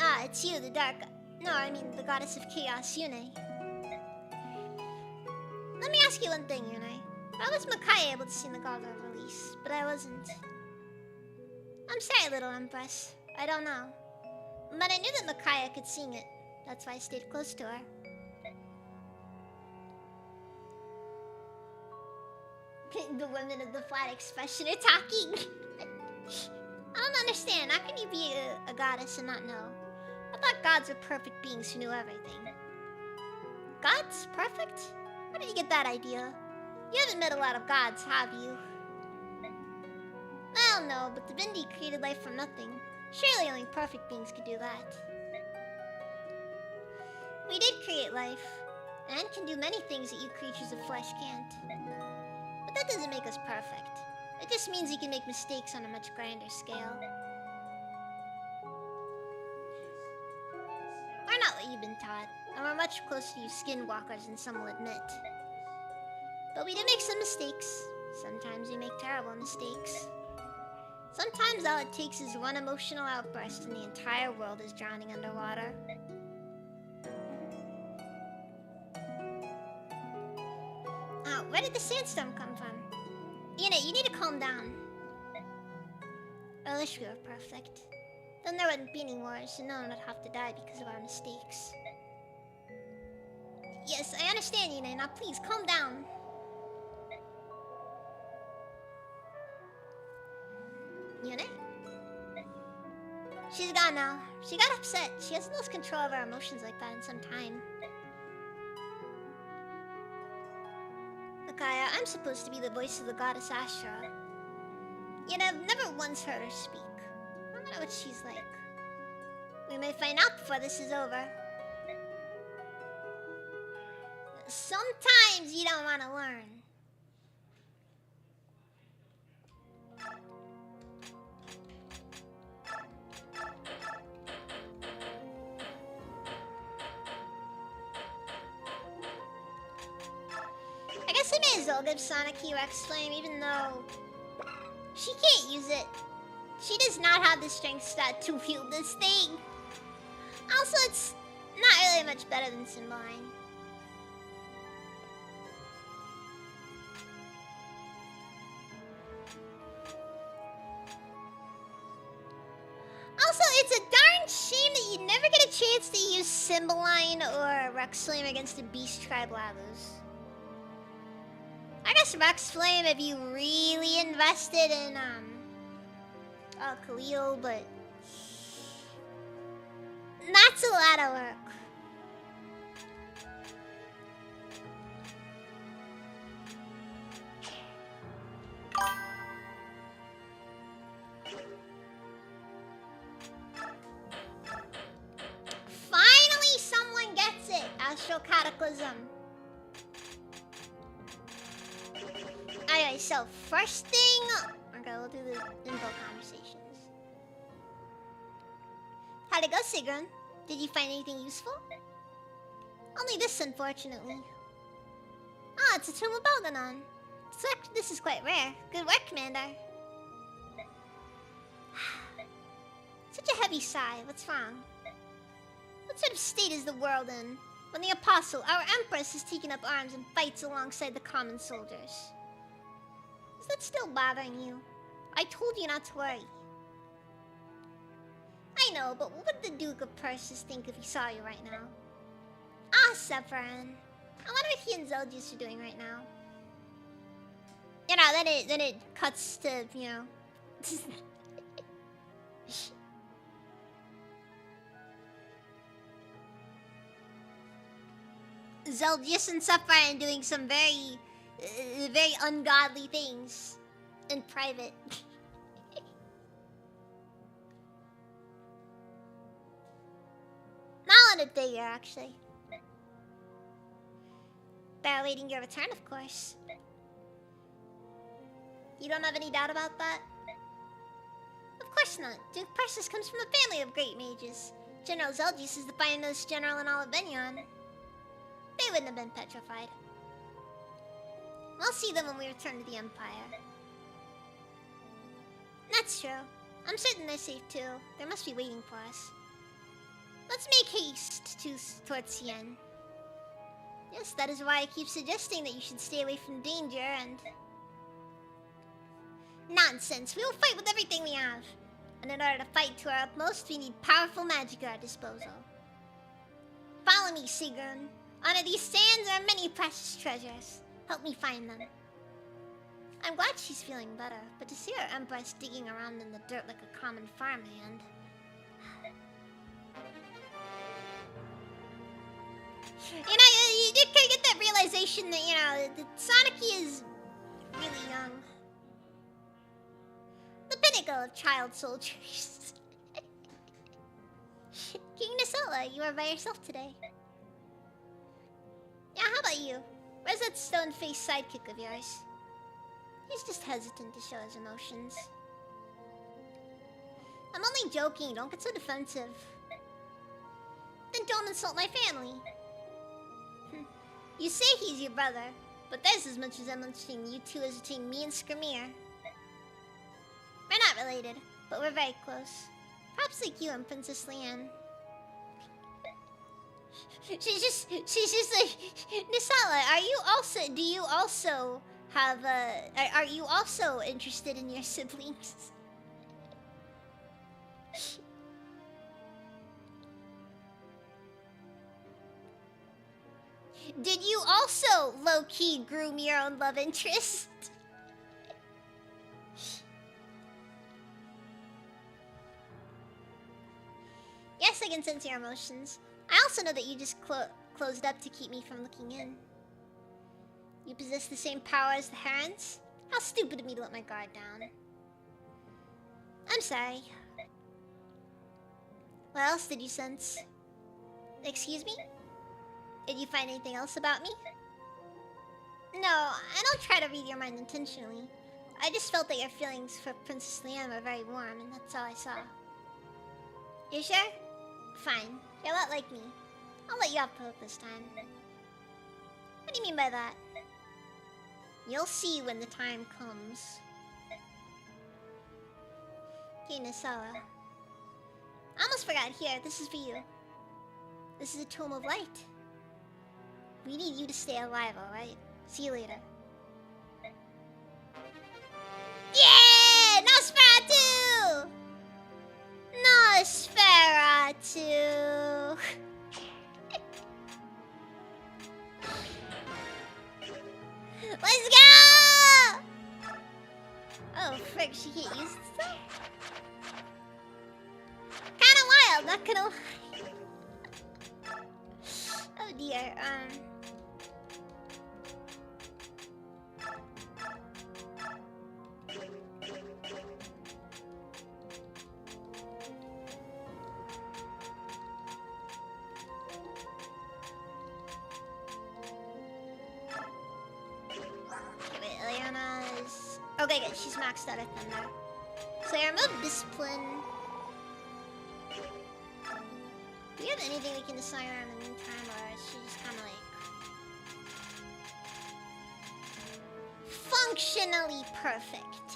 Ah, Ah, it's you, the dark... No, I mean the goddess of chaos, Yune. Let me ask you one thing, Yune. Why was Makai able to see the god of release, but I wasn't? I'm sorry, little Empress. I don't know. But I knew that Makaya could sing it. That's why I stayed close to her. The women of the flat expression are talking. I don't understand. How can you be a goddess and not know? I thought gods were perfect beings who knew everything. Gods? Perfect? Where did you get that idea? You haven't met a lot of gods, have you? I don't know, but the Bindi created life from nothing. Surely only perfect beings could do that. We did create life, and can do many things that you creatures of flesh can't. But that doesn't make us perfect. It just means you can make mistakes on a much grander scale. We're not what you've been taught, and we're much closer to you skinwalkers than some will admit. But we do make some mistakes. Sometimes we make terrible mistakes. Sometimes all it takes is one emotional outburst and the entire world is drowning underwater. Oh, where did the sandstorm come from? Yuna, you need to calm down. I wish we were perfect. Then there wouldn't be any wars, so no one would have to die because of our mistakes. Yes, I understand, Yuna. Now please, calm down. Yuna? She's gone now. She got upset. She hasn't lost control of her emotions like that in some time. Makaya, I'm supposed to be the voice of the goddess Ashra. Yet I've never once heard her speak. I don't know what she's like. We may find out before this is over. Sometimes you don't want to learn. I guess I may as well give Sonic Rex Flame, even though she can't use it. She does not have the strength stat to wield this thing. Also, it's not really much better than Cymbeline. Also, it's a darn shame that you never get a chance to use Cymbeline or Rex Flame against the Beast Tribe Lavus. I guess Rex Flame if you really invested in Khalil, but that's a lot of work. Finally, someone gets it. Astral Cataclysm. Anyway, so first thing, okay, we'll do the info conversations. How'd it go, Sigrun? Did you find anything useful? Only this, unfortunately. Ah, it's a tomb of Belganon. This is quite rare. Good work, Commander. Such a heavy sigh. What's wrong? What sort of state is the world in when the Apostle, our Empress, has taken up arms and fights alongside the common soldiers? Is that still bothering you? I told you not to worry. I know, but what would the Duke of Persis think if he saw you right now? Ah, Sephiroth. I wonder what he and Zelgius are doing right now. You know, then it cuts to, you know... Zelgius and Sephiroth doing some very ungodly things in private. Not on a figure, actually. They're awaiting your return, of course. You don't have any doubt about that? Of course not. Duke Persis comes from a family of great mages. General Zelgius is the finest general in all of Benyon. They wouldn't have been petrified. We'll see them when we return to the Empire. That's true. I'm certain they're safe too. They must be waiting for us. Let's make haste towards Tien. Yes, that is why I keep suggesting that you should stay away from danger and... Nonsense! We will fight with everything we have! And in order to fight to our utmost, we need powerful magic at our disposal. Follow me, Sigrun. Under these sands are many precious treasures. Help me find them. I'm glad she's feeling better, but to see her Empress digging around in the dirt like a common farmhand... You know, you can get that realization that, you know, that Soniki is really young. The pinnacle of child soldiers. King Nasella, you are by yourself today. Yeah, how about you? Where's that stone-faced sidekick of yours? He's just hesitant to show his emotions. I'm only joking, don't get so defensive. Then don't insult my family. You say he's your brother, but there's as much resemblance between you two as between me and Skrimir. We're not related, but we're very close. Perhaps like you and Princess Leanne. She's just like, Nisala, do you also have, are you also interested in your siblings? Did you also low-key groom your own love interest? Yes, I can sense your emotions. I also know that you just closed up to keep me from looking in. You possess the same power as the herons? How stupid of me to let my guard down. I'm sorry. What else did you sense? Excuse me? Did you find anything else about me? No, I don't try to read your mind intentionally. I just felt that your feelings for Princess Leanne were very warm, and that's all I saw. You sure? Fine. You're a lot like me. I'll let you off the hook this time. What do you mean by that? You'll see when the time comes. Okay, Nasala. I almost forgot. Here, this is for you. This is a Tome of Light. We need you to stay alive, alright? See you later. Yeah! Nosferatu! Nosferatu! Let's go! Oh, frick, she can't use stuff? Kinda wild, not gonna lie. Oh dear, okay, good. She's maxed out at Thunder. So I remove Discipline. Do we have anything we can assign her in the meantime, or is she just kind of like... functionally perfect?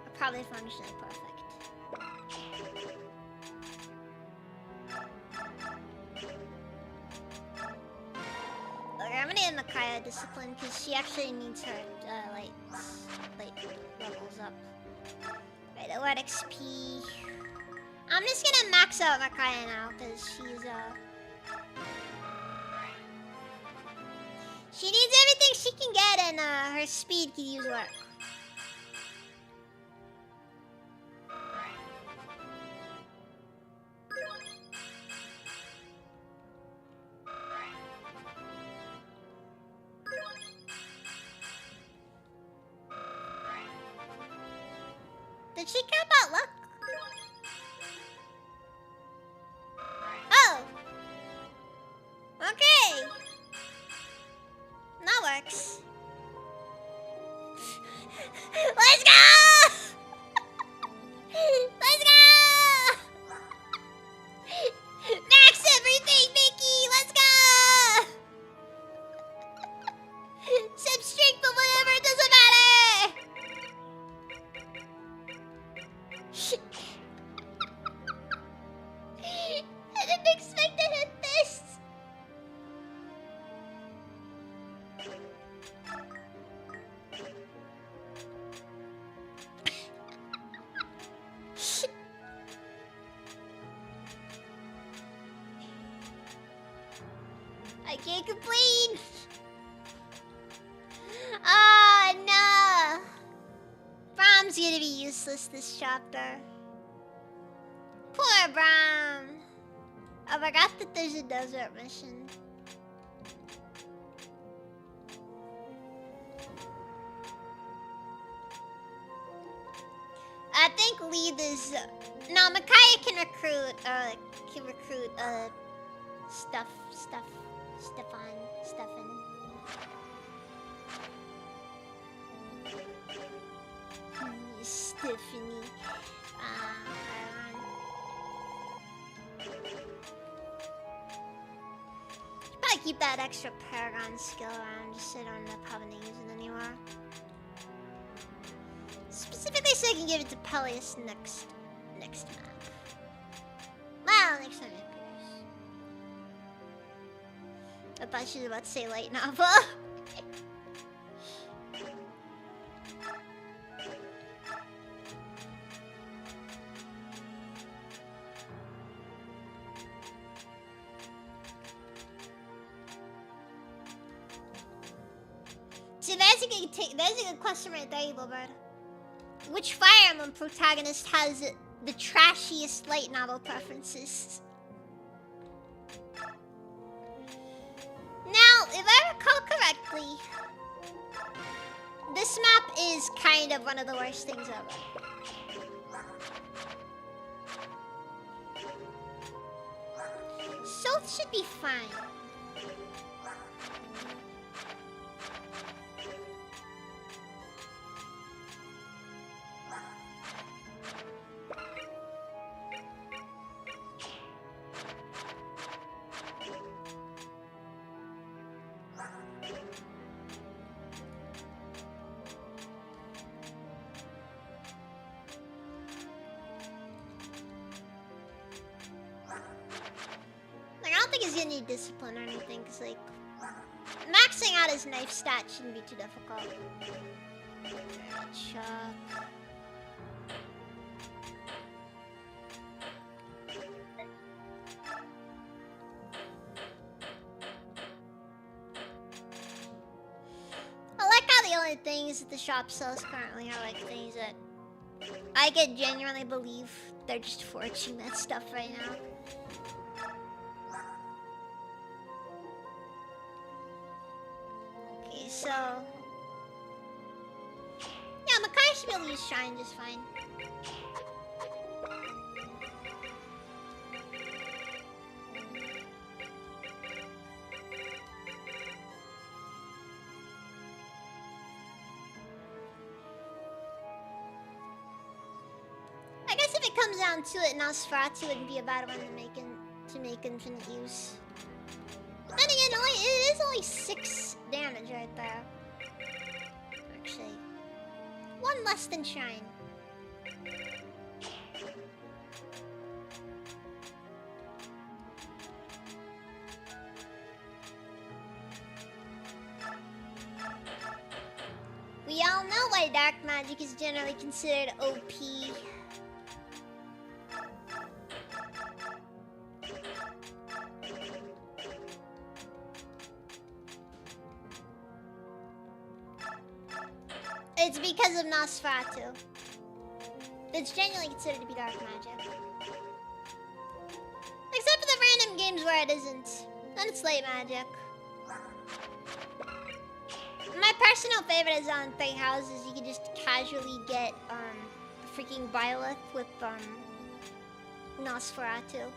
Or probably functionally perfect. Okay, I'm gonna end Micaiah Discipline because she actually needs her light levels up. Right, award XP. I'm just gonna max out Micaiah now because she needs everything she can get, and her speed can use work. Did she care about luck? Oh! Okay! That works. Let's go! Let's go! Max everything, Mickey! Let's go! Sip strength, but whatever, it doesn't matter! I did I can't complain. Oh no. Brom's gonna be useless this chapter. Poor Brom. I forgot that there's a desert mission. I think lead is no. Micaiah can recruit. Stefan. Stephanie. Should probably keep that extra Paragon skill around just so I don't end up having to use it anymore. Specifically so I can give it to Peleus next map. Well, next time it appears. I thought she was about to say light novel. See, there's a good question right there, Evil Bird. Which Fire Emblem protagonist has the trashiest light novel preferences? Now, if I recall correctly, this map is kind of one of the worst things ever. Soth should be fine. Discipline or anything, because like maxing out his knife stat shouldn't be too difficult. Chuck. I like how the only things that the shop sells currently are like things that I could genuinely believe they're just forging that stuff right now. So, yeah, Makai should be able to use Shrine just fine. I guess if it comes down to it, Nosferatu wouldn't be a bad one to make infinite use. But then again, it is only 6 damage right there. Actually, 1 less than Shrine. We all know why dark magic is generally considered OP. It's because of Nosferatu. It's genuinely considered to be dark magic. Except for the random games where it isn't. Then it's light magic. My personal favorite is on Three Houses. You can just casually get freaking Byleth with Nosferatu.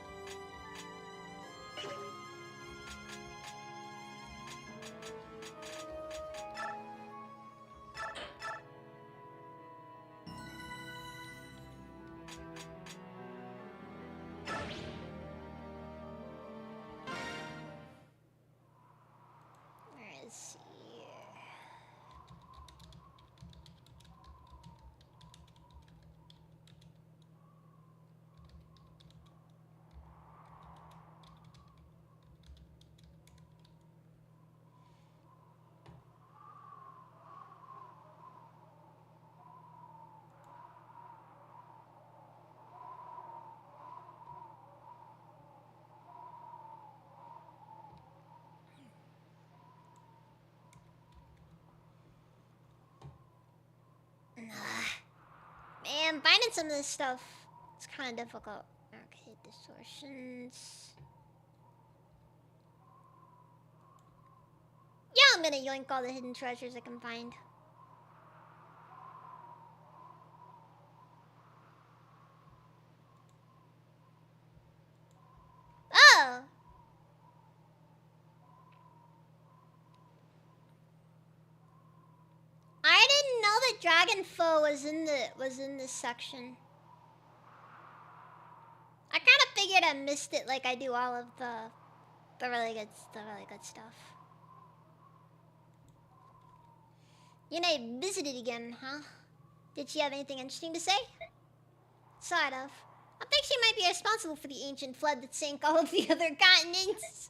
I'm finding some of this stuff. It's kind of difficult. Okay, distortions. Yeah, I'm gonna yoink all the hidden treasures I can find. Oh! I didn't know that Dragon Foe was in this section. I kind of figured I missed it, like I do all of the really good stuff. Yune visited again, huh? Did she have anything interesting to say? Sort of. I think she might be responsible for the ancient flood that sank all of the other continents.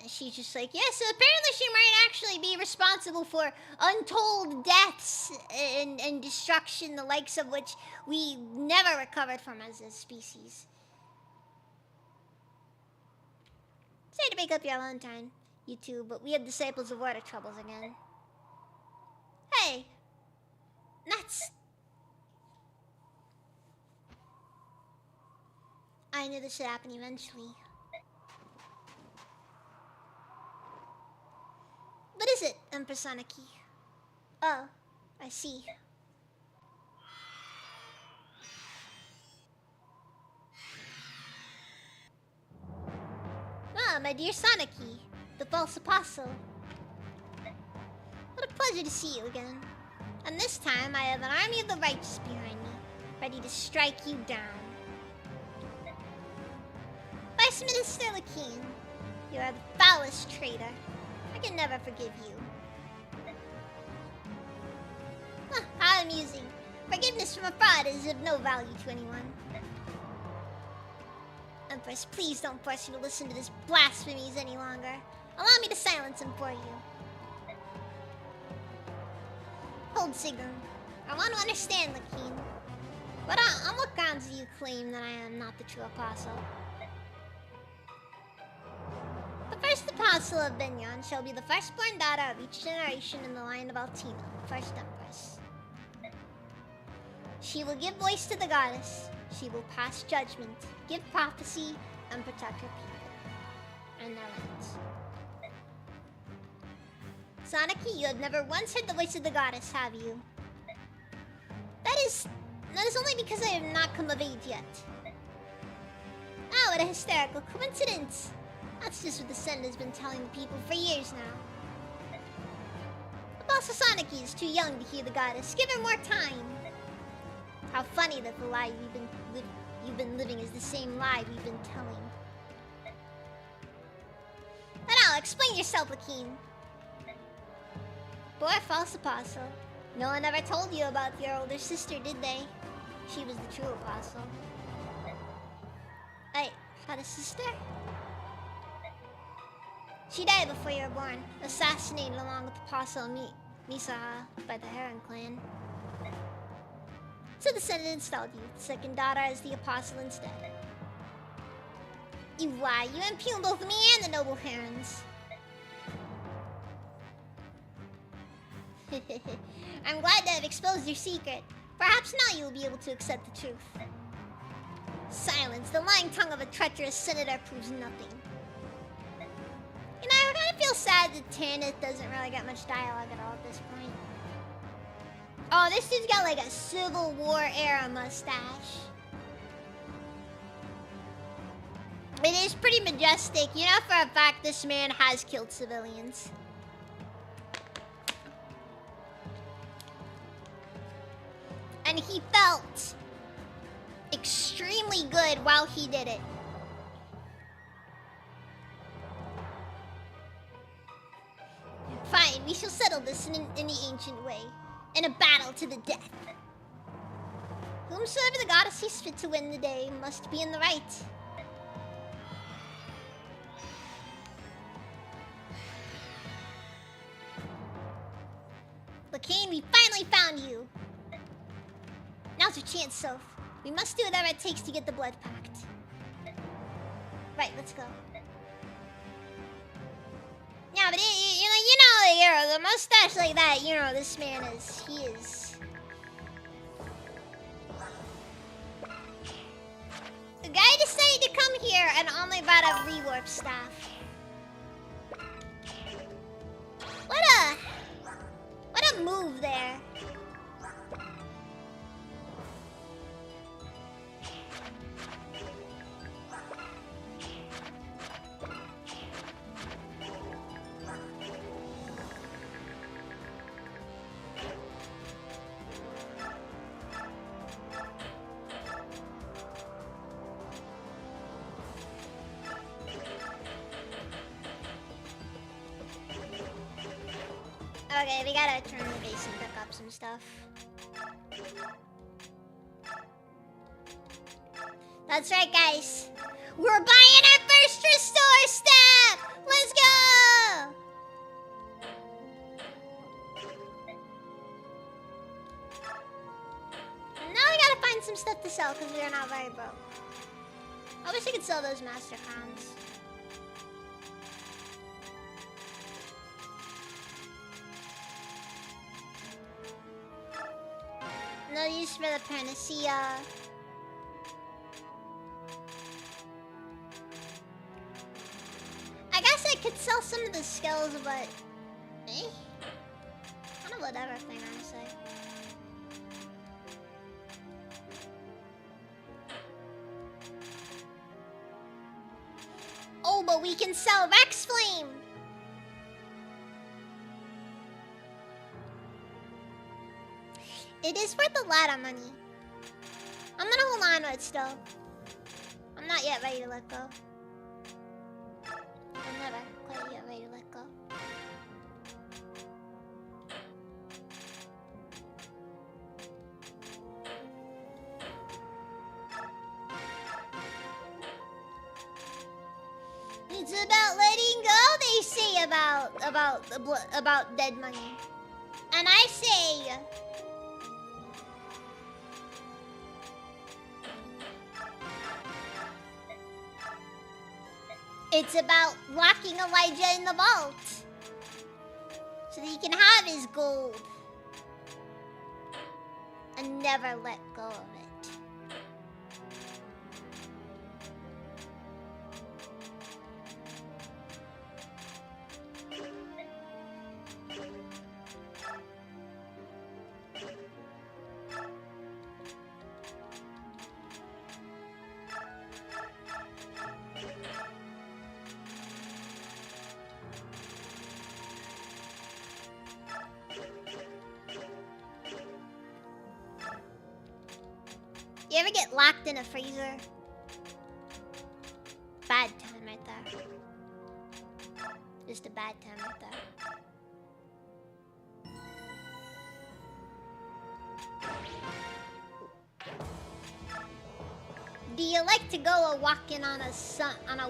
She's just like, yeah, so apparently she might actually be responsible for untold deaths and destruction, the likes of which we never recovered from as a species. Sorry to make up your Valentine, you two, but we have disciples of water troubles again. Hey, nuts. I knew this would happen eventually. What is it, Empress Anaki? Oh, I see. Ah, my dear Sanaki, the false apostle. What a pleasure to see you again. And this time I have an army of the righteous behind me, ready to strike you down. Vice Minister Lakeen, you are the foulest traitor. I can never forgive you. Huh, how amusing. Forgiveness from a fraud is of no value to anyone. Empress, please don't force me to listen to this blasphemies any longer. Allow me to silence him for you. Hold, Sigurd. I want to understand, Lakeen. But on what grounds do you claim that I am not the true apostle? The first apostle of Benyon shall be the firstborn daughter of each generation in the line of Altina, first empress. She will give voice to the goddess. She will pass judgment, give prophecy, and protect her people and their lands. Sanaki, you have never once heard the voice of the goddess, have you? That is only because I have not come of age yet. Oh, what a hysterical coincidence! That's just what the Sen has been telling the people for years now. Apostle Sanaki is too young to hear the goddess. Give her more time. How funny that the lie you've been living is the same lie we've been telling. But now, explain yourself, Lakeen. Poor false apostle. No one ever told you about your older sister, did they? She was the true apostle. I had a sister? She died before you were born, assassinated along with Apostle Misaha by the Heron clan. So the Senate installed you, the second daughter, as the apostle instead. You lie, you impugn both me and the noble Herons. I'm glad to have exposed your secret. Perhaps now you will be able to accept the truth. Silence, the lying tongue of a treacherous senator proves nothing. You know, I kind of feel sad that Tanith doesn't really get much dialogue at all at this point. Oh, this dude's got like a Civil War era mustache. It is pretty majestic. You know for a fact this man has killed civilians. And he felt extremely good while he did it. Fine, we shall settle this in the ancient way. In a battle to the death. Whomsoever the goddess sees fit to win the day must be in the right. Lakeen, we finally found you. Now's your chance, Soph. We must do whatever it takes to get the blood pact. Right, let's go. Yeah, but you know, the hero. The mustache like that, you know, this man is. He is. The guy decided to come here and only bought a rewarp staff. What a move there. Okay, we gotta turn the base and pick up some stuff. That's right, guys. We're buying our first restore staff! Let's go! Now we gotta find some stuff to sell because we are not very broke. I wish I could sell those master crowns. No use for the panacea. I guess I could sell some of the skills, but kind of whatever thing, honestly. Oh, but we can sell Rex Flame. It is worth a lot of money. I'm gonna hold on to it still. I'm not yet ready to let go. I'm never quite yet ready to let go. It's about letting go, they say about dead money. And I say it's about locking Elijah in the vault so that he can have his gold and never let go of it. You ever get locked in a freezer? Bad time right there. Just a bad time right there. Do you like to go a walking on a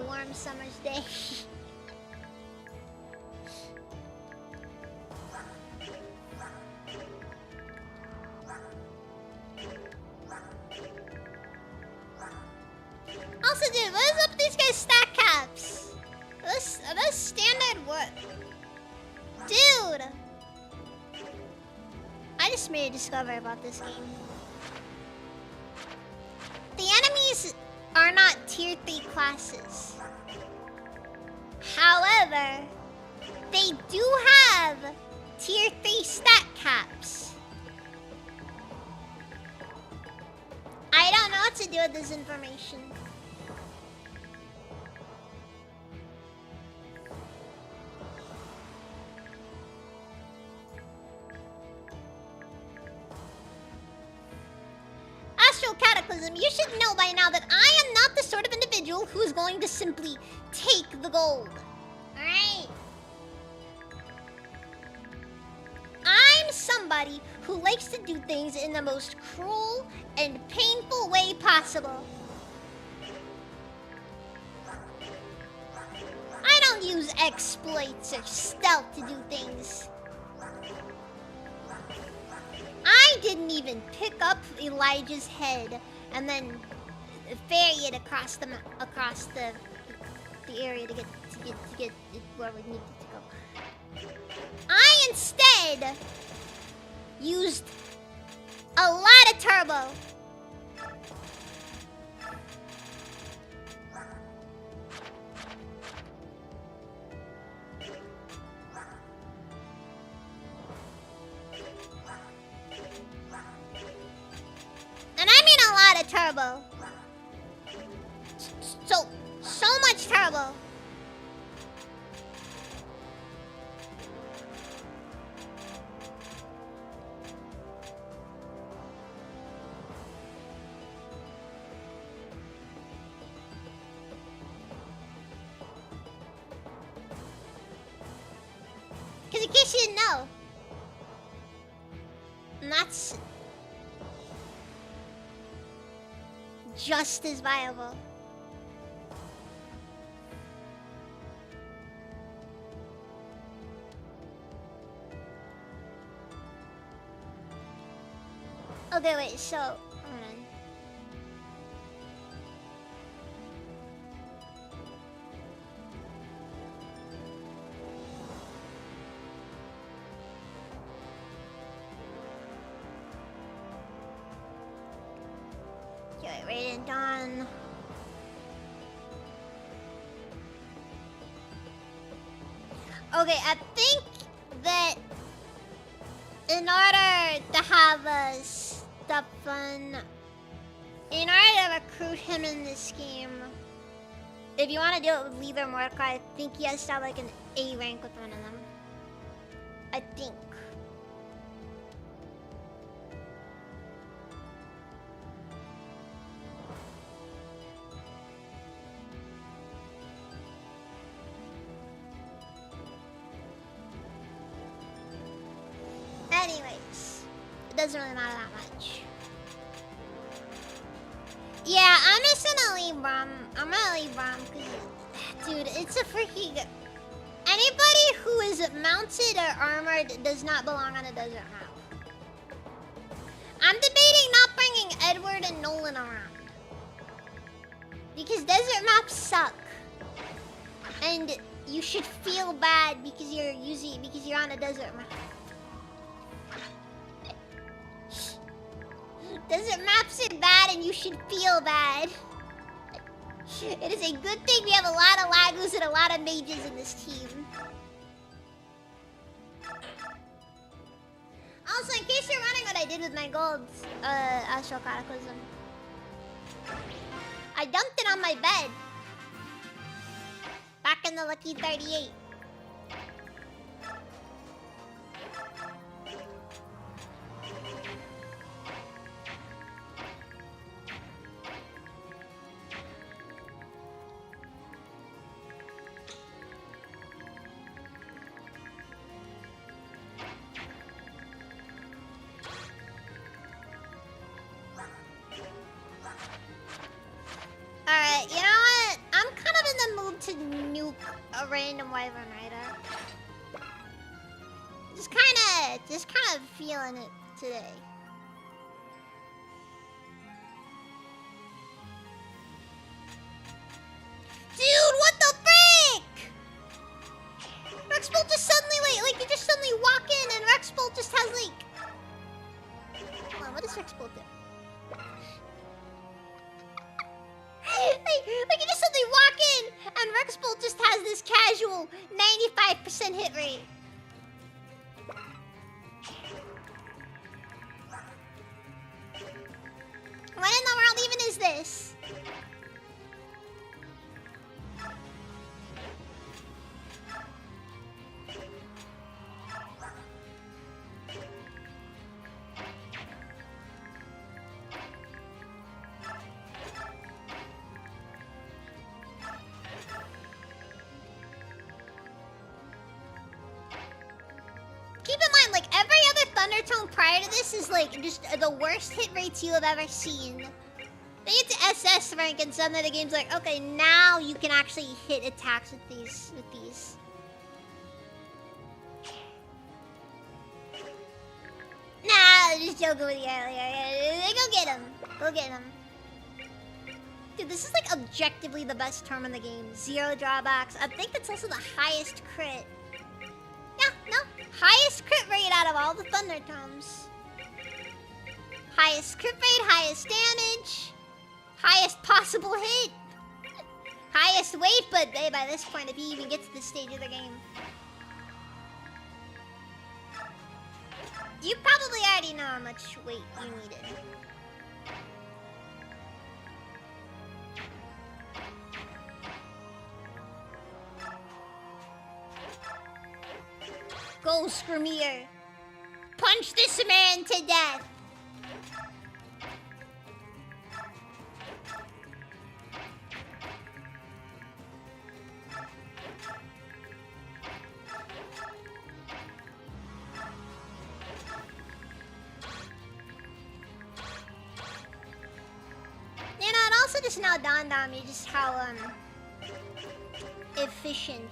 warm summer's day? Also, dude, what is up with these guys' stack caps? Are those standard what? Dude! I just made a discovery about this game. The enemies are not tier 3 classes. However, they do have tier 3 stat caps. I don't know what to do with this information. Cataclysm, you should know by now that I am not the sort of individual who is going to simply take the gold. Alright? I'm somebody who likes to do things in the most cruel and painful way possible. I don't use exploits or stealth to do things. I didn't even pick up Elijah's head and then ferry it across the area to get it where we needed to go. instead used a lot of turbo. And I mean a lot of turbo. So much turbo. Because in case you didn't know, and that's just as viable. Okay, wait, so, hold on. Okay, wait, Raiden Dawn. Okay, I think that in order to have in order to recruit him in this game, if you want to do it with Lever Mordecai, I think he has to have like an A rank with one of them. I think. Anyways, it doesn't really matter that much. Yeah, I'm just gonna leave Brom. I'm gonna leave Brom because, dude, it's a freaking... Anybody who is mounted or armored does not belong on a desert map. I'm debating not bringing Edward and Nolan around. Because desert maps suck. And you should feel bad because you're on a desert map. Desert maps are bad and you should feel bad. It is a good thing we have a lot of Lagus and a lot of mages in this team. Also, in case you're wondering what I did with my gold Astral Cataclysm, I dumped it on my bed. Back in the Lucky 38. Alright, you know what? I'm kind of in the mood to nuke a random Wyvern Rider. Just kind of feeling it today. Dude, what the frick? Rexbolt just suddenly, like you just suddenly walk in and Rexbolt just has like... Hold on, what does Rexbolt do? Like you just suddenly walk in and Rexbolt just has this casual 95% hit rate. What in the world even is this? Keep in mind, like, every other Thundertone prior to this is, like, just the worst hit rates you have ever seen. Then you get to SS rank and some of the game's like, okay, now you can actually hit attacks with these. Nah, just joking with you earlier. Go get him. Go get him. Dude, this is, like, objectively the best term in the game. 0 drawbacks. I think that's also the highest crit. Yeah, no. Highest crit rate out of all the Thunder Tomes. Highest crit rate, highest damage, highest possible hit, highest weight, but hey, by this point, if he even gets to this stage of the game, you probably already know how much weight you needed. Go, Screamier. Punch this man to death. You know, it also just now dawned on me just how efficient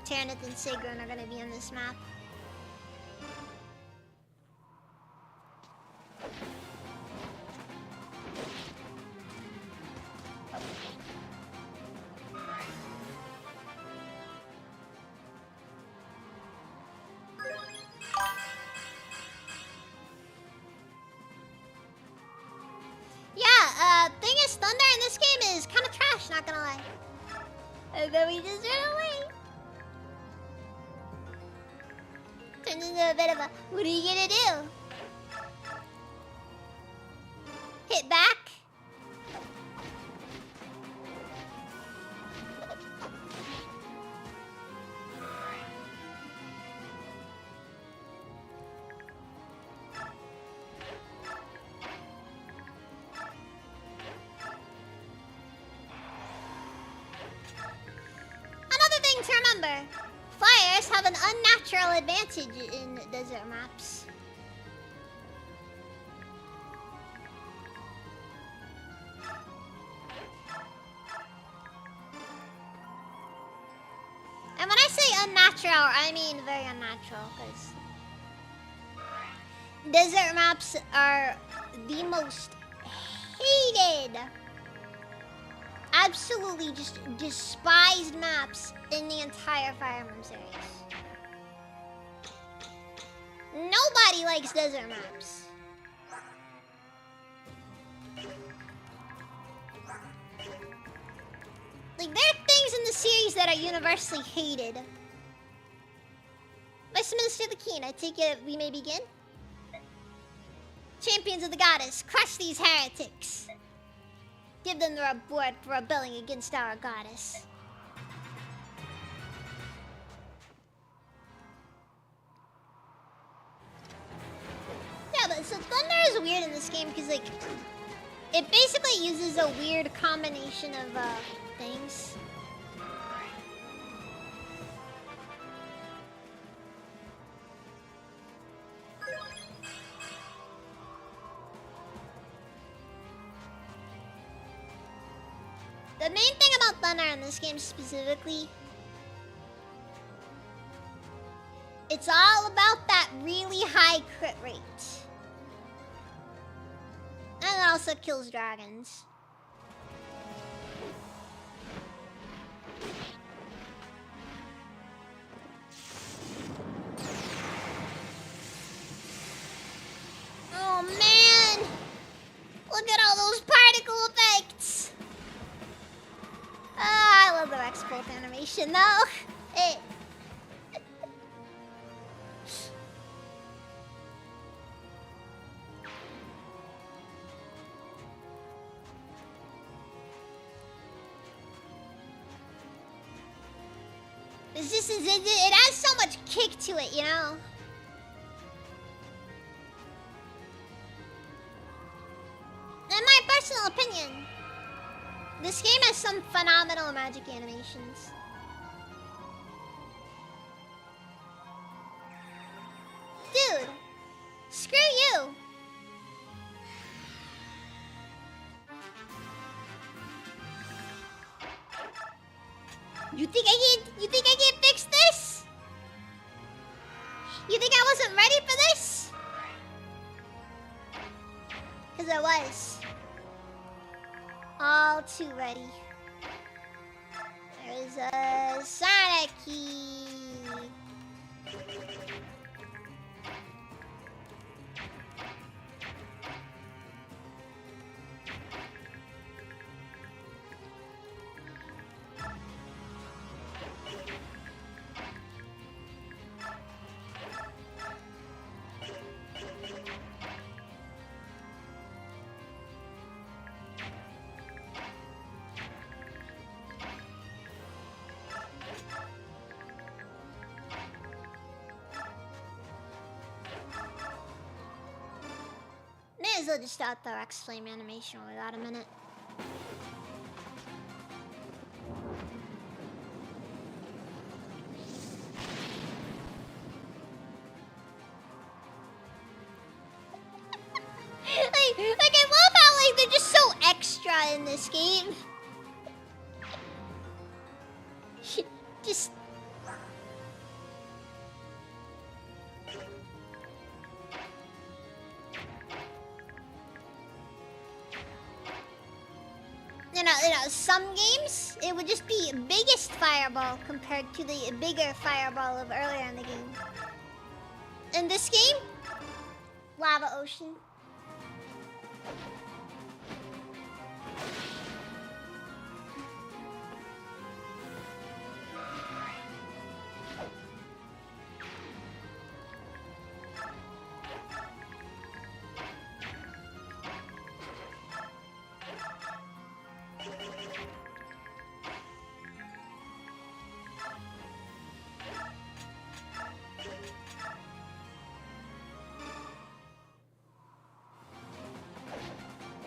Tyrannith and Sigrun are gonna be on this map. Yeah, thing is, Thunder in this game is kind of trash, not gonna lie. And then we just ran away. Turned into a bit of a, what are you gonna do? Hit back? Another thing to remember. Flyers have an unnatural advantage in desert maps. And when I say unnatural, I mean very unnatural, because desert maps are the most hated, absolutely just despised maps in the entire Fire Emblem series. Nobody likes desert maps. Like, there are things in the series that are universally hated. Vice Minister the Keen, I take it we may begin? Champions of the Goddess, crush these heretics. Give them the reward for rebelling against our goddess. Yeah, but so Thunder is weird in this game because, like, it basically uses a weird combination of things. The main thing about Thunder in this game specifically, it's all about that really high crit rate. And it also kills dragons. Oh man! Look at all those particle effects! I love the X-Bolt animation though. It... It's just, it has so much kick to it, you know? In my personal opinion, this game has some phenomenal magic animations. Dude, screw you. You think I can't fix this? You think I wasn't ready for this? 'Cause I was. All too ready. There's a Sonic key. as well just start the Rex Flame animation without a minute. like I love how like they're just so extra in this game. Just you know, some games it would just be biggest fireball compared to the bigger fireball of earlier in the game. In this game, lava ocean.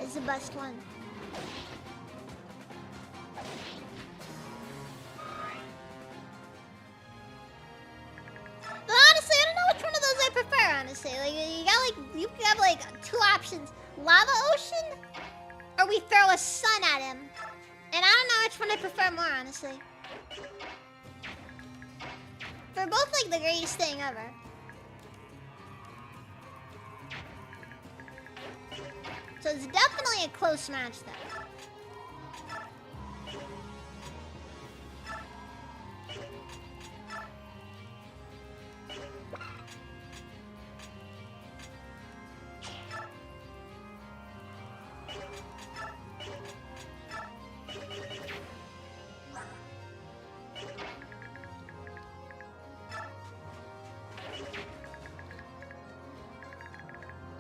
It's the best one. But honestly, I don't know which one of those I prefer, honestly. Like, you have like two options. Lava ocean, or we throw a sun at him. And I don't know which one I prefer more, honestly. They're both like the greatest thing ever. So it's definitely a close match though.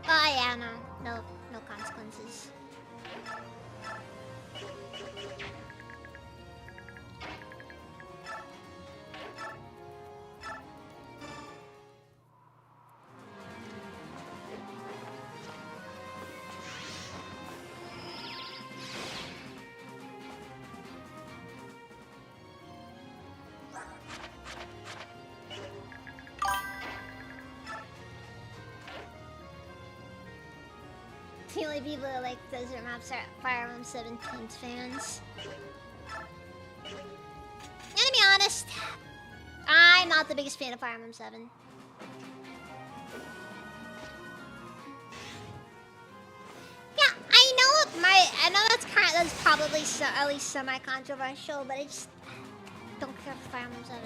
Oh yeah, no consequences. The only people that like desert maps are Fire Emblem 17's fans. And to be honest, I'm not the biggest fan of Fire Emblem 7. Yeah, I know that's probably at least semi-controversial, but I just don't care for Fire Emblem 7.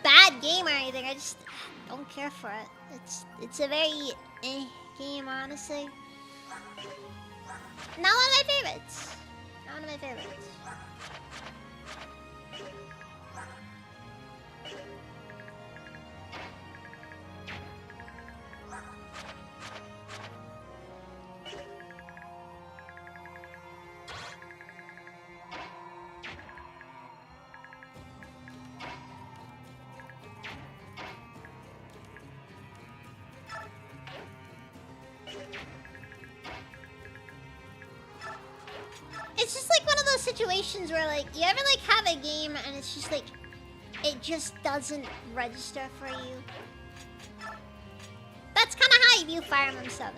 Bad game or anything, I just don't care for it. It's a very game, honestly. Not one of my favorites. Not one of my favorites. It's just like one of those situations where like you ever like have a game and it's just like it just doesn't register for you. That's kind of how I view Fire Emblem 7.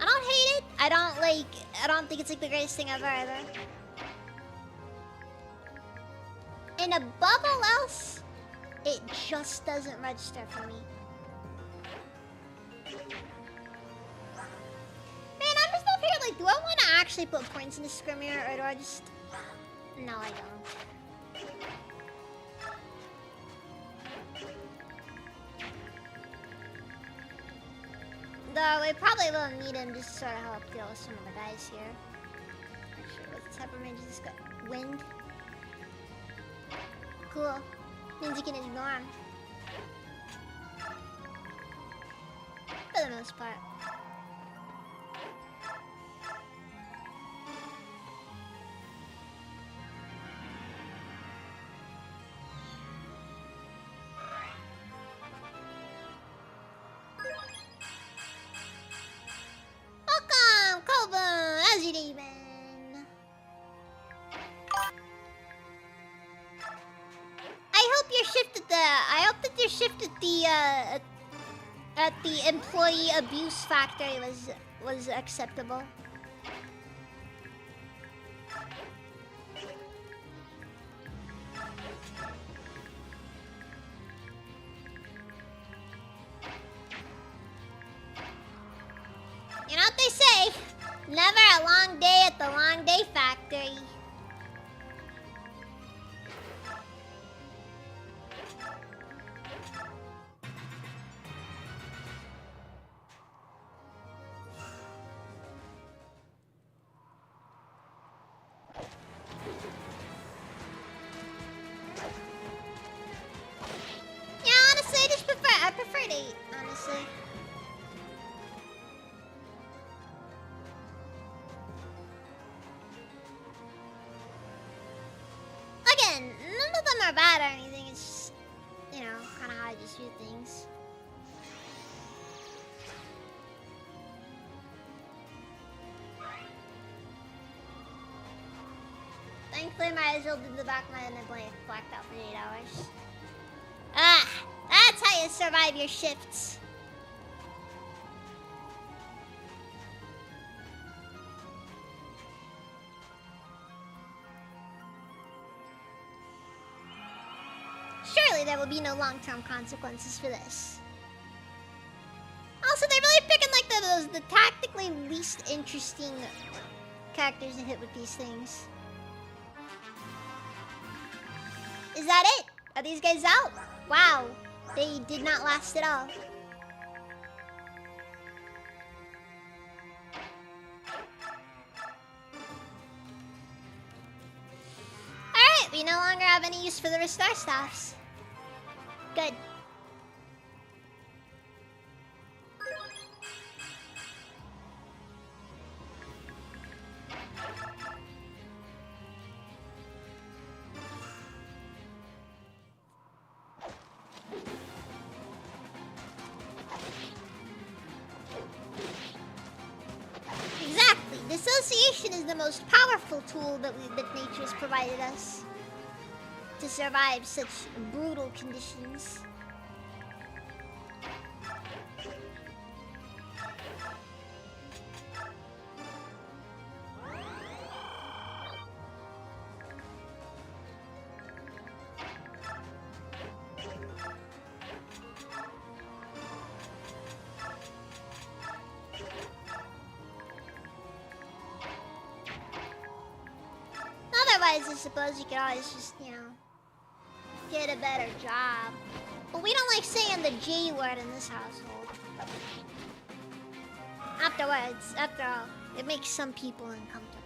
I don't hate it. I don't think it's like the greatest thing ever either. And above all else, it just doesn't register for me. Like, do I want to actually put points in the Scrimmier, or do I just... No, I don't. Though, we probably will need him just to sort of help deal with some of the guys here. Actually, what type of range is this guy? Wind? Cool. Means you can ignore him. For the most part. your shift at the employee abuse factory was acceptable. You know what they say? Never a long day at the long day factory. Yeah, honestly, I prefer to eat, honestly. Again, none of them are bad or anything. It's just, you know, kind of how I just view things. Thankfully, my Azul did the back of my head and I blacked out for 8 hours. Ah, that's how you survive your shifts. Surely there will be no long-term consequences for this. Also, they're really picking like the tactically least interesting characters to hit with these things. Is that it? Are these guys out? Wow, they did not last at all. Alright, we no longer have any use for the restore staffs. Good. Exactly. Dissociation is the most powerful tool that nature has provided us to survive such brutal conditions. Otherwise, I suppose you could always just, you know, get a better job. But we don't like saying the G word in this household. Afterwards, after all, it makes some people uncomfortable.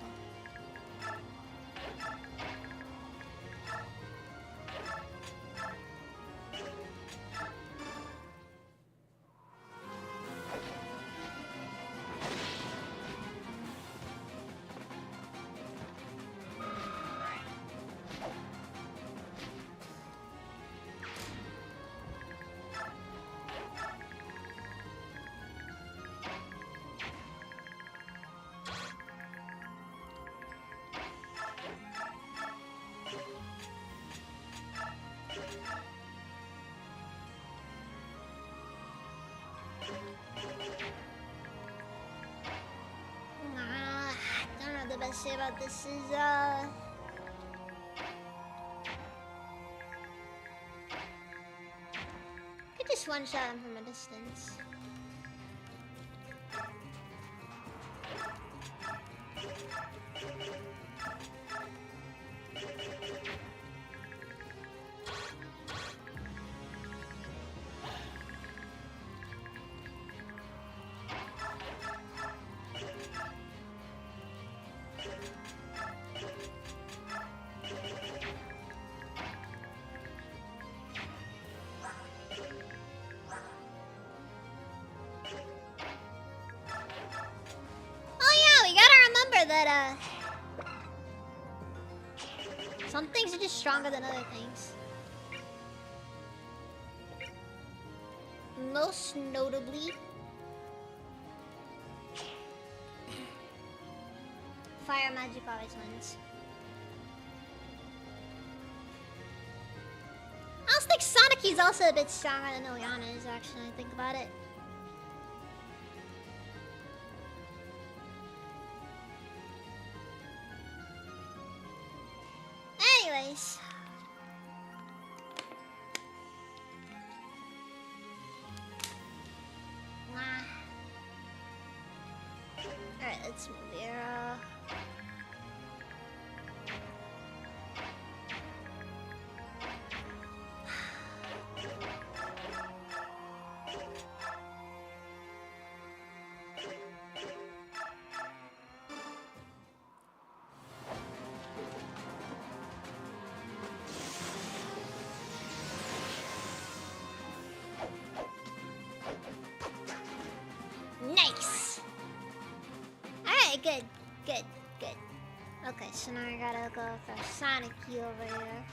I don't know what the best say about this is, could just one-shot him from a distance. That some things are just stronger than other things. Most notably, fire magic always wins. I also think Sonic like he's also a bit stronger than Ilyana is, actually, when I think about it. Anyways. Alright, let's move here. Nice! Alright, good. Good, good. Okay, so now I gotta go for Sonic Key over here.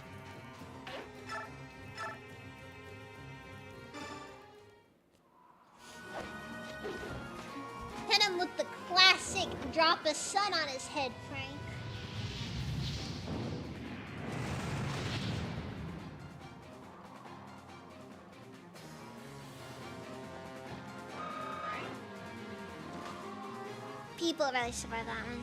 Hit him with the classic drop a sun on his head, Frank. People really survived that one.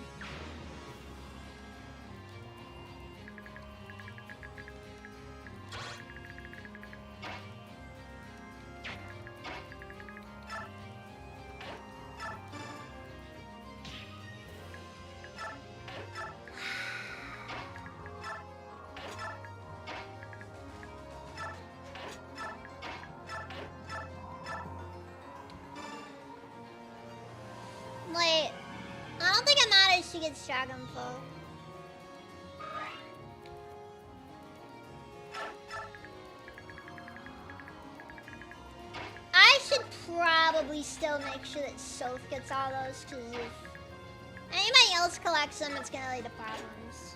Wait, I don't think I'm mad if she gets Dragon Flow. I should probably still make sure that Soph gets all those, because if anybody else collects them, it's gonna lead to problems.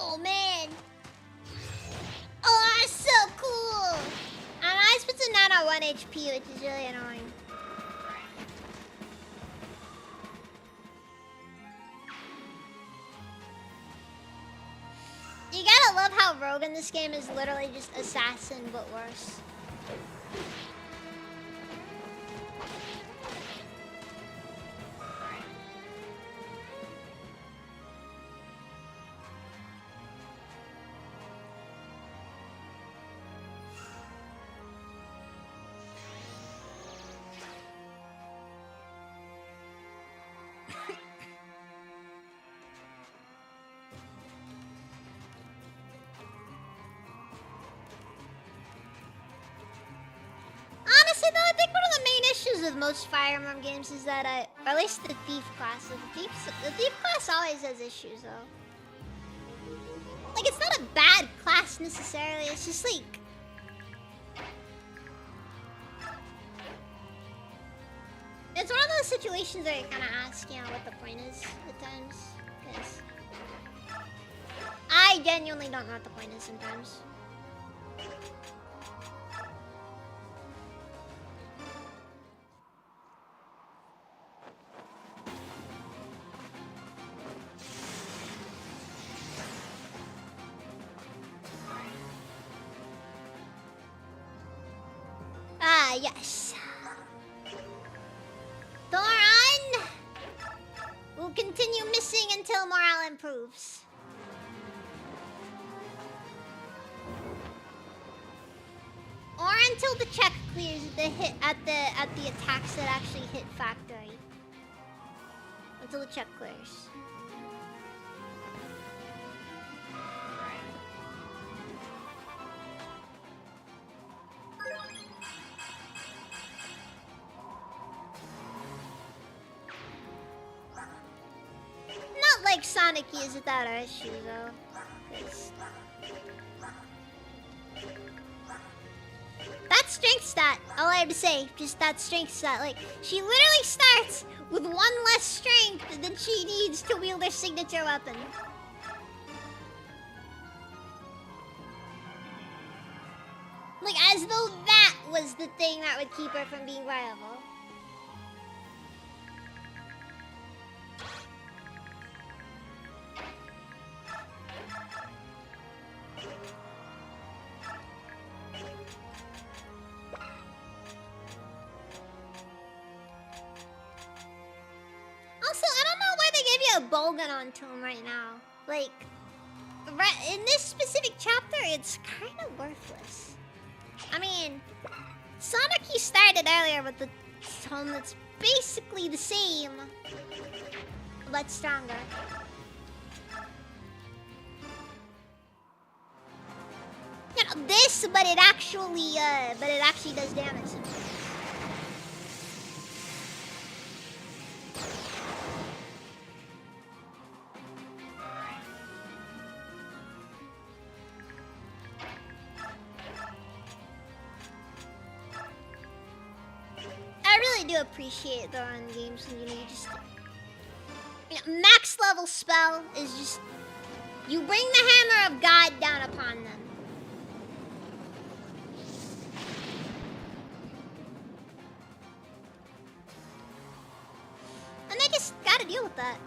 Oh man! Oh, that's so cool! And I spent a 9 on 1 HP, which is really annoying. You gotta love how Rogue in this game is literally just assassin, but worse. Honestly, though, I think one of the main issues with most Fire Emblem games is that, or at least the Thief class, the Thief class always has issues, though. Like, it's not a bad class necessarily, it's just like... It's one of those situations where you kind of ask, you know, what the point is at times, because... I genuinely don't know what the point is sometimes. Ah, yes. Thoron will continue missing until morale improves. Or until the check clears the hit at the attacks that actually hit factory. Until the check clears. like Sonic is without our issue though. 'Cause that strength stat, all I have to say, just that strength stat. Like, she literally starts with 1 less strength than she needs to wield her signature weapon. Like, as though that was the thing that would keep her from being viable. Also, I don't know why they gave you a bow gun onto him right now. Like, in this specific chapter, it's kind of worthless. I mean, Sonic, he started earlier with the tone that's basically the same, but stronger. You know, this, but it actually does damage. I really do appreciate though in games when you just max level spell is just you bring the hammer of God down upon them. And they just gotta deal with that.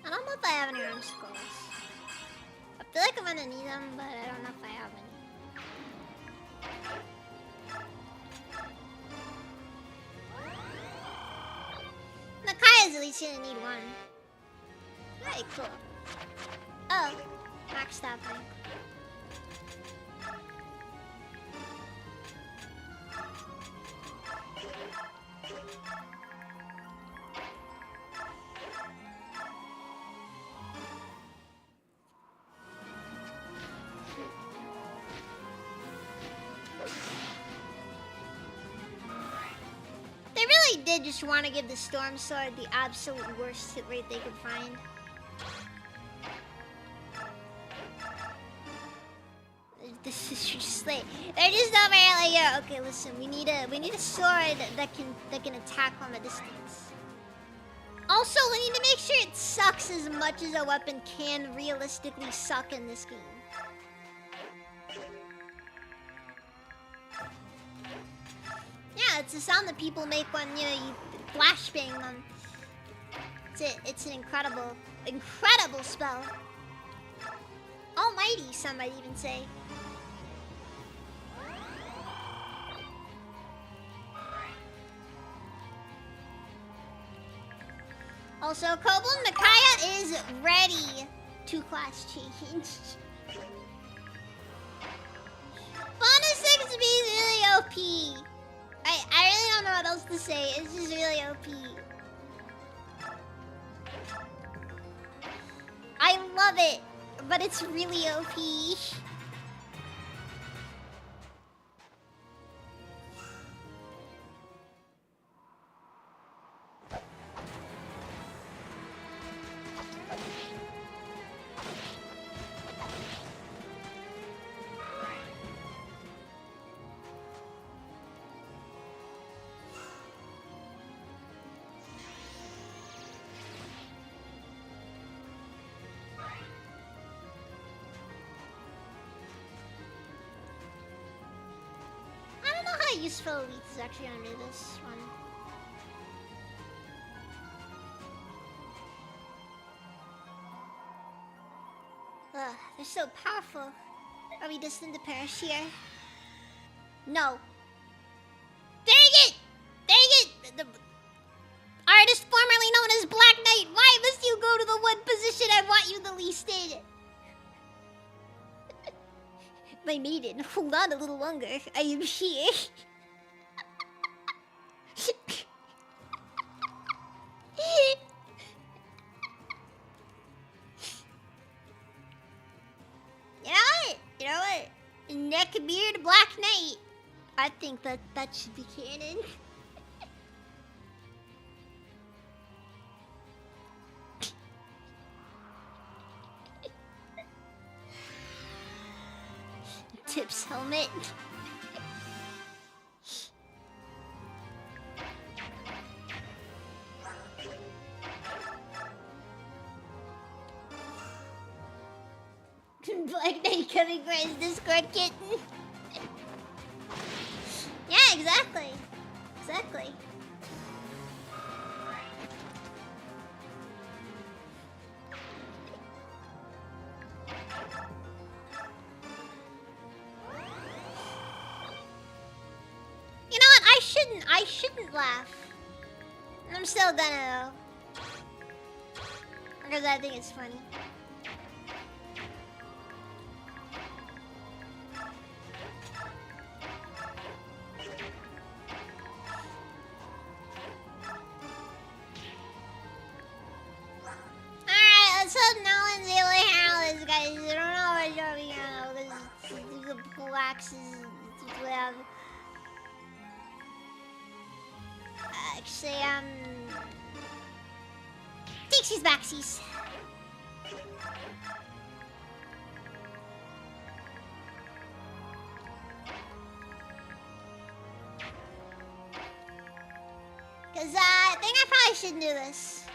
I don't know if I have any arm skulls. I feel like I'm gonna need them, but I don't know if I have any. Nakaya's at least gonna need one. Alright, cool. Oh, max stopping. They really did just want to give the Storm Sword the absolute worst hit rate they could find. This is just like they're just over here like, yeah, okay, listen, we need a sword that can attack from a distance. Also, we need to make sure it sucks as much as a weapon can realistically suck in this game. Yeah, it's the sound that people make when, you know, you flashbang them. It's an incredible spell. Almighty, some might even say. Also, Koblin Nakaya is ready to class change. Fauna 6 be really OP. I really don't know what else to say. It's just really OP. I love it, but it's really OP. useful elites is actually under this one. Ugh, they're so powerful. Are we destined to perish here? No. Dang it! Dang it! The artist formerly known as Black Knight, why must you go to the one position I want you the least in? My maiden, hold on a little longer. I am here. You know what? You know what? Neckbeard Black Knight. I think that should be canon. Tips helmet. Black Knight coming for his Discord kitten. Yeah, exactly. Exactly. You know what? I shouldn't laugh. I'm still gonna though. Because I think it's funny. Alright, let's hope no one's able to handle this, guys. I don't know what you're doing now, because the blacks is whatever. Actually, Dixie's backsies. Cause I think I probably shouldn't do this.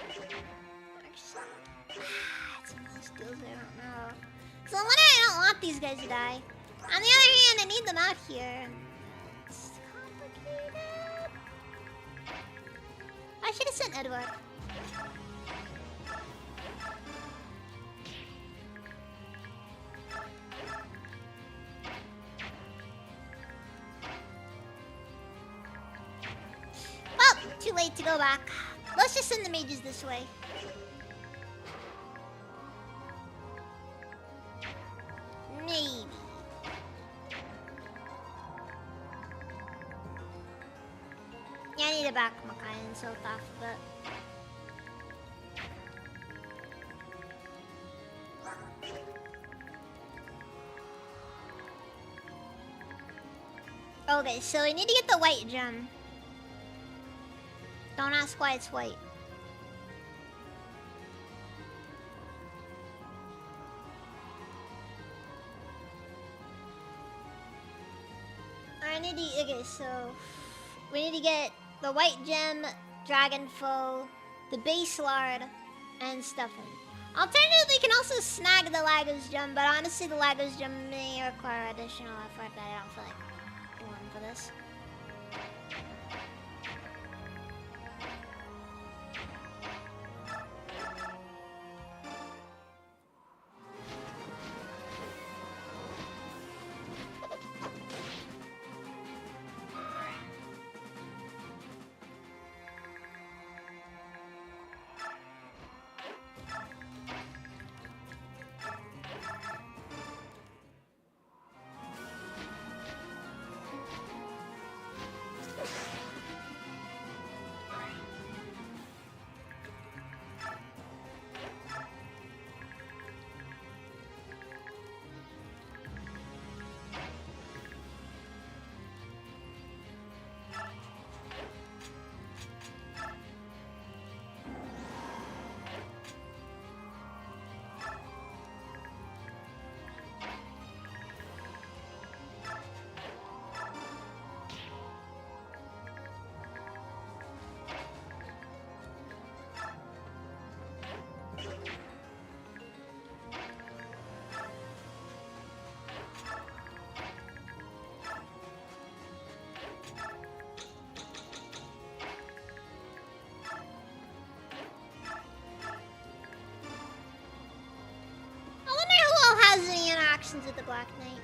Actually, it's one of those deals I don't know. So what if I don't want these guys to die? On the other hand, I need them out here. It's complicated. I should have sent Edward. Well, too late to go back. Let's just send the mages this way. Maybe. Yeah, I need to back Makai and Sototh, but... Okay, so we need to get the white gem. Don't ask why it's white. I need to... Okay, so... We need to get the white gem, dragon foe, the base lard, and stuffing. Alternatively, we can also snag the Lagos gem, but honestly, the Lagos gem may require additional effort that I don't feel like doing for this. with the Black Knight.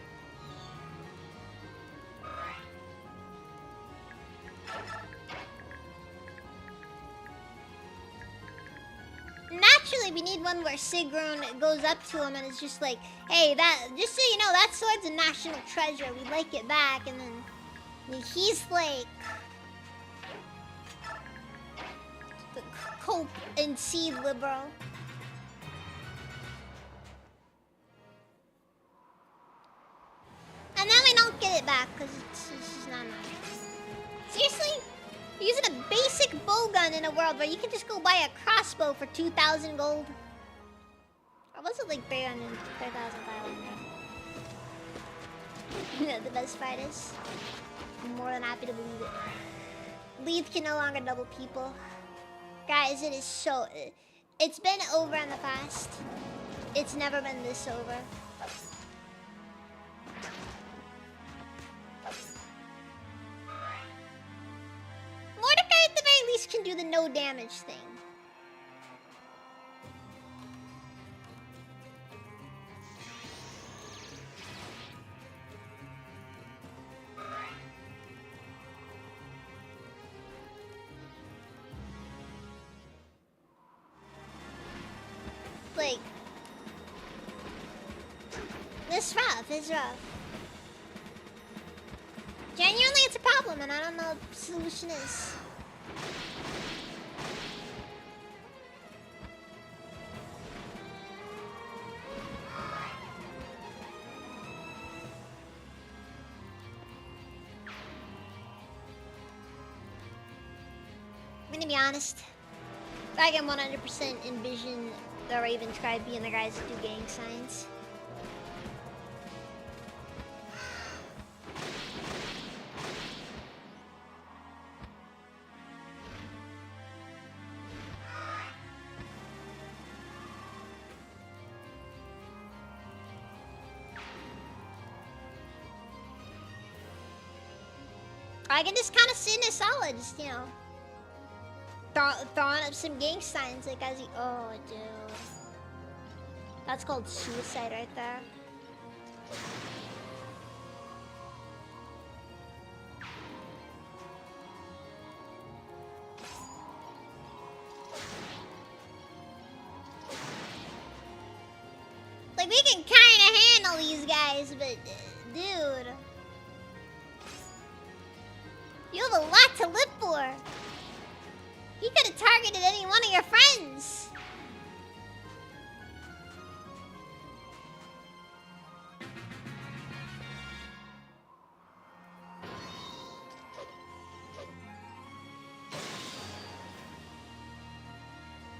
Naturally, we need one where Sigrun goes up to him and is just like, hey, that, just so you know, that sword's a national treasure. We'd like it back. And then he's like, the cope and seed liberal. And then we don't get it back because it's just not nice. Seriously? You're using a basic bow gun in a world where you can just go buy a crossbow for 2,000 gold. Or was it like 3,500? The best part is, I'm more than happy to believe it. Leith can no longer double people. Guys, it is so... It's been over in the past. It's never been this over. Mordecai at the very least can do the no damage thing. Like, it's rough, it's rough. Genuinely, it's a problem, and I don't know what the solution is. I'm gonna be honest. I can 100% envision the Raven tribe being the guys that do gang signs. I can just kind of sit in a solid, just, you know, throwing up some gang signs, like as he. Oh, dude. That's called suicide right there. Like, we can kind of handle these guys, but, dude. You have a lot to live for. He could have targeted any one of your friends.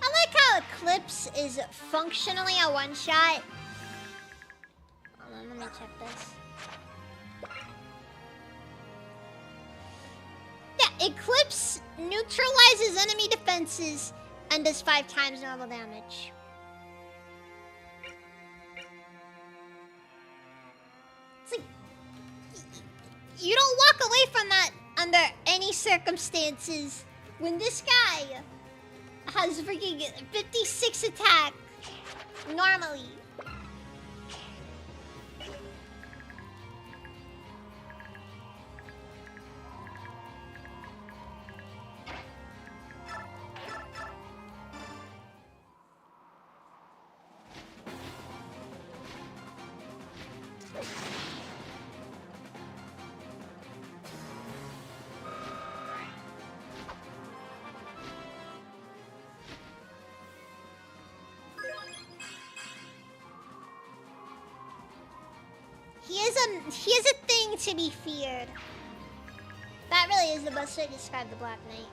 I like how Eclipse is functionally a one-shot. Hold on, let me check this. Yeah, Eclipse neutralizes enemy defenses and does 5 times normal damage. It's like, you don't walk away from that under any circumstances when this guy has freaking 56 attack normally. He is a thing to be feared. That really is the best way to describe the Black Knight.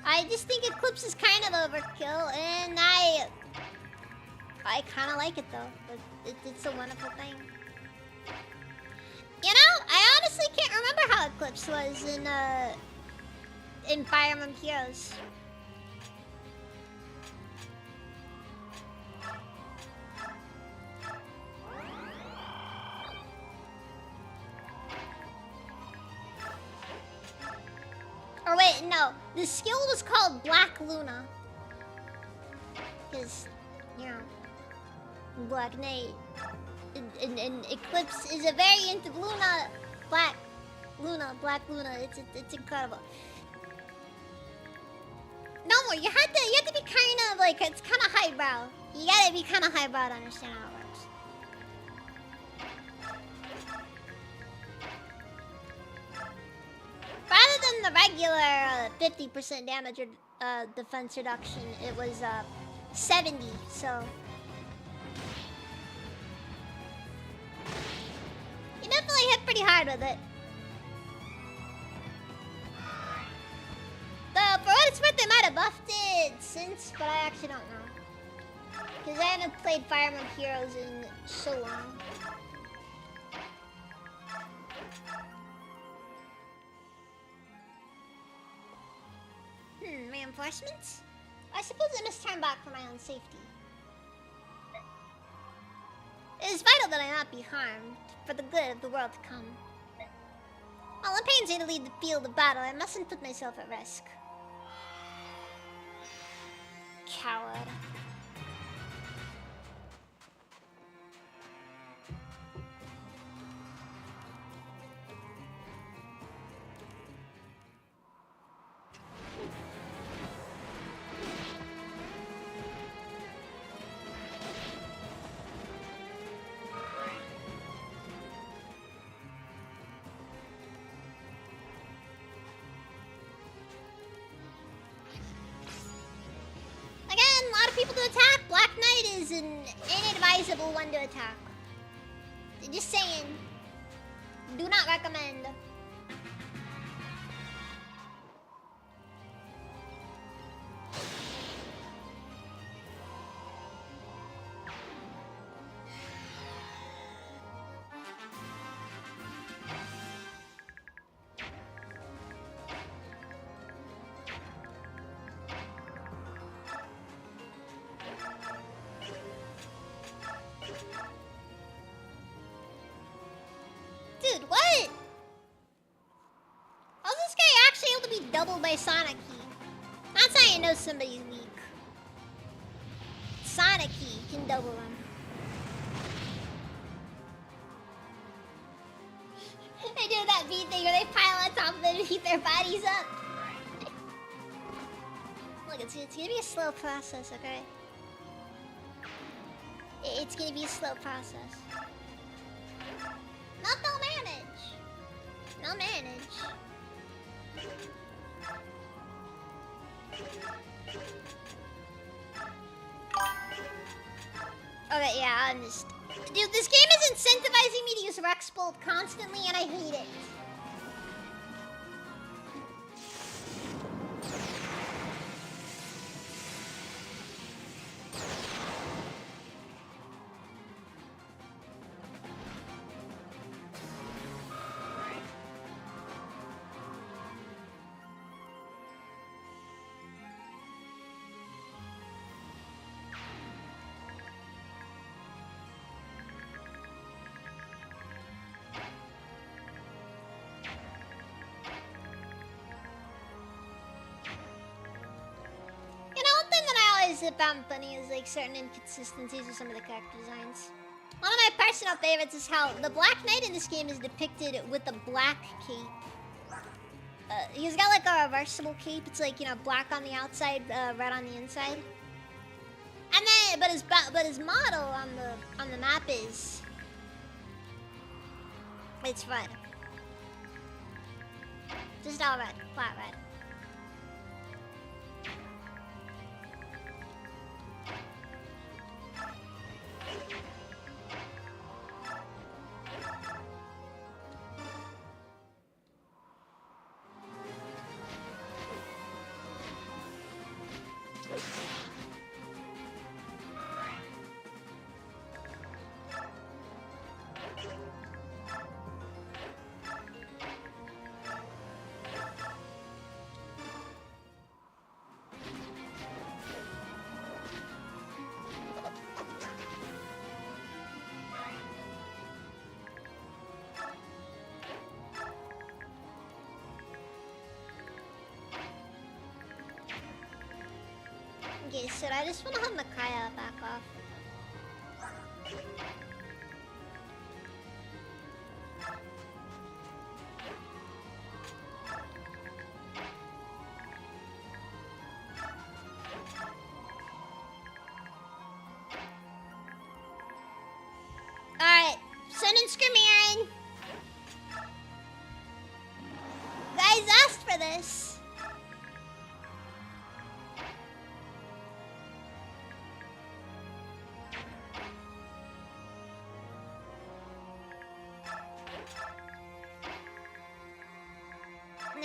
I just think Eclipse is kind of overkill, and I kind of like it though. It's a wonderful thing. You know, I honestly can't remember how Eclipse was in Fire Emblem Heroes. Or wait, no. The skill was called Black Luna. Because, you know, Black Knight. And Eclipse is a variant of Luna. Black Luna. It's incredible. No more. You have to be kind of like, it's kind of highbrow. You gotta be kind of highbrow to understand how it works. Rather than the regular 50% damage or defense reduction, it was 70. So you definitely hit pretty hard with it. For what it's worth, they might have buffed it since, but I actually don't know. Because I haven't played Fire Emblem Heroes in so long. Reinforcements? I suppose I must turn back for my own safety. It is vital that I not be harmed, for the good of the world to come. While it pains me to leave the field of battle, I mustn't put myself at risk. Coward. People to attack. Black Knight is an inadvisable one to attack. Just saying. Do not recommend. By Sonic Key. That's how you know somebody's weak. Sonic Key can double them. They do that beat thing where they pile on top of it and heat their bodies up. Look, it's gonna be a slow process, okay? It's gonna be a slow process. Not they'll manage. They'll manage. Okay, yeah, I'm just... Dude, this game is incentivizing me to use Rex Bolt constantly, and I hate it. Found funny is like certain inconsistencies with some of the character designs. One of my personal favorites is how the Black Knight in this game is depicted with a black cape. He's got like a reversible cape. It's like, you know, black on the outside, red on the inside. And then, but his model on the map is, it's red. Just all red, flat red. Okay, so I just want to have Micaiah back off. Alright, sending Skirmirin. Guys asked for this.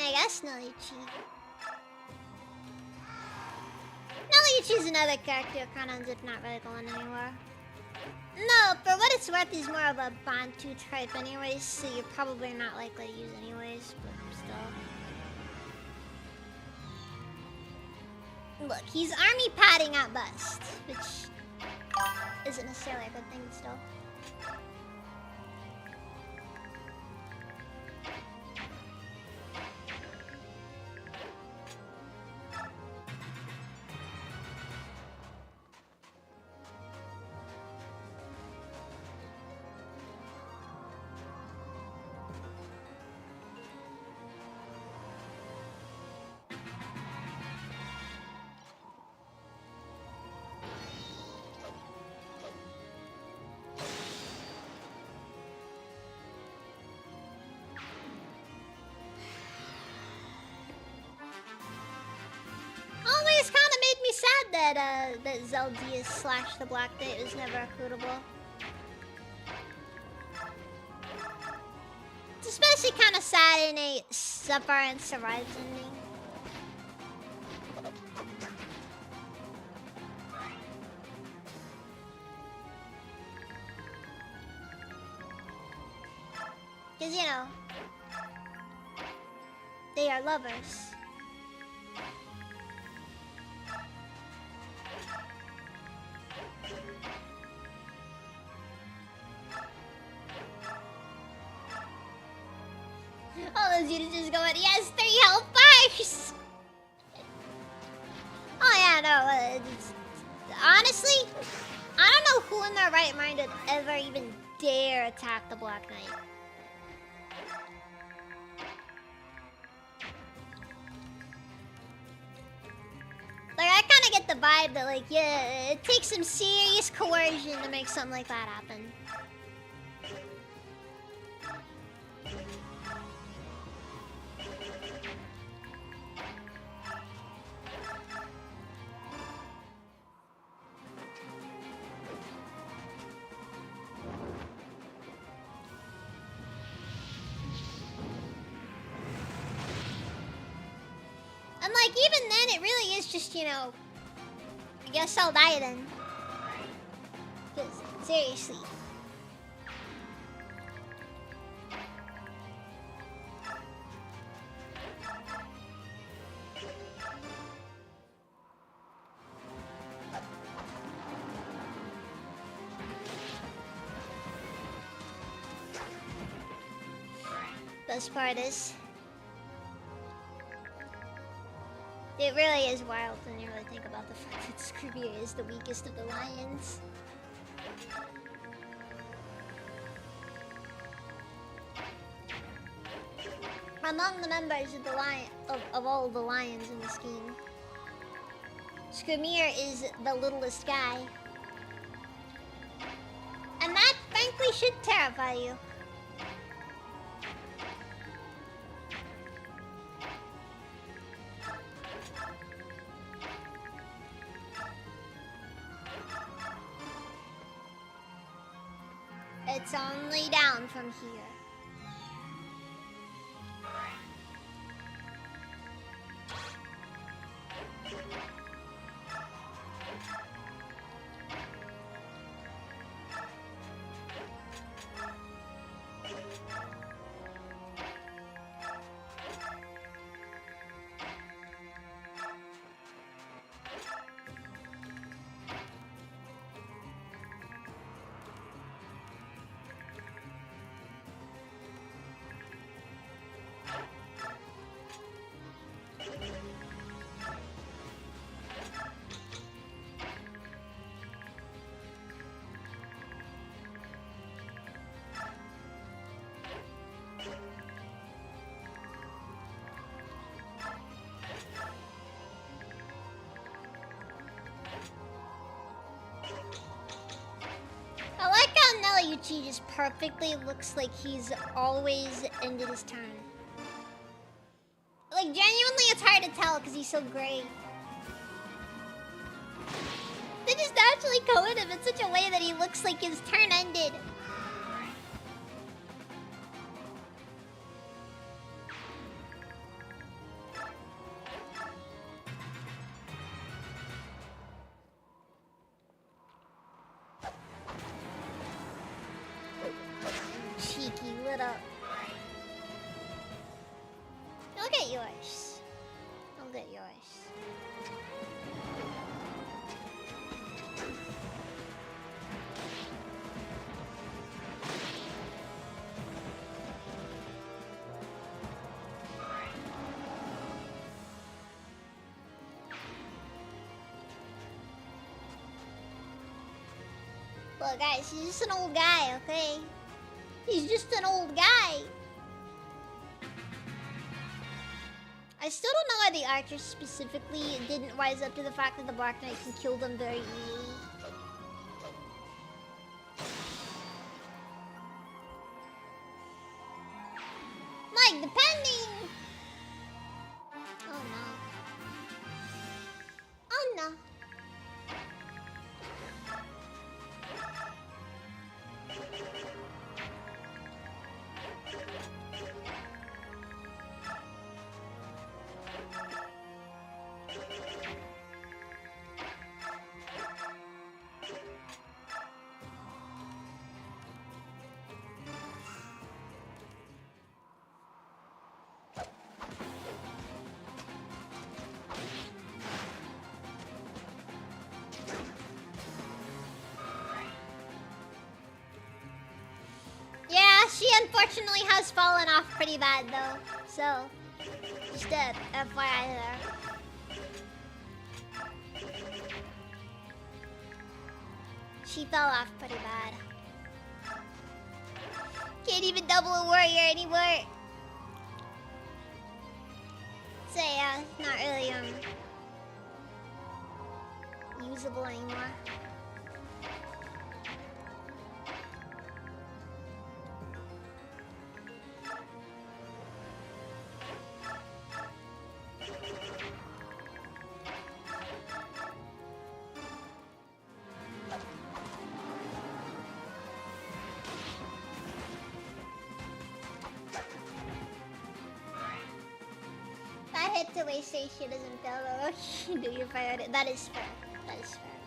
I guess Naliuchi. Naliuchi's another character who kind of ends up not really going anywhere. No, for what it's worth, he's more of a Bantu type anyways, so you're probably not likely to use anyways, but still. Look, he's army padding at best, which isn't necessarily a good thing still. Always kind of made me sad that Zeldius slash the Black Knight was never recruitable. It's especially kind of sad in a Suffer and Survives ending. Because, you know, they are lovers. All those units just going, yes, 3 health bars! Oh yeah, no, honestly, I don't know who in their right mind would ever even dare attack the Black Knight. Like, I kind of get the vibe that, like, yeah, it takes some serious coercion to make something like that happen. And, like, even then, it really is just, you know, I guess I'll die then. Because, seriously. Best part is, it really is wild when you really think about the fact that Scooby is the weakest of the lions. Among the members of the of all the lions in this game, Skirmir is the littlest guy. And that, frankly, should terrify you. It's only down from here. Yuchi just perfectly looks like he's always ended his turn. Like, genuinely, it's hard to tell because he's so gray. They just naturally colored him in such a way that he looks like his turn ended. Cheeky little. I'll get yours. I'll get yours. Look, guys, he's just an old guy, okay? He's just an old guy. I still don't know why the archers specifically didn't rise up to the fact that the Black Knight can kill them very easily. Like, depending... Oh no. Oh no. She unfortunately has fallen off pretty bad though, so just a FYI there. She fell off pretty bad. Can't even double a warrior anymore. So yeah, not really usable anymore. To waste station doesn't fail. Do you fire it? That is fair. That is fair.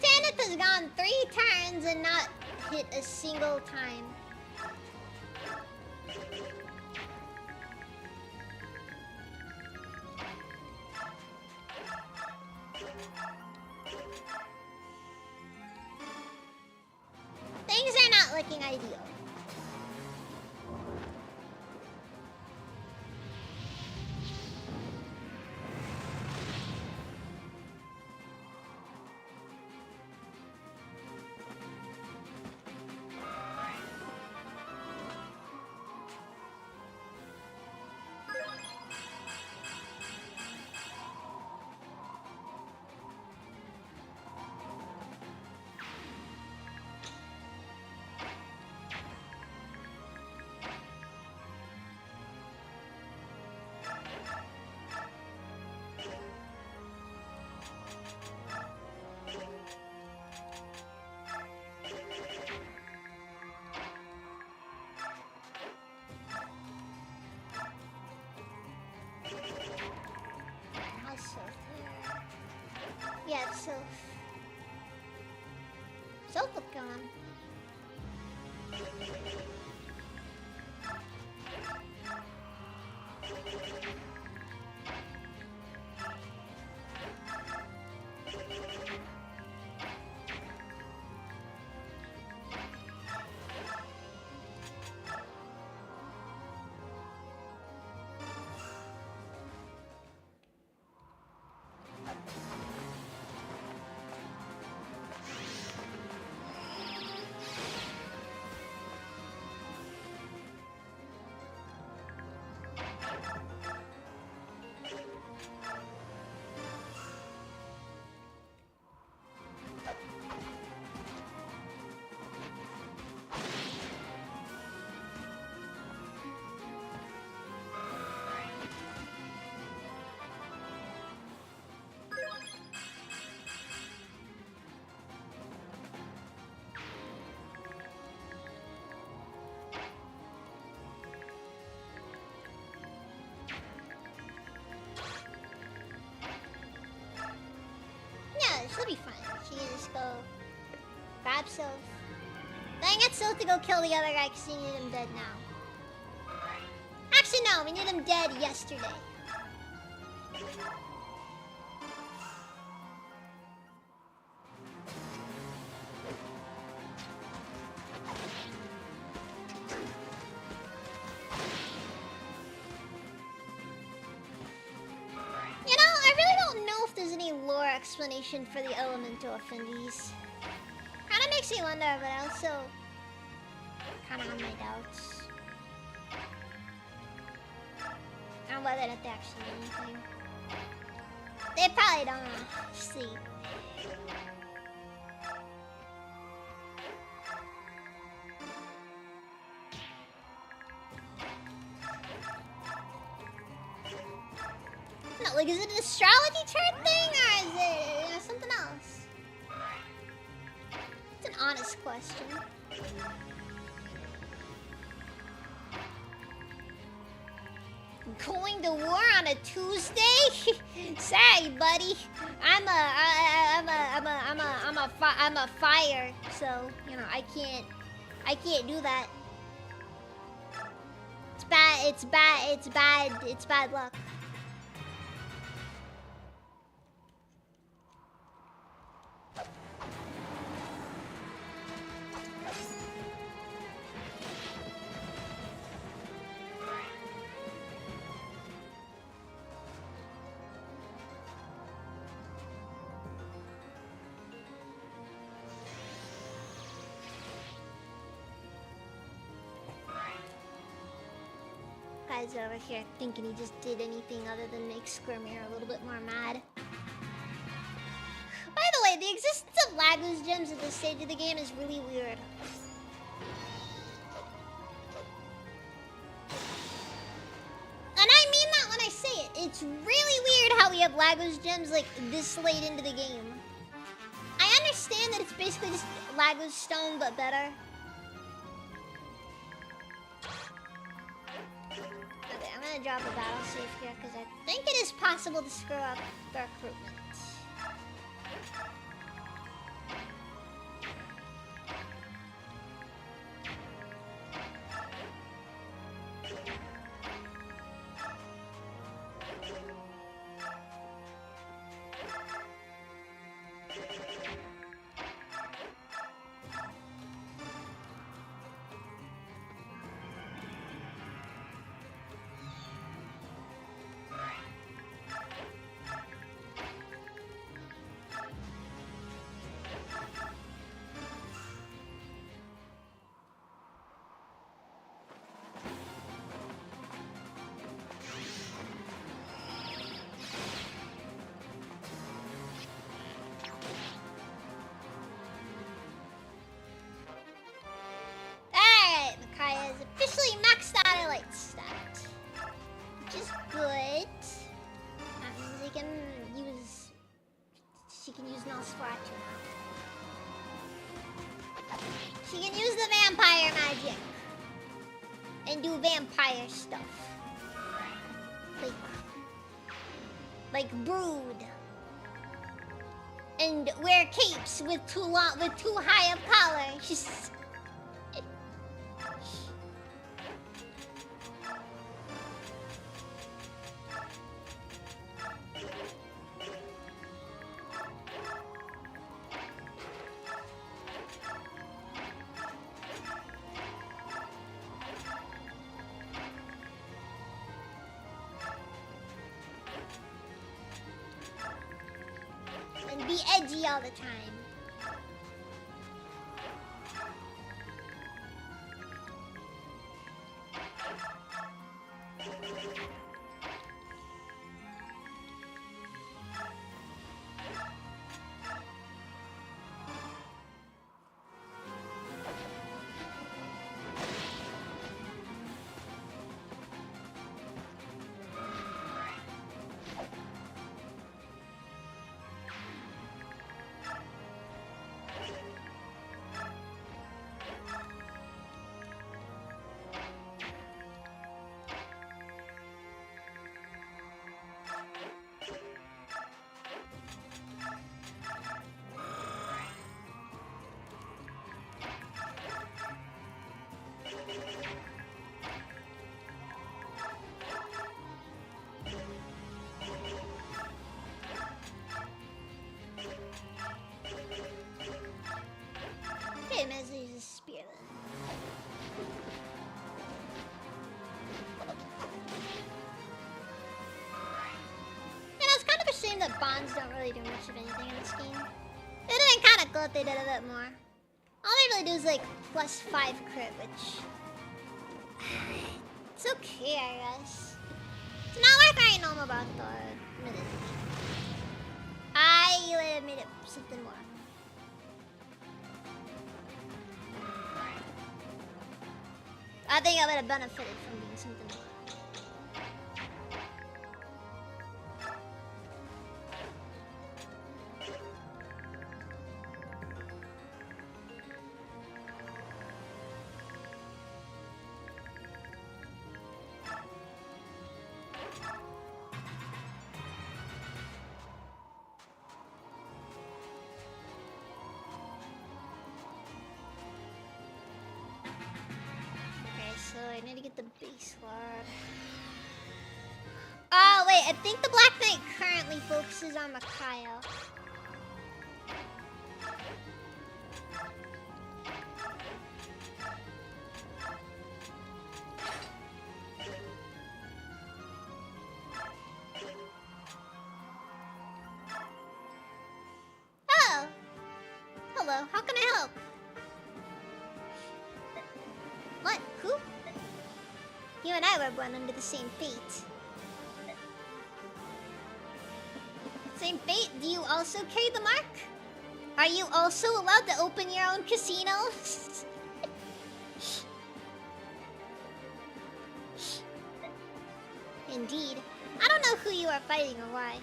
Tanith has gone 3 turns and not hit a single time. Things are not looking ideal. Yeah, it's Sylph. Sylph look gone. She can just go grab Sylph. Then get Sylph to go kill the other guy because we need him dead now. Actually, no, we need him dead yesterday. You know, I really don't know if there's any lore explanation for the elemental affindities. Kinda makes me wonder, but I also kinda have my doubts. On whether that they actually mean anything. They probably don't know. See. No, like, is it an astrology chart thing, or is it, you know, something else? It's an honest question. Going to war on a Tuesday? Sorry, buddy. I'm a fire, so you know I can't do that. It's bad luck. Guy's over here thinking he just did anything other than make Skirmir a little bit more mad. By the way, the existence of Laguz gems at this stage of the game is really weird. And I mean that when I say it. It's really weird how we have Laguz gems like this late into the game. I understand that it's basically just Laguz stone but better. Okay, I'm gonna drop a battle save here because I think it is possible to screw up the recruitment. Officially maxed out at light stat, which is good. That means they can use. She can use Nosferatu now. She can use the vampire magic and do vampire stuff, like brood, and wear capes with too high of collar. She's. And be edgy all the time. find that bonds don't really do much of anything in this game. It would have been kind of cool if they did a bit more. All they really do is like +5 crit, which... It's okay, I guess. It's not like I know about the minute. I would have made it something more. I think I would have benefited from being something more. So I need to get the base lord. Oh wait, I think the Black Knight currently focuses on Makayo. Oh! Hello, how can I help? What? Who? You and I were born under the same fate. Same fate? Do you also carry the mark? Are you also allowed to open your own casino? Indeed. I don't know who you are fighting or why.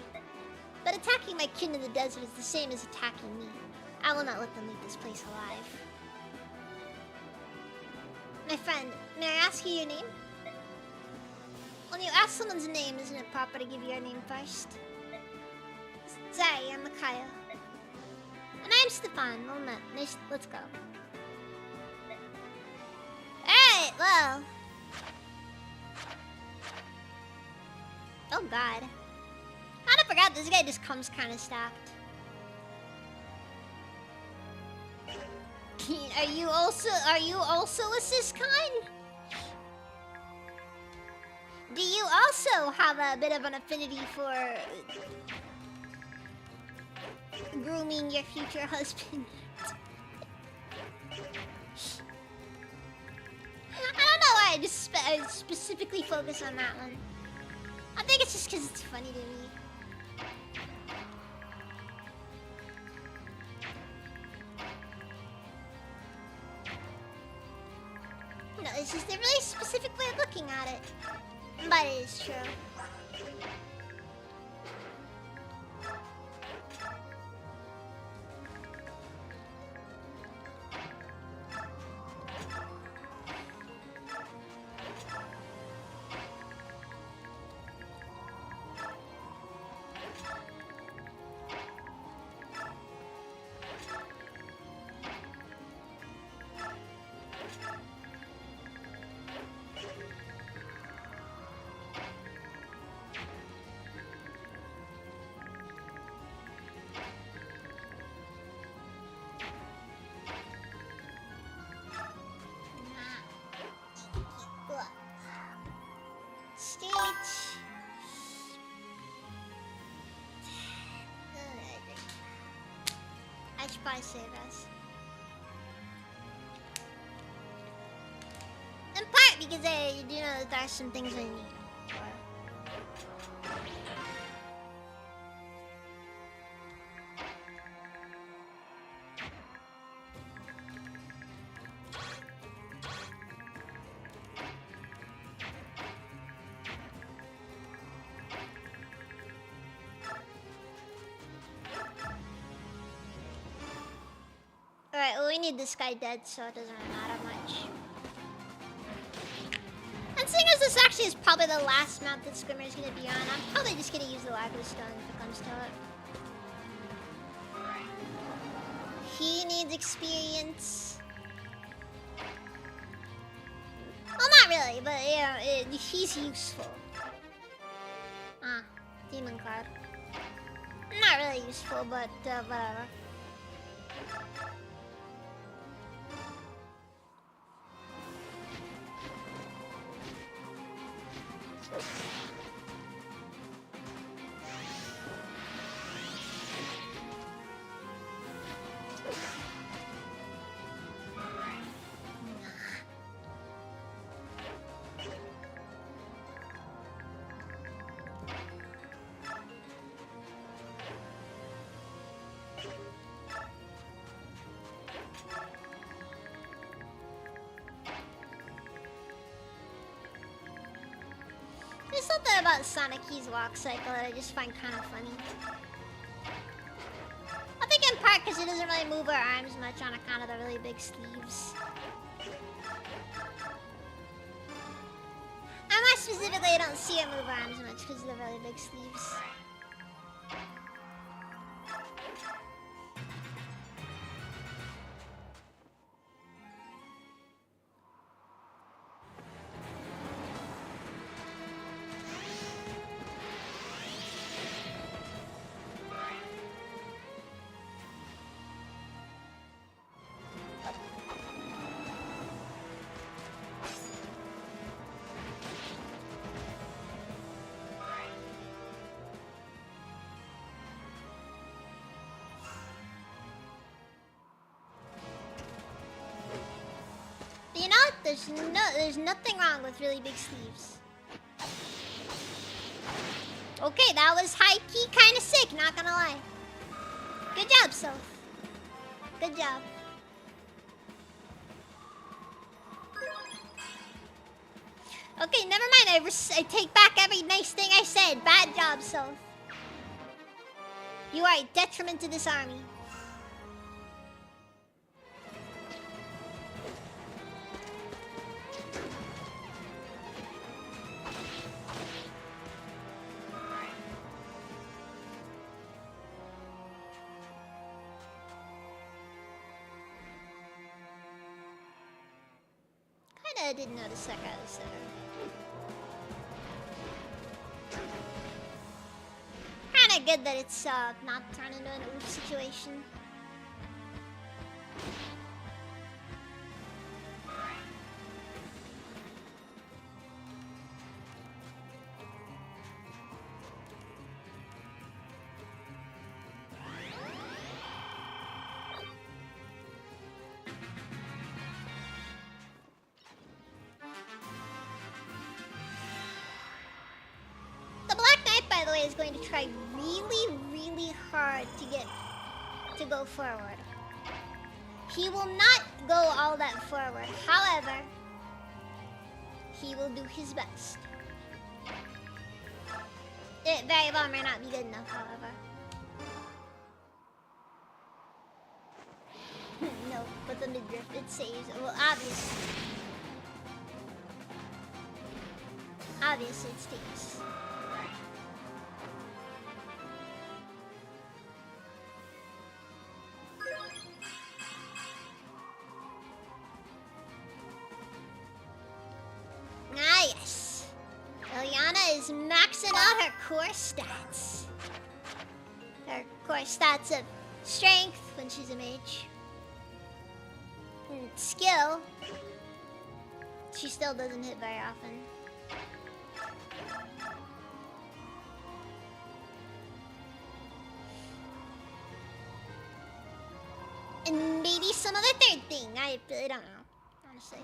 But attacking my kin in the desert is the same as attacking me. I will not let them leave this place alive. My friend, may I ask you your name? When you ask someone's name, isn't it proper to give your name first? Sorry, I'm Makayo. And I'm Stefan. Well met. Nice, let's go. Alright, well. Oh god. I forgot this guy just comes kind of stacked. Are you also a cis kind? Do you also have a bit of an affinity for grooming your future husband? I don't know why I just specifically focus on that one. I think it's just because it's funny to me. No, it's just a really specific way of looking at it. But it is true. I should probably save us. In part because I do know that there are some things I need. Alright, well we need this guy dead, so it doesn't matter much. And seeing as this actually is probably the last map that Scrimmer is going to be on, I'm probably just going to use the Lago Stone if it comes to it. He needs experience. Well, not really, but yeah, he's useful. Ah, demon card. Not really useful, but whatever. something about Sonic Key's walk cycle that I just find kind of funny. I think in part because it doesn't really move her arms much on account of the really big sleeves. And more specifically, I don't see her move her arms much because of the really big sleeves. You know what? There's nothing wrong with really big sleeves. Okay, that was high-key kind of sick, not gonna lie. Good job, Soph. Good job. Okay, never mind. I take back every nice thing I said. Bad job, Soph. You are a detriment to this army. I didn't notice that guy was there. Kinda good that it's not turned into an oof situation. Is going to try really hard to go forward. He will not go all that forward. However, he will do his best. It very well may not be good enough, however. No, but the midriff, it saves. Well, obviously. Obviously, it stays. Maxing out her core stats. Her core stats of strength when she's a mage. And skill. She still doesn't hit very often. And maybe some other third thing. I really don't know, honestly.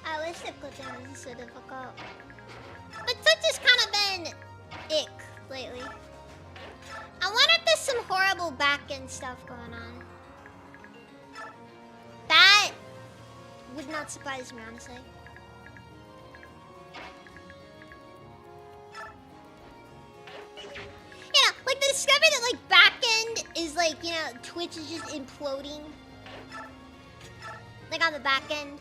I wish the glitching wasn't so difficult. But Touch has kind of been ick lately. I wonder if there's some horrible back-end stuff going on. Bad would not surprise me, honestly. You know, like the discovery that like backend is like, you know, Twitch is just imploding. Like on the back end.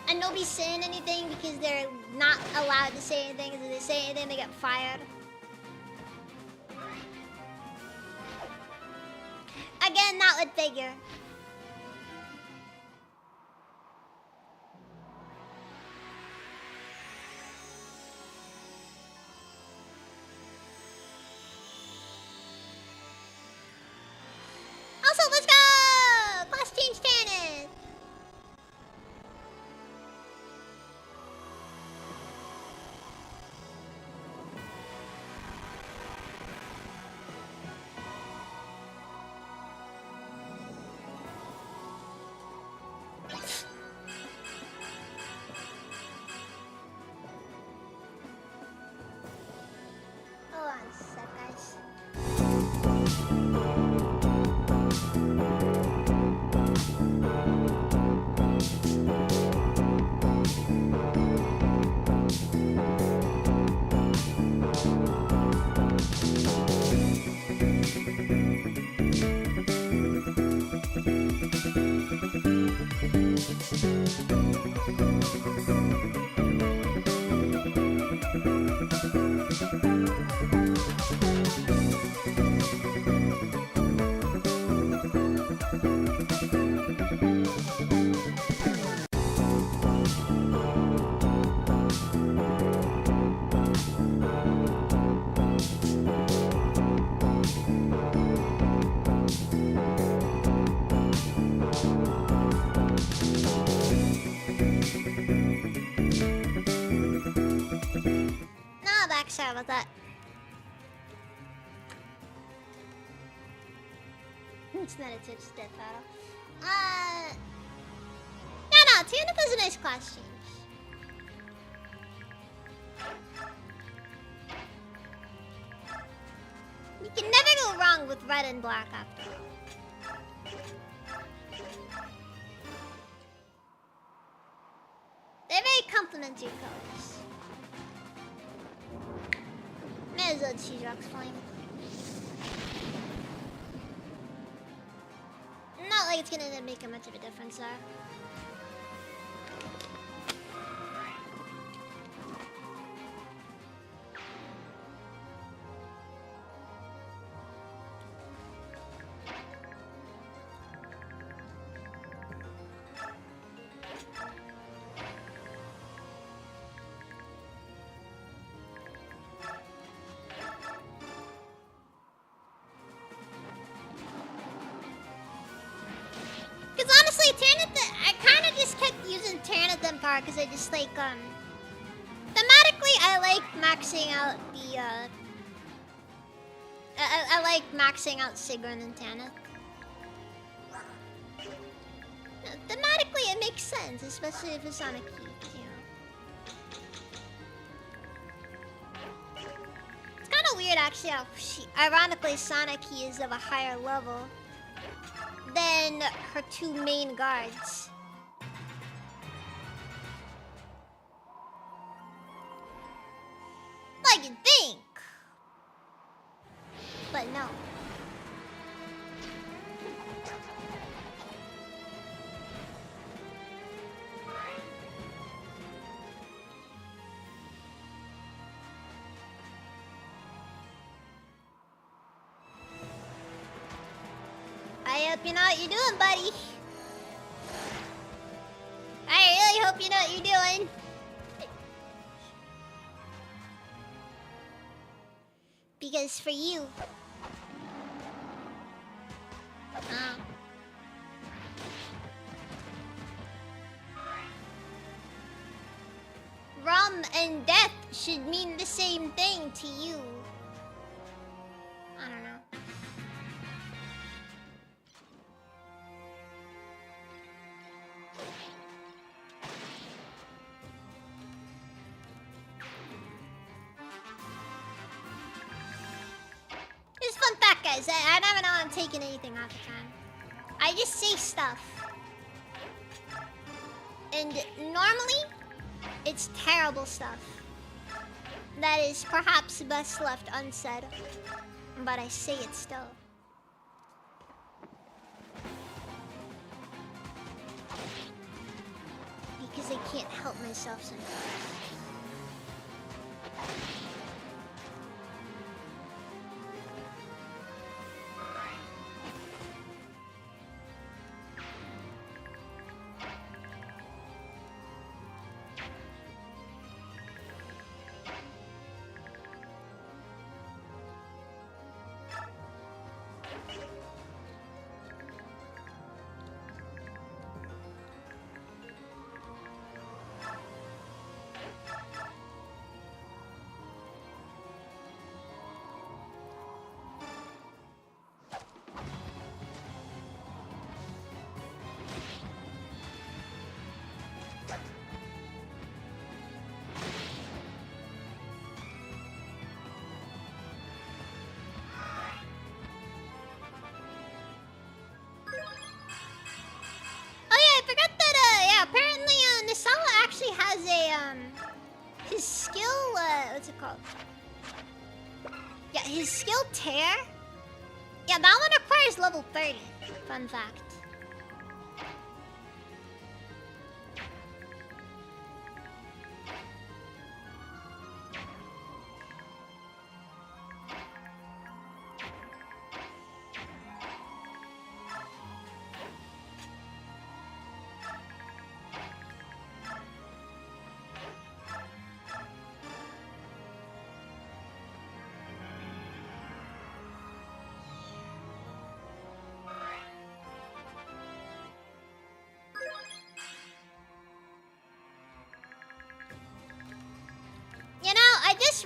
And nobody's saying anything because they're not allowed to say anything. Because if they say anything, they get fired. Again, that would figure. Also, let's go! Class change tennis! Hold on a sec, guys. No, back, sorry about that. It's not a Twitch death battle. No, Tanith is a nice class change. You can never go wrong with red and black after all. They're very complementary colors. May as well choose Rock's Flame. Not like it's gonna end up making much of a difference there. Because honestly, Tanith, I kind of just kept using Tanith and Power because I just like, thematically, I like maxing out the, I like maxing out Sigrun and Tanith. Thematically, it makes sense, especially if it's on a key, you know. It's kind of weird, actually, how ironically, Sonic Key is of a higher level than her two main guards. Like you'd think. But no. I hope you know what you're doing, buddy. I really hope you know what you're doing. Because for you... rum and death should mean the same thing to you. I don't know. Just fun fact, guys. I never know I'm taking anything all the time. I just say stuff. And normally, it's terrible stuff that is perhaps best left unsaid. But I say it still. Because I can't help myself sometimes. His skill, what's it called? Yeah, his skill tear. Yeah, that one requires level 30. Fun fact.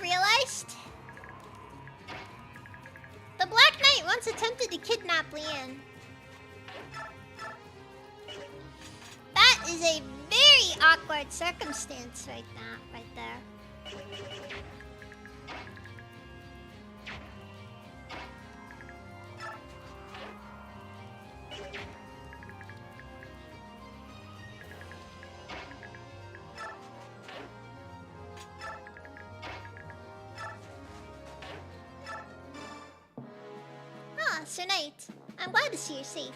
Realized the Black Knight once attempted to kidnap Leanne. That is a very awkward circumstance right there. Sir Knight, I'm glad to see you're safe.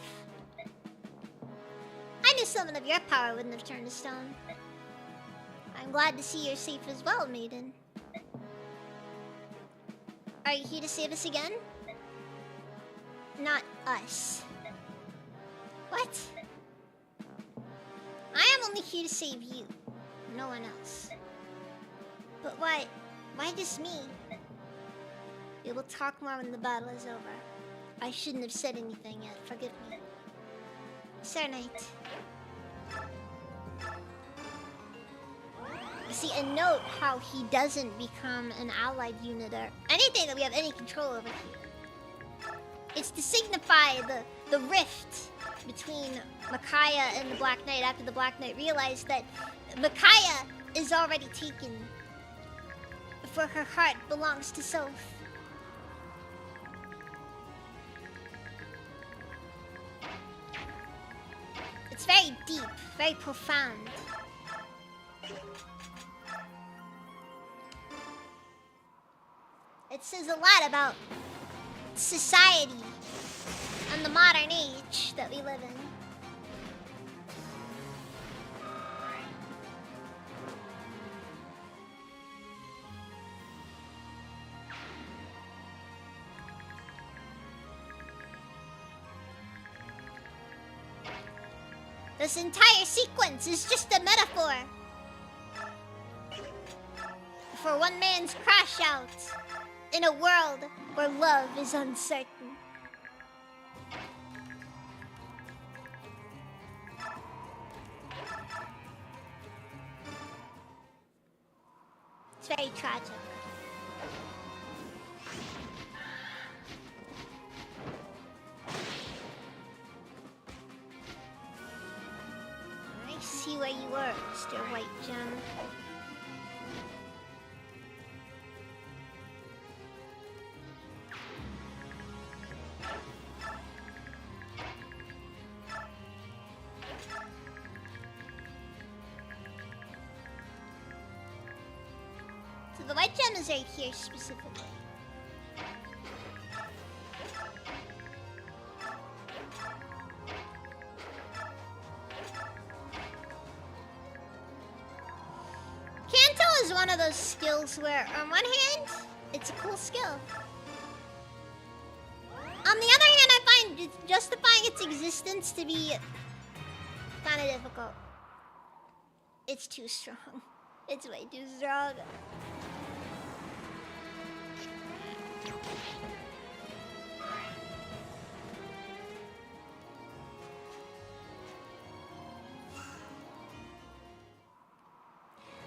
I knew someone of your power wouldn't have turned to stone. I'm glad to see you're safe as well, maiden. Are you here to save us again? Not us. What? I am only here to save you, no one else. But why just me? We will talk more when the battle is over. I shouldn't have said anything yet. Forgive me. Sir Knight. See, and note how he doesn't become an allied unit or anything that we have any control over here. It's to signify the rift between Micaiah and the Black Knight after the Black Knight realized that Micaiah is already taken, for her heart belongs to Soph. It's very deep, very profound. It says a lot about society and the modern age that we live in. This entire sequence is just a metaphor for one man's crash out in a world where love is uncertain. It's very tragic. I see where you were, Mr. White Gem. the white gem is right here specifically. Kanto is one of those skills where, on one hand, it's a cool skill. On the other hand, I find justifying its existence to be kind of difficult. It's too strong. It's way too strong.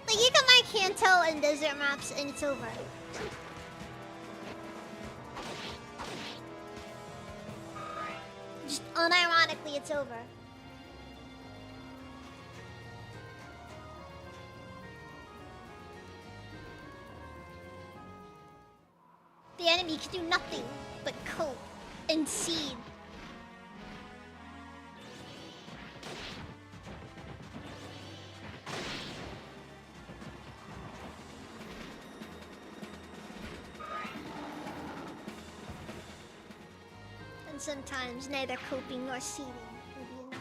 Like, you can like Kanto in desert maps and it's over. Just unironically, it's over. The enemy can do nothing but cope and seed. And sometimes neither coping nor seeding will be enough.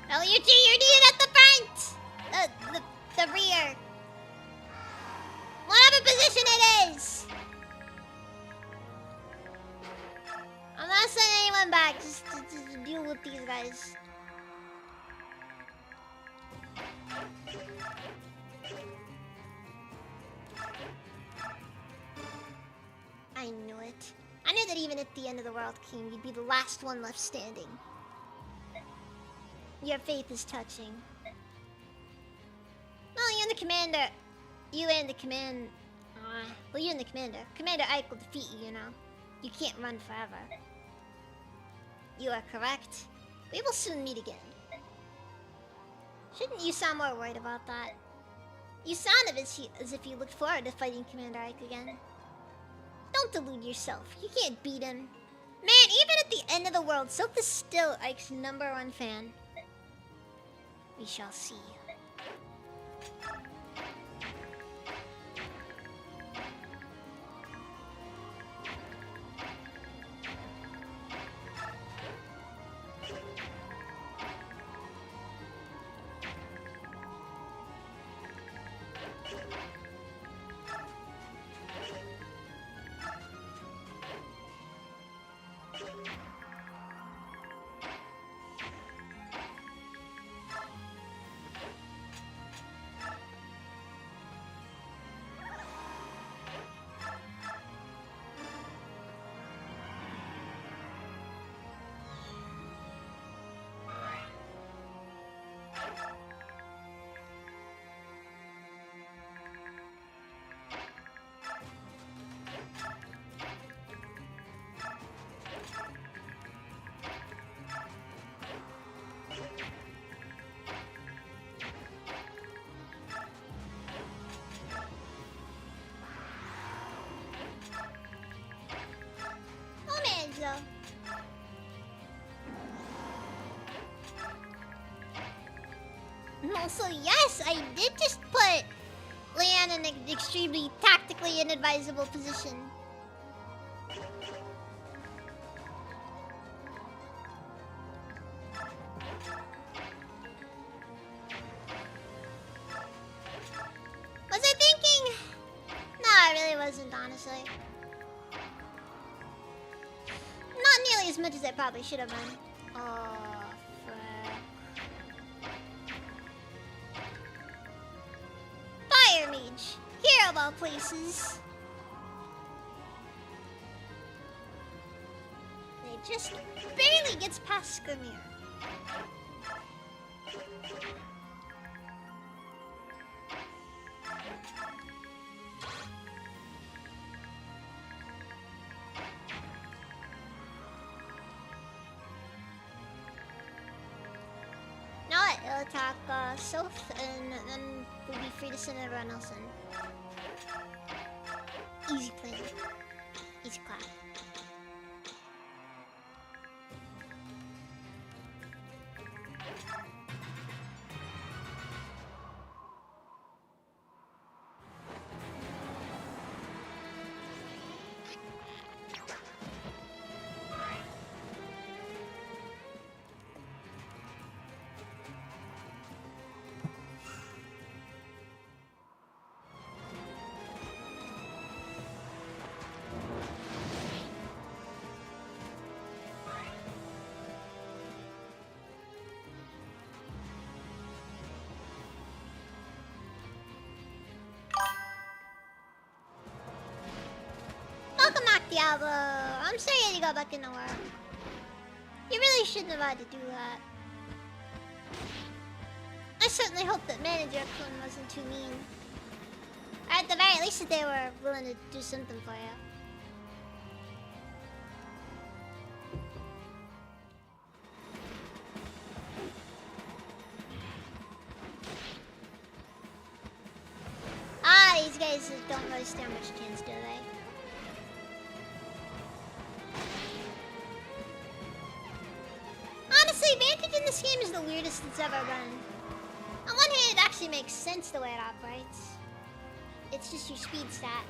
LUG, you're needed at the front! The rear. Whatever position it is! I'm not sending anyone back, just to deal with these guys. I knew it. I knew that even at the end of the world, King, you'd be the last one left standing. Your faith is touching. Well, you and the commander... You and the command... well, you and the commander. Commander Ike will defeat you, you know. You can't run forever. You are correct. We will soon meet again. Shouldn't you sound more worried about that? You sounded as if you looked forward to fighting Commander Ike again. Don't delude yourself. You can't beat him. Man, even at the end of the world, Silk is still Ike's #1 fan. We shall see. So yes, I did just put Leanne in an extremely tactically inadvisable position. Was I thinking? No, I really wasn't, honestly. Not nearly as much as I probably should have been. Oh. Fire Mage, hero of all places. And it just barely gets past Skirmir. attack Soph, and then we'll be free to send everyone else in. Easy plan. Easy clap. Welcome back, Diablo. I'm sorry you had to go back into work. You really shouldn't have had to do that. I certainly hope that Manager Kun wasn't too mean. Or at the very least that they were willing to do something for you. Ah, these guys don't really stand much chance, do they? Honestly, Vantage in this game is the weirdest it's ever been. On one hand, it actually makes sense the way it operates. It's just your speed stat.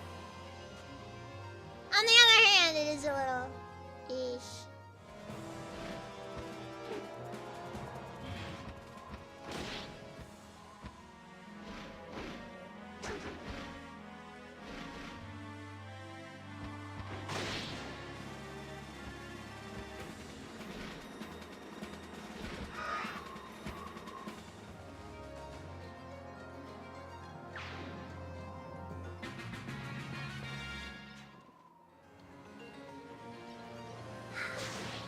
On the other hand, it is a little... ish.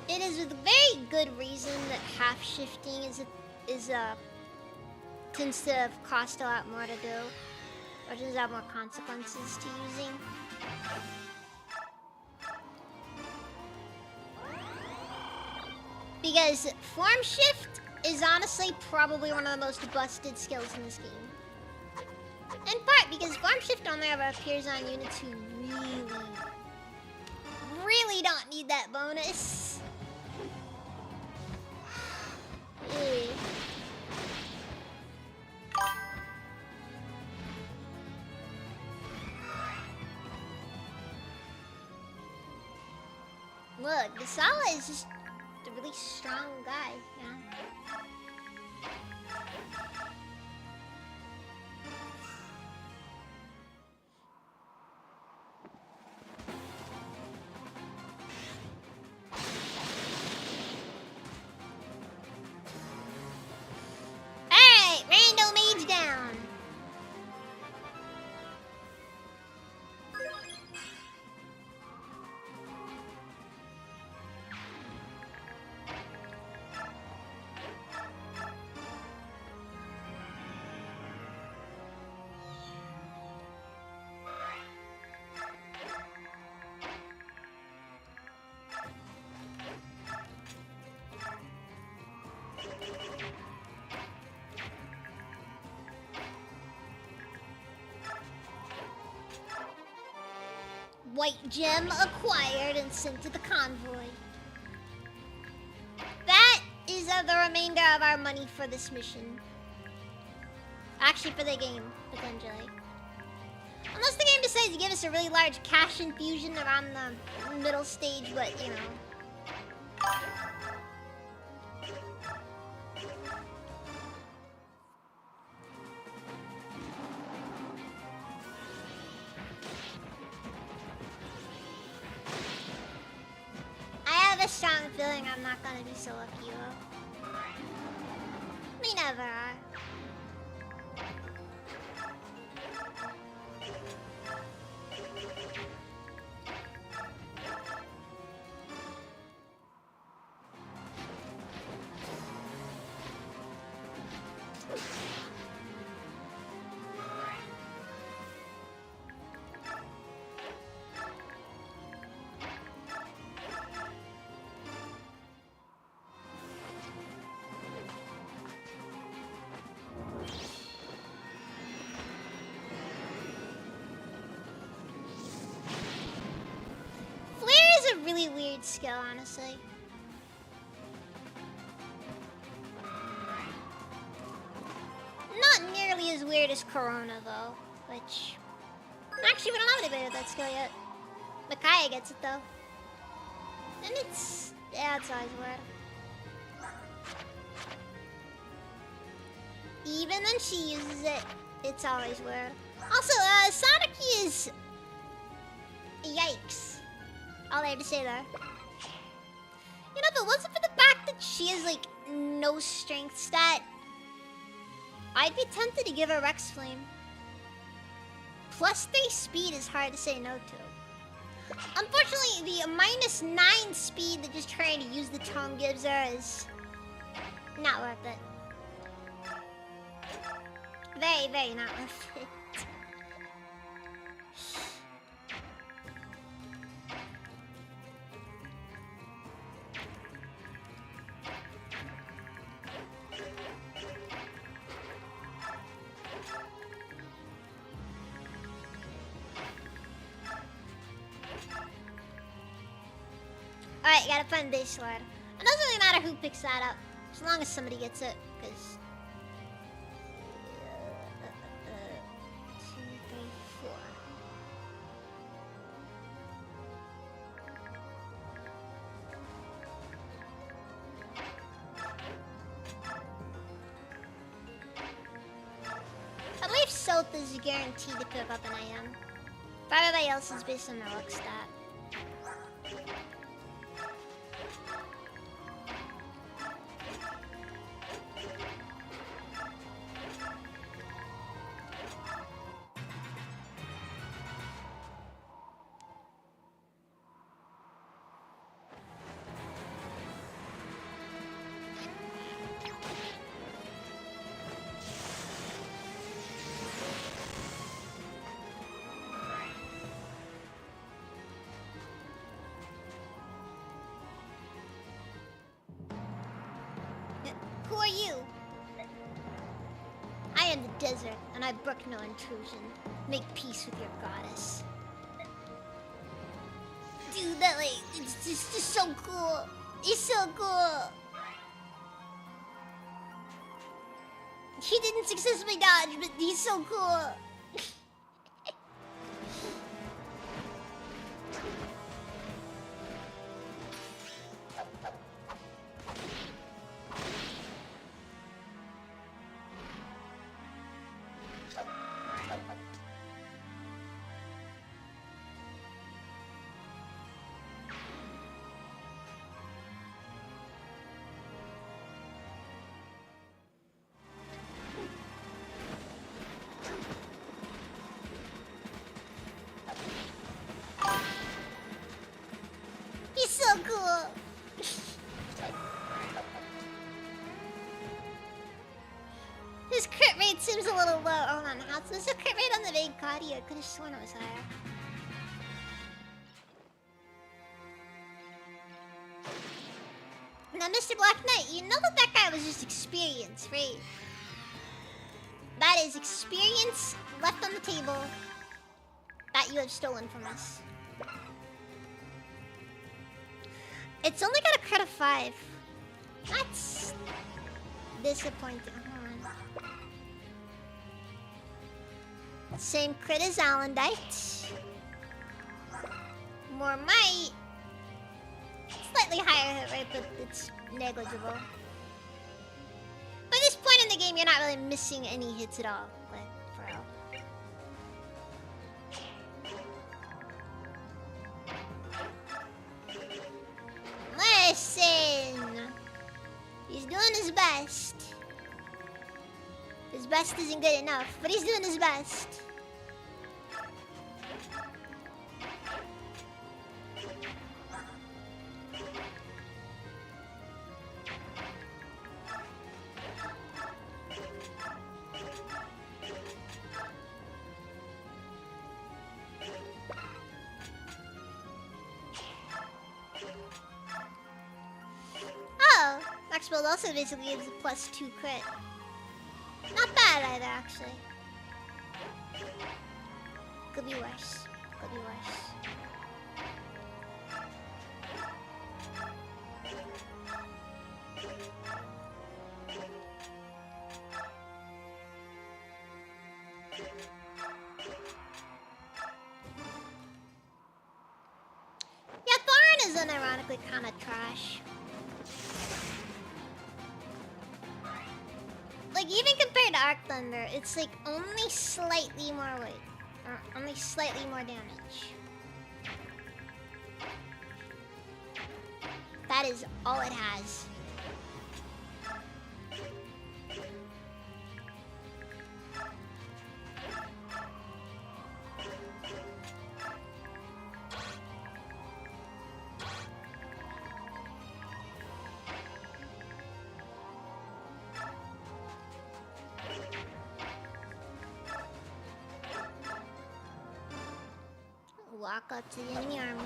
It is with very good reason that half shifting tends to cost a lot more to do, or tends to have more consequences to using. Because form shift is honestly probably one of the most busted skills in this game. In part because form shift only ever appears on units who really don't need that bonus. Look, the Sala is just a really strong guy, yeah. Alright, Rando Mage down. White gem acquired and sent to the convoy. That is the remainder of our money for this mission. Actually, for the game, potentially. Unless the game decides to give us a really large cash infusion around the middle stage, but you know. I have a strong feeling I'm not gonna be so lucky, though. We never are. really weird skill, honestly. Not nearly as weird as Corona, though. Which... Actually, we don't have anybody with that skill yet. Micaiah gets it, though. And it's... Yeah, it's always weird. Even when she uses it, it's always weird. Also, Sonic is... Yikes. All I have to say there. You know, if it wasn't for the fact that she has, like, no strength stat, I'd be tempted to give her Rex Flame. Plus 3 speed is hard to say no to. Unfortunately, the -9 speed that just trying to use the tongue gives her is not worth it. Very, very not worth it. Alright, gotta find base sword. It doesn't really matter who picks that up, as long as somebody gets it, because... 2, 3, 4. I believe Soth is guaranteed to pick up an item. For everybody else is based on their luck stat. Who are you? I am the desert, and I brook no intrusion. Make peace with your goddess. Dude, that like, it's just so cool. He's so cool. He didn't successfully dodge, but he's so cool. He's so cool. His crit rate seems a little low. Hold on, how's this a crit rate on the big Cuddy? I could have sworn it was higher. Now, Mr. Black Knight, you know that guy was just experience, right? That is experience left on the table that you have stolen from us. It's only got a crit of 5. That's disappointing. Hold on. Same crit as Alendite. More might. Slightly higher hit rate, but it's negligible. By this point in the game, you're not really missing any hits at all. Like, for real. Listen! He's doing his best. His best isn't good enough, but he's doing his best. Oh, Max Build also basically gives a +2 crit. Not bad either, actually. Could be worse. Could be worse. is unironically kind of trash. Like, even compared to Arc Thunder, it's like only slightly more weight. Or only slightly more damage. That is all it has. Walk up to the enemy army.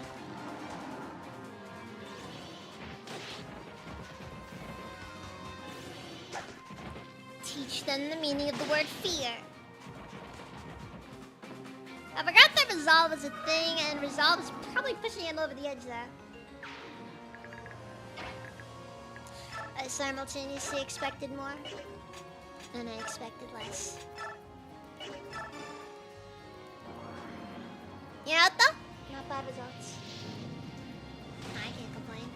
Teach them the meaning of the word fear. I forgot that resolve is a thing, and resolve is probably pushing him over the edge there. I simultaneously expected more, and I expected less. You know what though? Not bad results. I can't complain.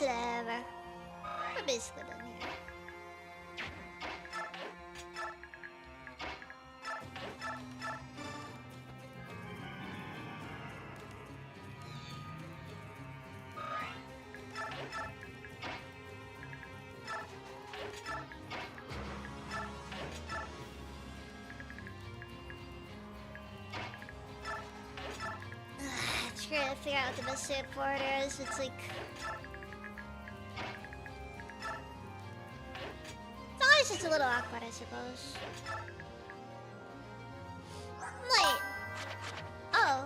Whatever. We're basically done here. Trying to figure out what the best way forward is. It's like... it's just a little awkward, I suppose. Wait. Oh.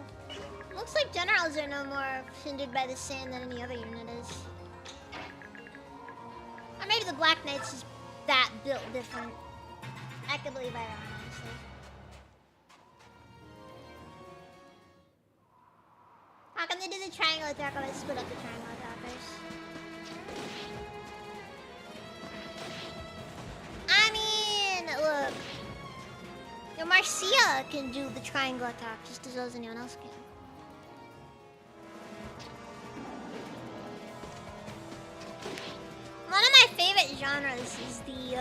Looks like generals are no more hindered by the sand than any other unit is. Or maybe the Black Knights is that built different. I could believe I don't, honestly. How come they do the triangle attack when I split up the triangle attackers? Look, your Marcia can do the triangle attack just as well as anyone else can. One of my favorite genres is the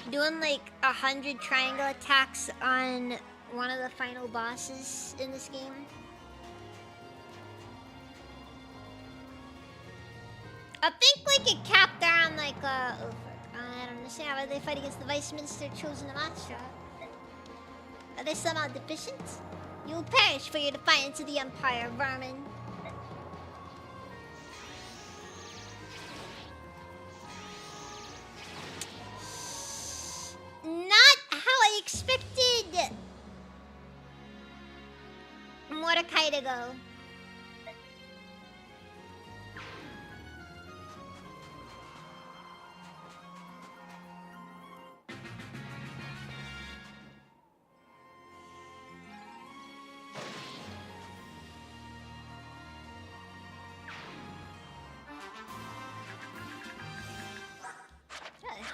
doing like 100 triangle attacks on one of the final bosses in this game. I think like it capped around like I don't understand why they fight against the Vice Minister chosen of Astra. Are they somehow deficient? You will perish for your defiance to the Empire, vermin. Not how I expected Mordecai to go.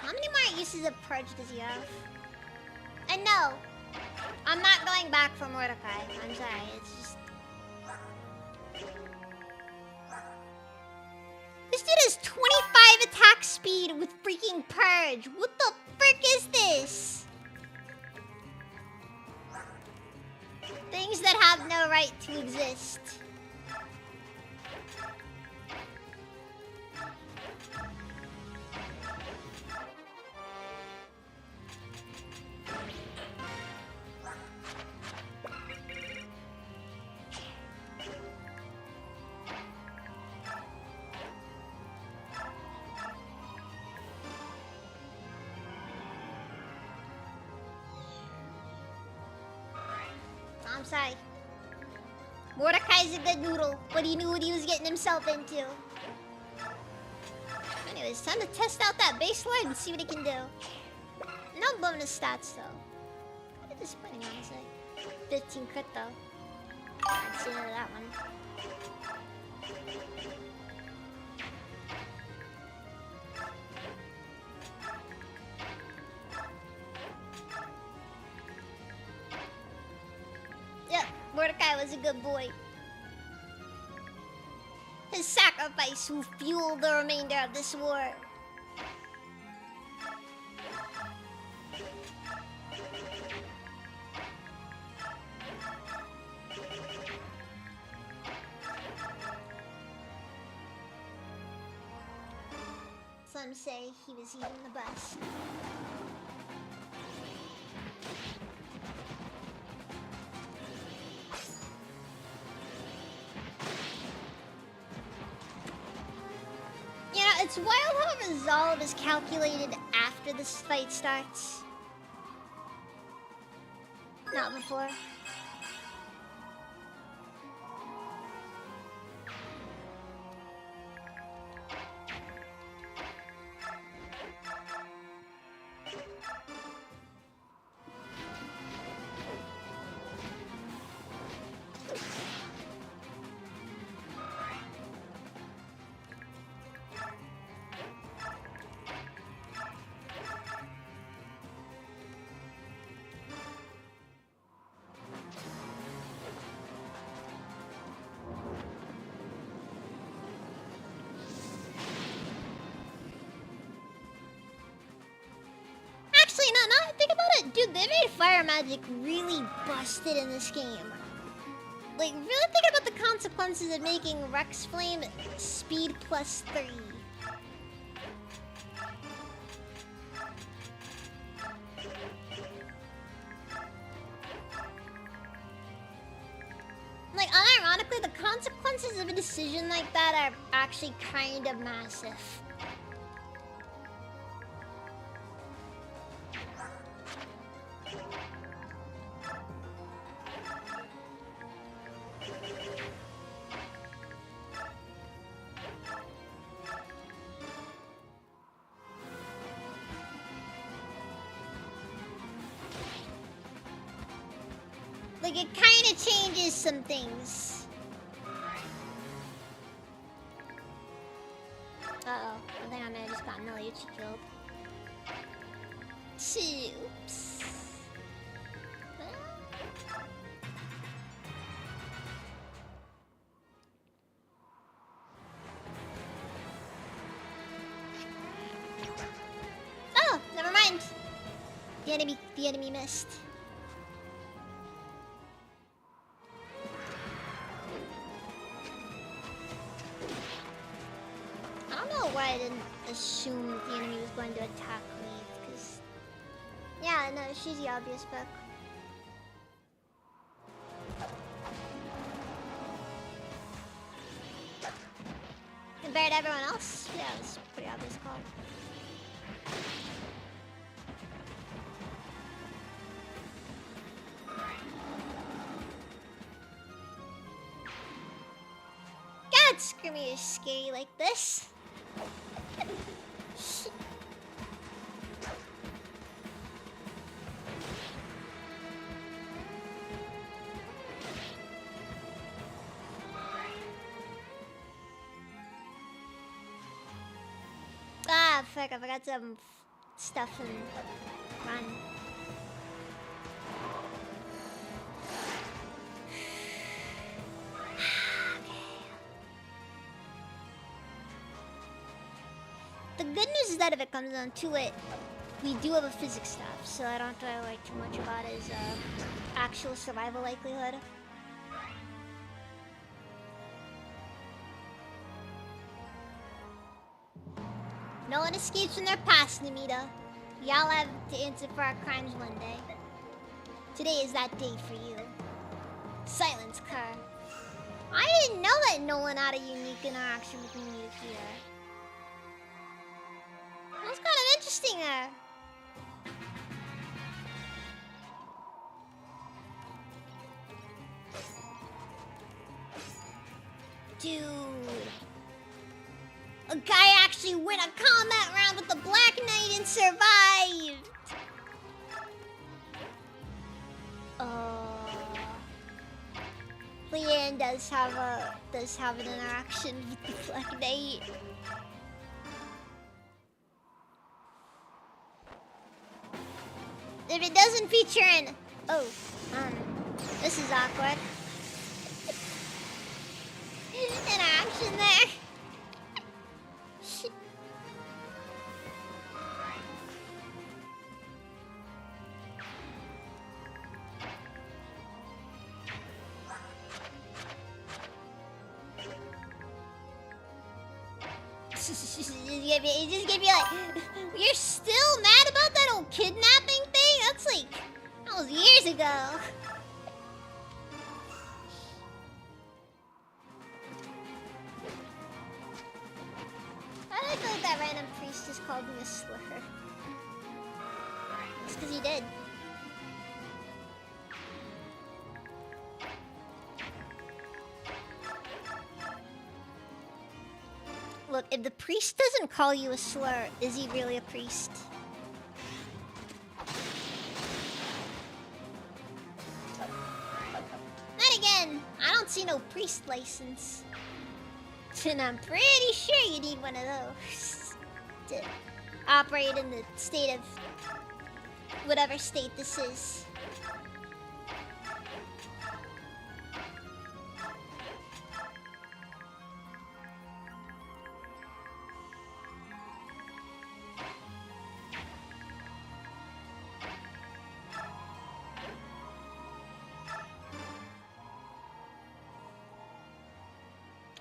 How many more uses of Purge does he have? And no, I'm not going back for Mordecai. I'm sorry, it's just... This dude has 25 attack speed with freaking Purge. What the frick is this? Things that have no right to exist. I'm sorry. Mordecai's a good noodle, but he knew what he was getting himself into. Anyways, time to test out that baseline and see what he can do. No bonus stats though. Kind of disappointing, honestly. 15 crit though. I'd see that one. Yeah, Mordecai was a good boy. His sacrifice will fuel the remainder of this war. Some say he was even the best. Yeah, it's wild how resolve is calculated after this fight starts. Not before. Actually, no, now I think about it, dude, they made fire magic really busted in this game. Like, really thinking about the consequences of making Rex Flame speed +3. Like, unironically, the consequences of a decision like that are actually kind of massive. Like, it kind of changes some things. Uh-oh. I think I may have just gotten Miliucci killed. Oops. Oh, never mind. The enemy missed. I don't know why I didn't assume that the enemy was going to attack me, because... Yeah, no, she's the obvious pick. Compared to everyone else, yeah, it's a pretty obvious call. God, Screamy is scary like this. Ah, fuck, I forgot some stuff and run. The good news is that if it comes down to it, we do have a physics staff, so I don't have to worry too much about his actual survival likelihood. No one escapes from their past, Namita. We all have to answer for our crimes one day. Today is that day for you. Silence, Kerr. I didn't know that Nolan had a unique interaction with Mewtwo. That's kind of interesting. Dude. A guy actually went a combat round with the Black Knight and survived. Leanne does have an interaction with the Black Knight. If it doesn't feature in... Oh, this is awkward. Interaction there. It's just gonna be like, you're still mad about that old kidnapping thing? That's like, that was years ago. I feel like that random priest just called me a slur. It's because he did. Look, if the priest doesn't call you a slur, is he really a priest? Then again, I don't see no priest license. And I'm pretty sure you need one of those to operate in the state of whatever state this is.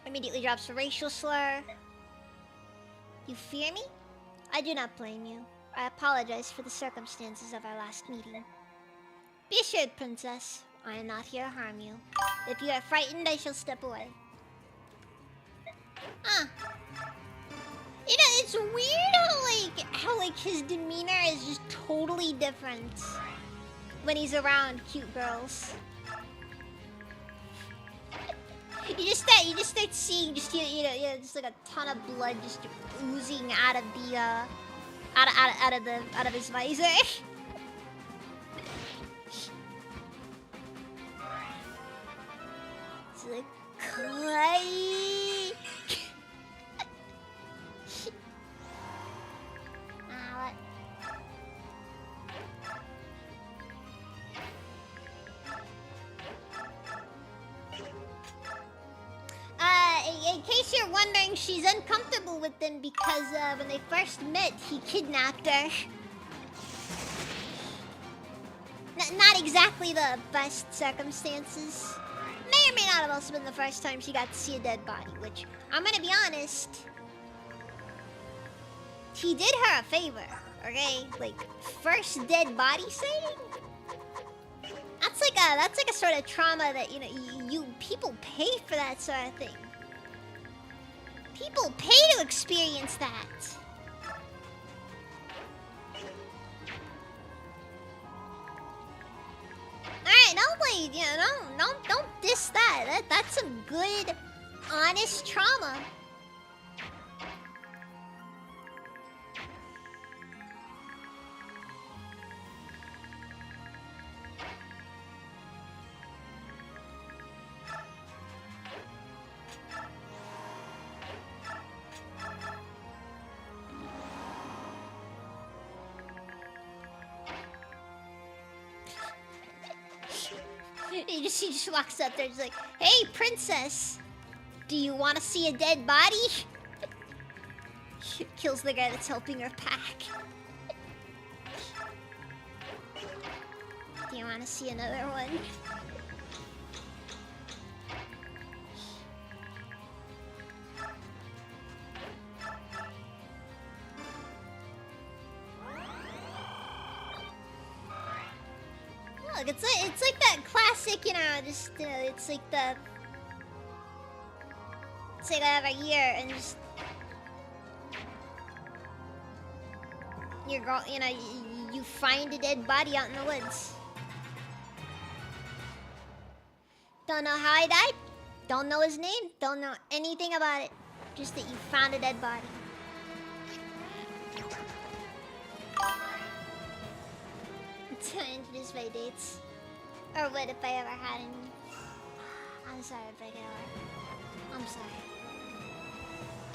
Immediately drops a racial slur. You fear me? I do not blame you. I apologize for the circumstances of our last meeting. Be assured, princess, I am not here to harm you. If you are frightened, I shall step away. You know, it's weird how his demeanor is just totally different when he's around cute girls. You just start seeing just just like a ton of blood just oozing out of the out of his visor. It's like kawaii. What? In case you're wondering, she's uncomfortable with him because when they first met, he kidnapped her. Not exactly the best circumstances. May or may not have also been the first time she got to see a dead body, which, I'm gonna be honest, he did her a favor, okay? Like, first dead body sighting? That's like a sort of trauma that, people pay for that sort of thing. People pay to experience that. Alright, don't diss that. That's some good, honest trauma. He just walks up there and is like, hey, princess, do you want to see a dead body? Kills the guy that's helping her pack. Do you want to see another one? Look, it's like that classic, it's like every year and just your girl, you find a dead body out in the woods. Don't know how I died? Don't know his name, don't know anything about it. Just that you found a dead body. To introduce my dates. Or what if I ever had any. I'm sorry if I ever. I'm sorry.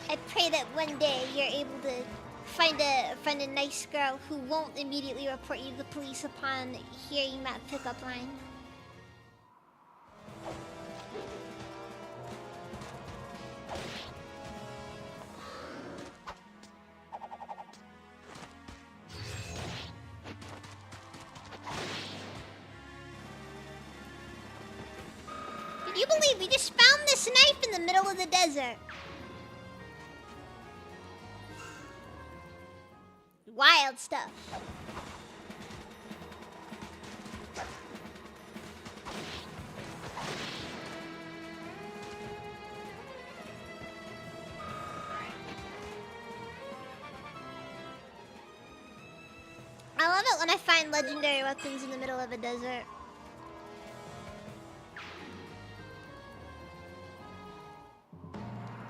I pray that one day you're able to find a nice girl who won't immediately report you to the police upon hearing that pickup line. Can you believe we just found this knife in the middle of the desert? Wild stuff. I love it when I find legendary weapons in the middle of a desert.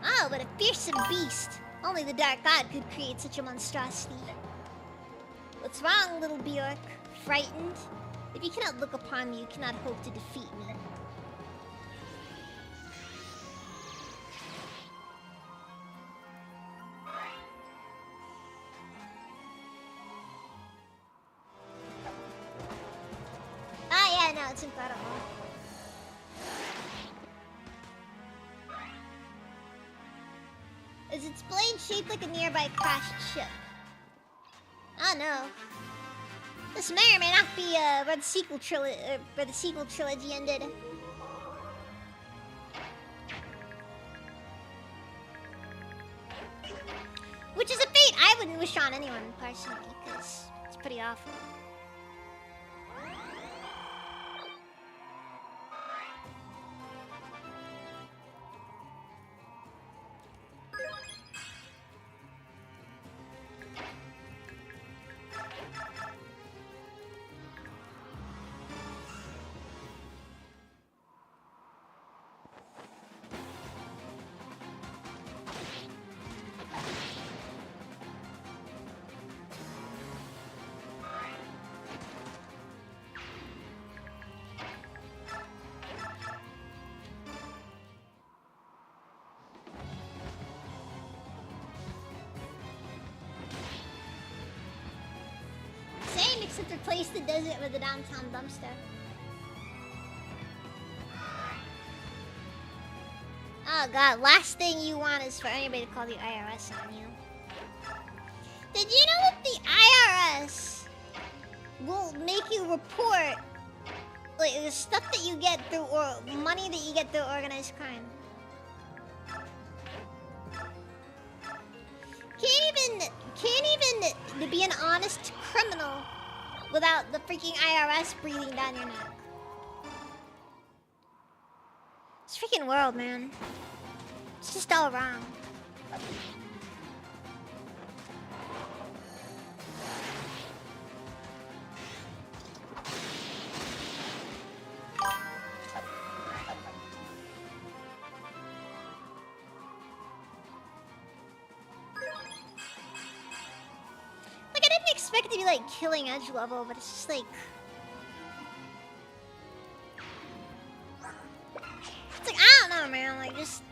Oh, what a fearsome beast. Only the Dark God could create such a monstrosity. What's wrong, little Bjork? Frightened? If you cannot look upon me, you cannot hope to defeat me. Ah, yeah, no, it's incredible. Is its blade shaped like a nearby crashed ship? Oh no. This may or may not be where the sequel trilogy ended. Which is a fate I wouldn't wish on anyone personally, because it's pretty awful. Except replace the desert with a downtown dumpster. Oh god, last thing you want is for anybody to call the IRS on you. Did you know that the IRS will make you report like the stuff that you get through or money that you get through organized crime? Can't even be an honest criminal without the freaking IRS breathing down your neck. This freaking world, man. It's just all wrong. Like, I didn't expect it to be like killing edge level, but it's just like... It's like, I don't know, man, like just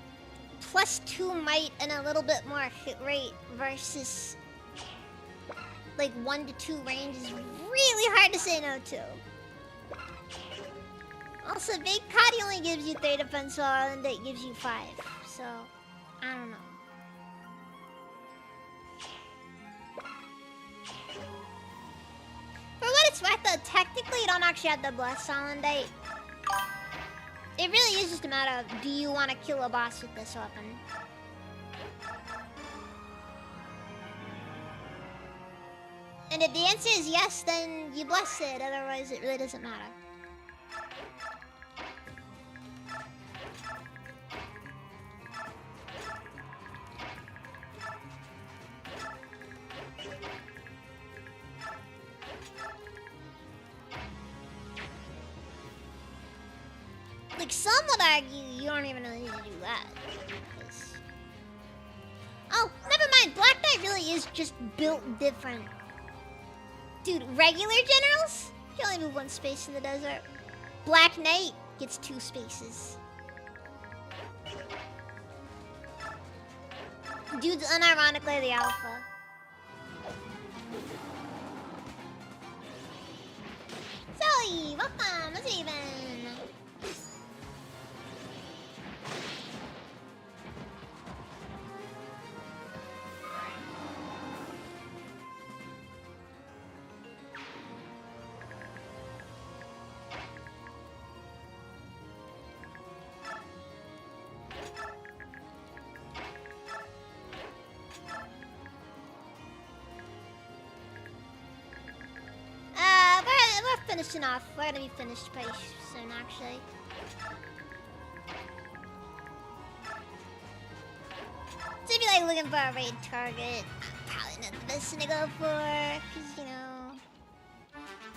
+2 might and a little bit more hit rate versus like 1 to 2 range is really hard to say no to. Also, Big Cotty only gives you 3 defense while Arlendate gives you 5, so I don't know. For what it's worth, though, technically you don't actually have to bless Arlendate. It really is just a matter of, do you want to kill a boss with this weapon? And if the answer is yes, then you bless it, otherwise it really doesn't matter. Like, some would argue you don't even really need to do that. 'Cause... Oh, never mind. Black Knight really is just built different. Dude, regular generals can only move 1 space in the desert. Black Knight gets 2 spaces. Dude's unironically the alpha. Zoe, welcome. Let's even. We're finishing off. We're gonna be finished pretty soon, actually. So if you're like looking for a raid target, probably not the best thing to go for, cause you know,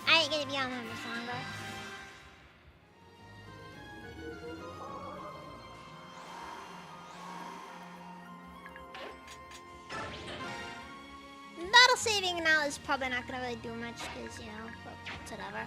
I ain't gonna be on there much longer. Battle saving now is probably not gonna really do much, cause you know, well, it's whatever.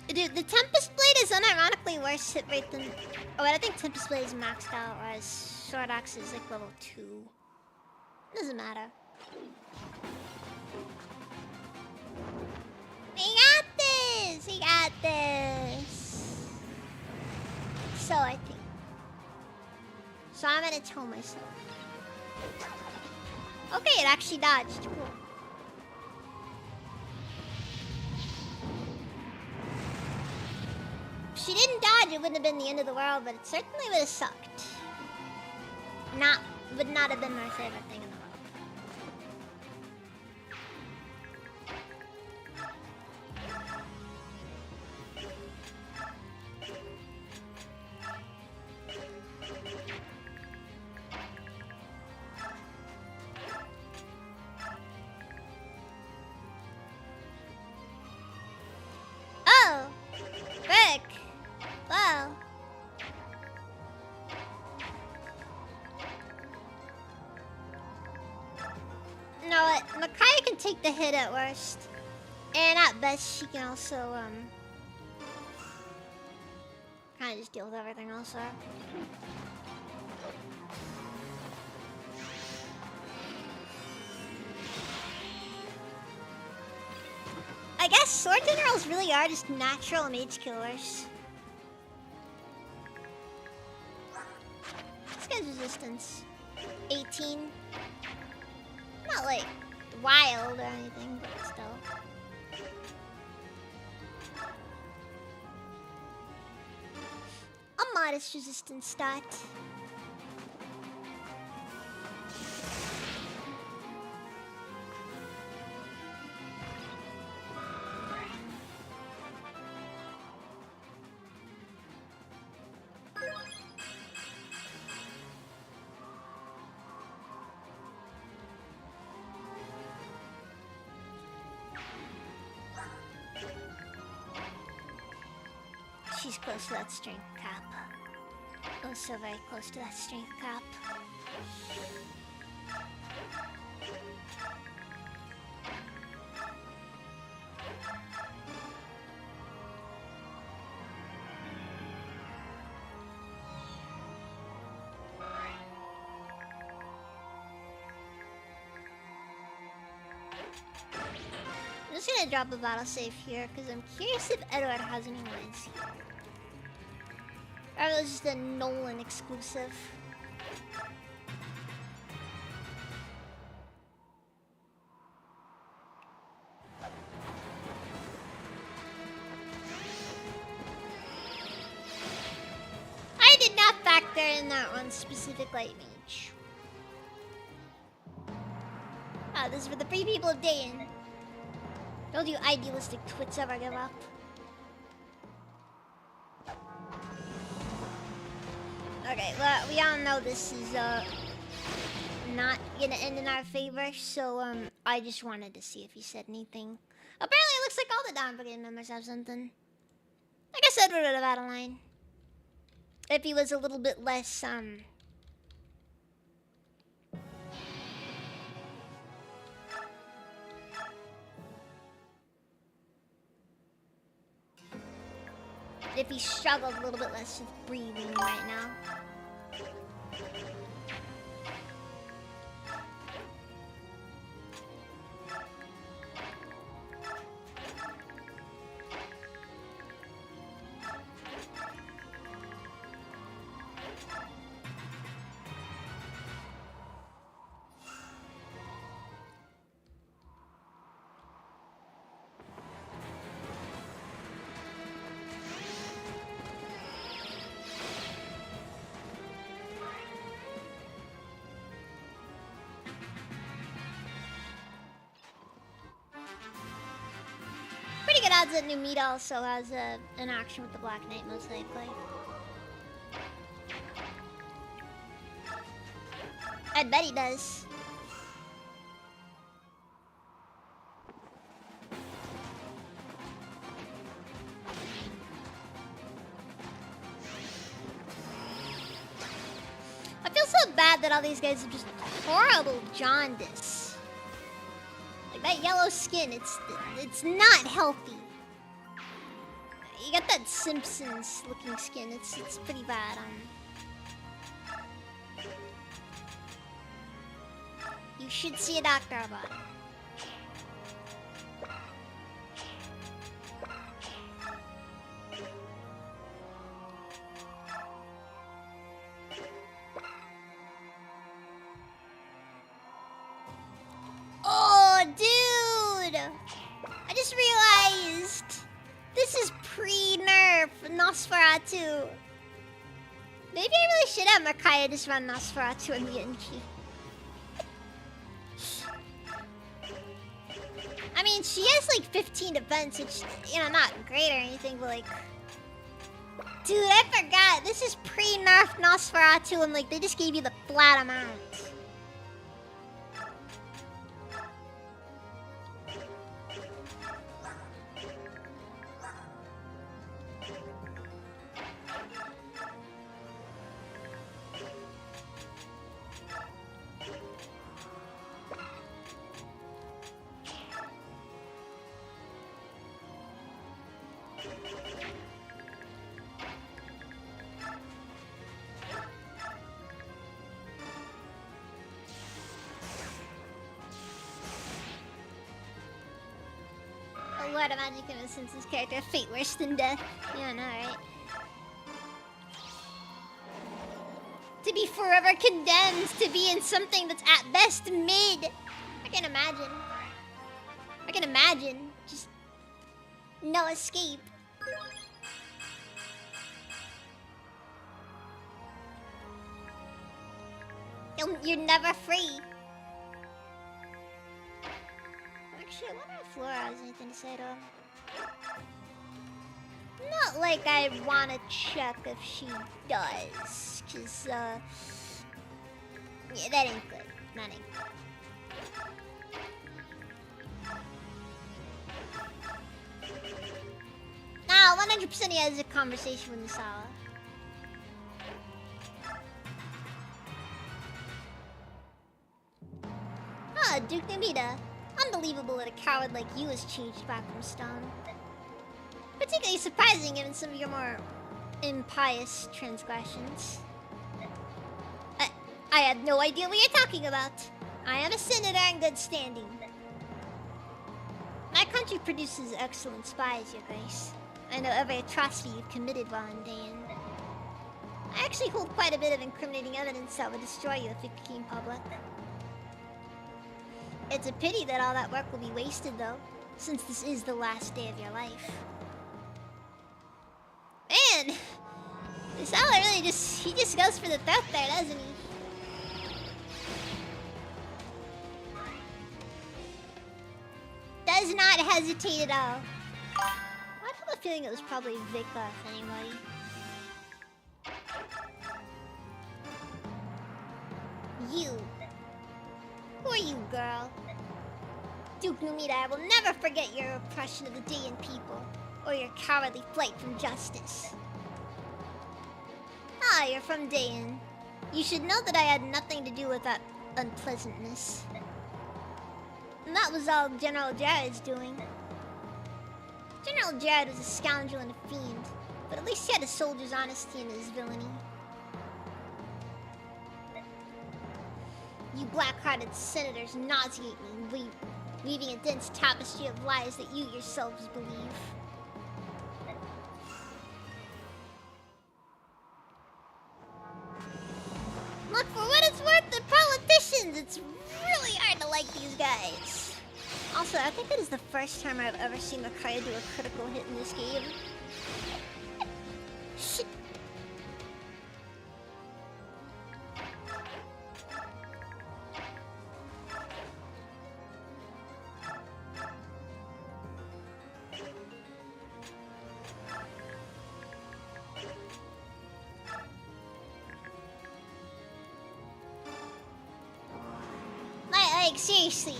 Dude, the Tempest Blade is unironically worse hit rate than... Oh, wait, I think Tempest Blade is maxed out, whereas Sword Axe is like level 2. Doesn't matter. We got this! We got this! So, I think. So, I'm gonna tell myself. Okay, it actually dodged. Cool. If she didn't dodge, it wouldn't have been the end of the world, but it certainly would have sucked. Would not have been my favorite thing in the world. Oh! Rick! Wow. No, Micaiah can take the hit at worst. And at best, she can also, kind of just deal with everything else there. I guess sword generals really are just natural mage killers. This guy's resistance 18. Not like wild or anything, but still. A modest resistance stat. She's close to that strength cap. Oh, so very close to that strength cap. I'm just gonna drop a battle save here because I'm curious if Edward has any lines here. Or it was just a Nolan exclusive. I did not factor in that one specific light mage. Oh, this is for the free people of Dayton. Don't you idealistic twits ever give up. Okay, well, we all know this is, not gonna end in our favor, so, I just wanted to see if he said anything. Apparently, it looks like all the Dawn Brigade members have something. Like I said, we're at a battle line. If he was a little bit less, if he struggled a little bit less with breathing right now. Pretty good odds that Numita also has an action with the Black Knight, most likely. I bet he does. I feel so bad that all these guys have just horrible jaundice. Like that yellow skin, it's not healthy. You got that Simpsons looking skin, it's pretty bad. You should see a doctor about it. Oh, dude! I just realized this is pre-nerf Nosferatu. Maybe I really should have Makaya just run Nosferatu and the NG. I mean, she has like 15 defense, which, you know, not great or anything, but like... Dude, I forgot. This is pre-nerf Nosferatu and like, they just gave you the flat amount. Lord of Magic Innocence this character, fate worse than death. Yeah, I know, right? To be forever condemned to be in something that's at best mid. I can imagine. I can imagine. Just no escape. You're never free. Actually, I wonder if Flora has anything to say to him. Not like I want to check if she does, cause yeah, that ain't good. That ain't good. Now, 100% he has a conversation with Misala. Ah, Duke Namita. Unbelievable that a coward like you is changed back from stone. Particularly surprising given some of your more impious transgressions. I have no idea what you're talking about. I am a senator in good standing. My country produces excellent spies, Your Grace. I know every atrocity you've committed while in Dayan. I actually hold quite a bit of incriminating evidence that would destroy you if it became public. It's a pity that all that work will be wasted, though, since this is the last day of your life. Man! This fella really he just goes for the throat there, doesn't he? Does not hesitate at all. I have a feeling it was probably Vika, if anybody. you, girl. Duke Numida, I will never forget your oppression of the Dayan people, or your cowardly flight from justice. Ah, you're from Dayan. You should know that I had nothing to do with that unpleasantness. And that was all General Jared's doing. General Jared was a scoundrel and a fiend, but at least he had a soldier's honesty in his villainy. You black-hearted senators nauseate me, weaving a dense tapestry of lies that you yourselves believe. Look, for what it's worth, they're politicians! It's really hard to like these guys. Also, I think that is the first time I've ever seen Makaya do a critical hit in this game. Shit. Like, seriously.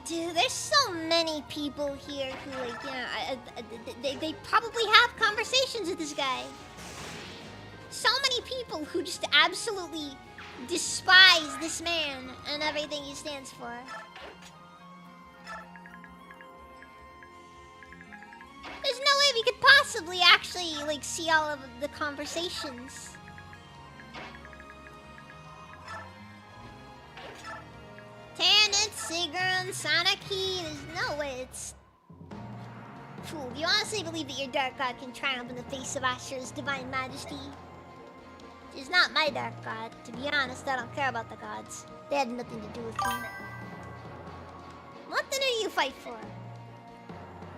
Dude, there's so many people here who, like, you know, they probably have conversations with this guy. So many people who just absolutely despise this man and everything he stands for. There's no way we could possibly actually, like, see all of the conversations. Tandit, Sigrun, Sanaki, there's no way it's... Fool, do you honestly believe that your Dark God can triumph in the face of Ashura's divine majesty? She's not my Dark God. To be honest, I don't care about the gods. They had nothing to do with me. What then do you fight for?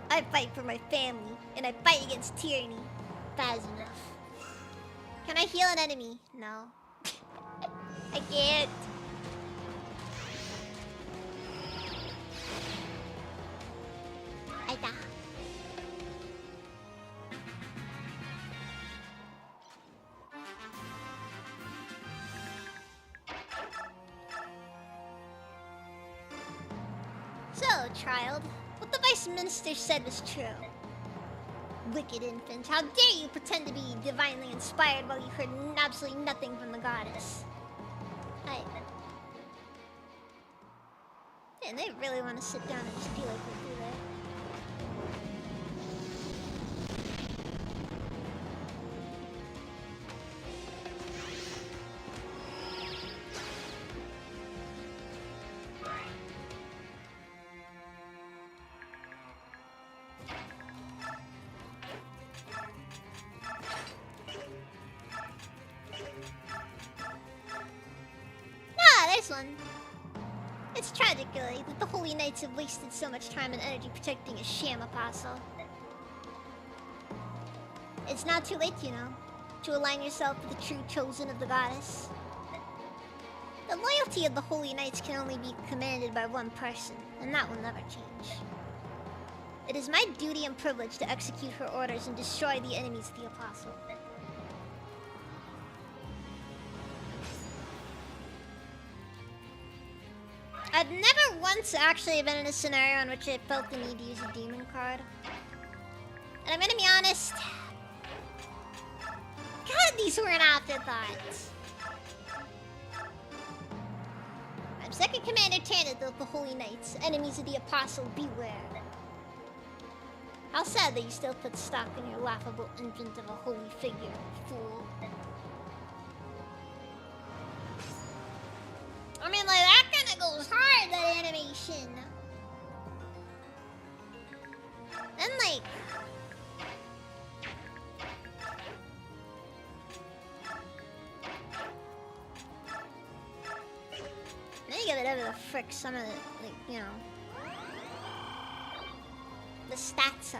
I fight for my family, and I fight against tyranny. That is enough. Can I heal an enemy? No. I can't. Aita. So, child, what the Vice Minister said was true. Wicked infant, how dare you pretend to be divinely inspired while you heard absolutely nothing from the goddess? Man, they really want to sit down and just be like we do that. One. It's tragic, really, that the Holy Knights have wasted so much time and energy protecting a sham apostle. It's not too late, you know, to align yourself with the true chosen of the goddess. The loyalty of the Holy Knights can only be commanded by one person, and that will never change. It is my duty and privilege to execute her orders and destroy the enemies of the apostle. I've never once actually been in a scenario in which I felt the need to use a demon card. And I'm gonna be honest. God, these were an afterthought. I'm Second Commander Tandit of the Holy Knights. Enemies of the Apostle, beware. How sad that you still put stock in your laughable infant of a holy figure, fool. I mean, like, that kind of goes hard, that animation. And, like... Let me get whatever the frick some of the, like, you know... the stats are.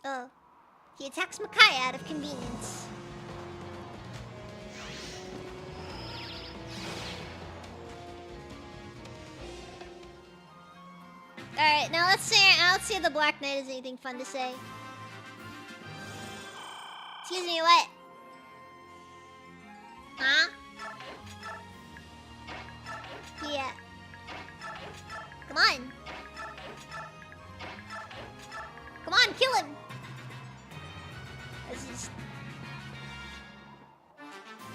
Oh, he attacks Makaya out of convenience. let's see if the Black Knight has anything fun to say. Excuse me, what? Huh? Yeah. Come on. Come on, kill him. This is...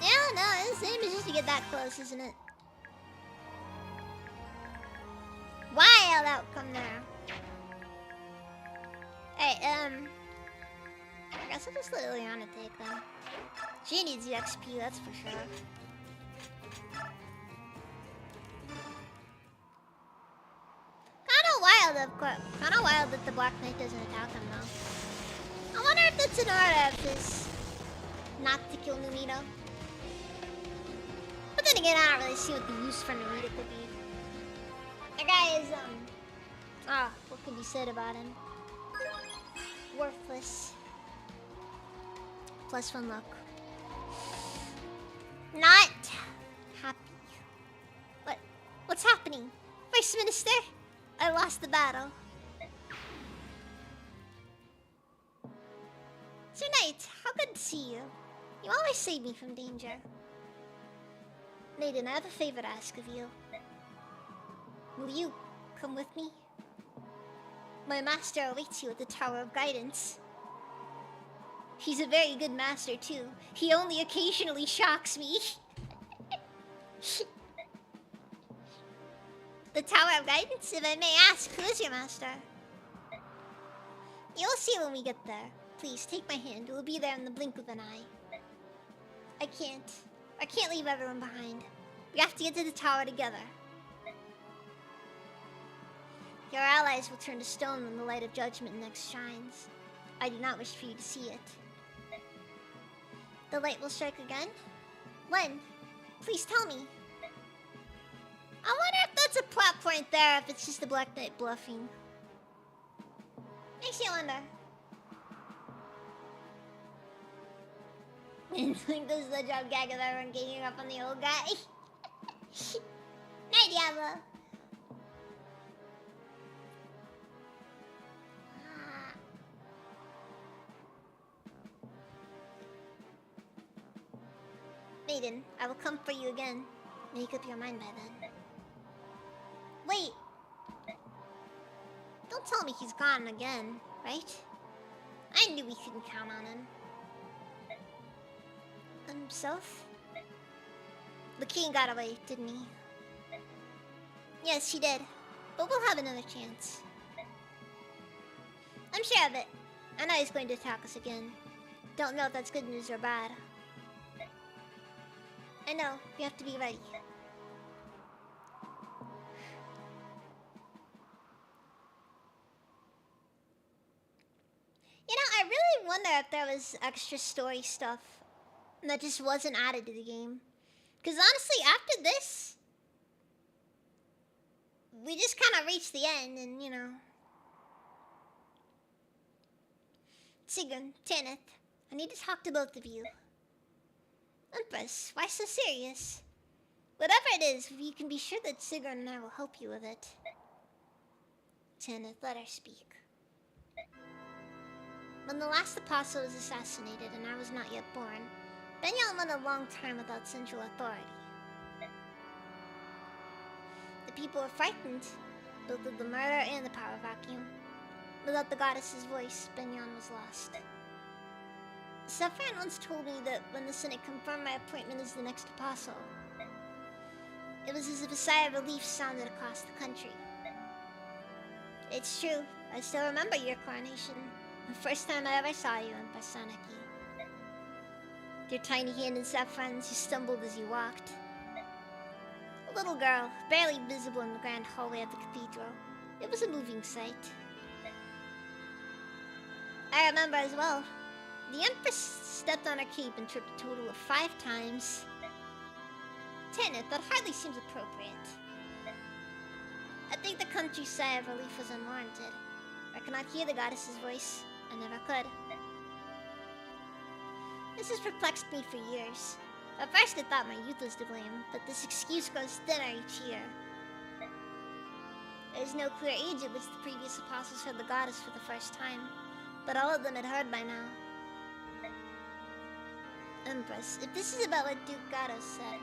Yeah, no, his aim is just to get that close, isn't it? Wild outcome there. Hey, I guess I'll just let Liliana take them. She needs the XP, that's for sure. Kinda wild that the Black Knight doesn't attack him though. I wonder if that's an order of his not to kill Numito. But then again, I don't really see what the use for Numito could be. That guy is, what could be said about him? Worthless. Plus 1 luck. Not happy. What's happening? Vice Minister? I lost the battle. Sir Knight, how good to see you. You always save me from danger. Maiden, I have a favor to ask of you. Will you come with me? My master awaits you at the Tower of Guidance. He's a very good master, too. He only occasionally shocks me. The Tower of Guidance, if I may ask, who is your master? You'll see when we get there. Please, take my hand. We'll be there in the blink of an eye. I can't leave everyone behind. We have to get to the tower together. Your allies will turn to stone when the light of judgment next shines. I do not wish for you to see it. The light will strike again? When? Please tell me. I wonder if that's a plot point there, if it's just the Black Knight bluffing. Makes you wonder. I think this is the job gag of everyone ganging up on the old guy. Night, Diablo. Maiden, I will come for you again. Make up your mind by then. Wait. Don't tell me he's gone again, right? I knew we couldn't count on him. Himself? The king got away, didn't he? Yes, he did. But we'll have another chance. I'm sure of it. I know he's going to attack us again. Don't know if that's good news or bad. I know, we have to be ready. You know, I really wonder if there was extra story stuff that just wasn't added to the game. Because honestly, after this, we just kind of reached the end and, you know. Sigrun, Tanith, I need to talk to both of you. Empress, why so serious? Whatever it is, you can be sure that Sigrun and I will help you with it. Tanith, let her speak. When the last apostle was assassinated and I was not yet born, Benyon went a long time without central authority. The people were frightened, both of the murder and the power vacuum. Without the goddess's voice, Benyon was lost. Saffron once told me that when the Senate confirmed my appointment as the next apostle, it was as if a sigh of relief sounded across the country. It's true, I still remember your coronation, the first time I ever saw you in Basanaki. Your tiny hand in Saffron's, you stumbled as you walked. A little girl, barely visible in the grand hallway of the cathedral. It was a moving sight. I remember as well. The Empress stepped on her cape and tripped a total of 5 times. Tanith, that hardly seems appropriate. I think the country's sigh of relief was unwarranted. I could not hear the goddess's voice. I never could. This has perplexed me for years. At first I thought my youth was to blame, but this excuse grows thinner each year. There is no clear age at which the previous apostles heard the goddess for the first time, but all of them had heard by now. Empress, if this is about what Duke Gatto said,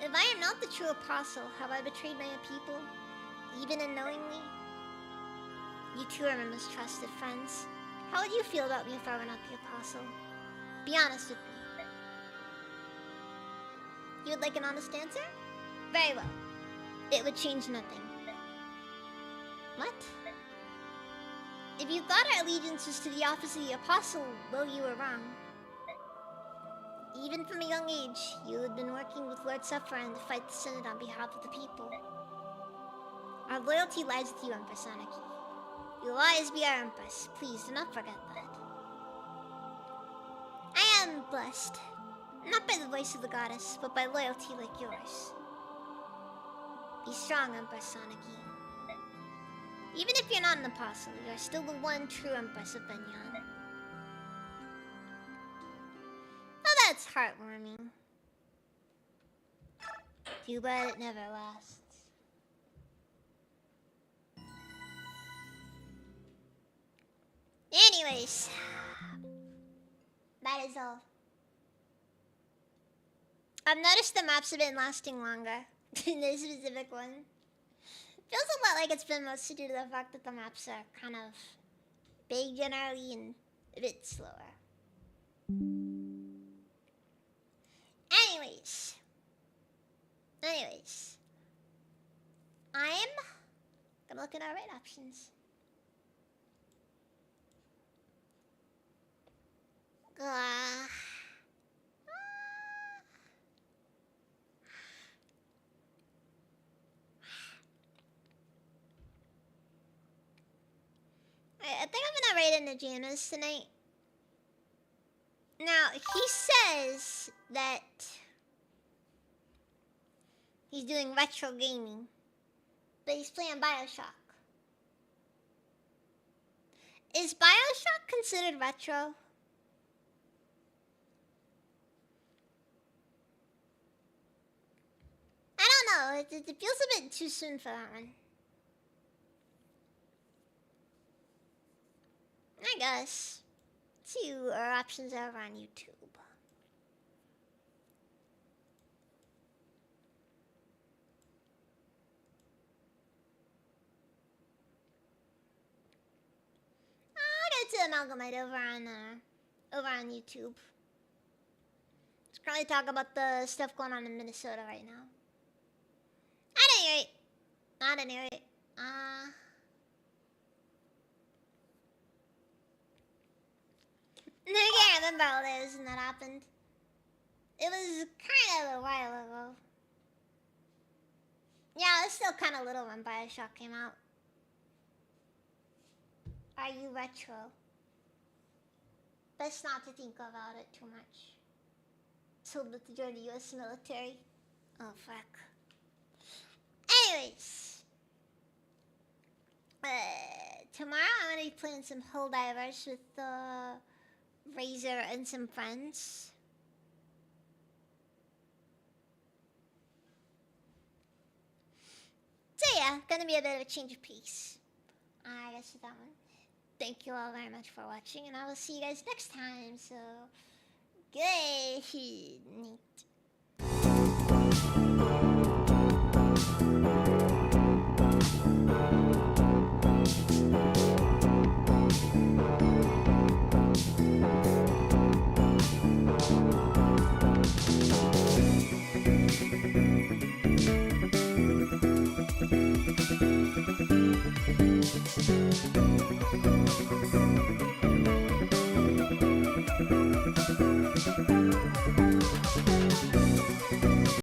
if I am not the true apostle, have I betrayed my people, even unknowingly? You two are my most trusted friends. How would you feel about me if I were not the apostle? Be honest with me. You would like an honest answer? Very well. It would change nothing. What? If you thought our allegiance was to the office of the apostle, well, you were wrong. Even from a young age, you had been working with Lord Sephiroth to fight the Synod on behalf of the people. Our loyalty lies with you, Empress Anarchy. You'll always be our Empress. Please do not forget that. I am blessed. Not by the voice of the goddess, but by loyalty like yours. Be strong, Empress Anarchy. Even if you're not an apostle, you are still the one true Empress of Benyan. Oh, that's heartwarming. Too bad it never lasts. Anyways, that is all. I've noticed the maps have been lasting longer in this specific one. Feels a lot like it's been mostly due to the fact that the maps are kind of big generally and a bit slower. Anyways, I'm gonna look at our raid options. I think I'm gonna raid into Janus tonight. Now, he says that he's doing retro gaming, but he's playing Bioshock. Is Bioshock considered retro? I don't know, it feels a bit too soon for that one. I guess. Let's see what our options are over on YouTube. I'll go to Amalgamate over on YouTube. Let's probably talk about the stuff going on in Minnesota right now. At any rate, I can't remember all this when that happened. It was kind of a while ago. Yeah, I was still kind of little when Bioshock came out. Are you retro? Best not to think about it too much. Told that to join the US military. Oh, fuck. Anyways. Tomorrow I'm going to be playing some Helldivers with Razor and some friends. So yeah, gonna be a bit of a change of pace. I guess with that one. Thank you all very much for watching, and I will see you guys next time. So, good night.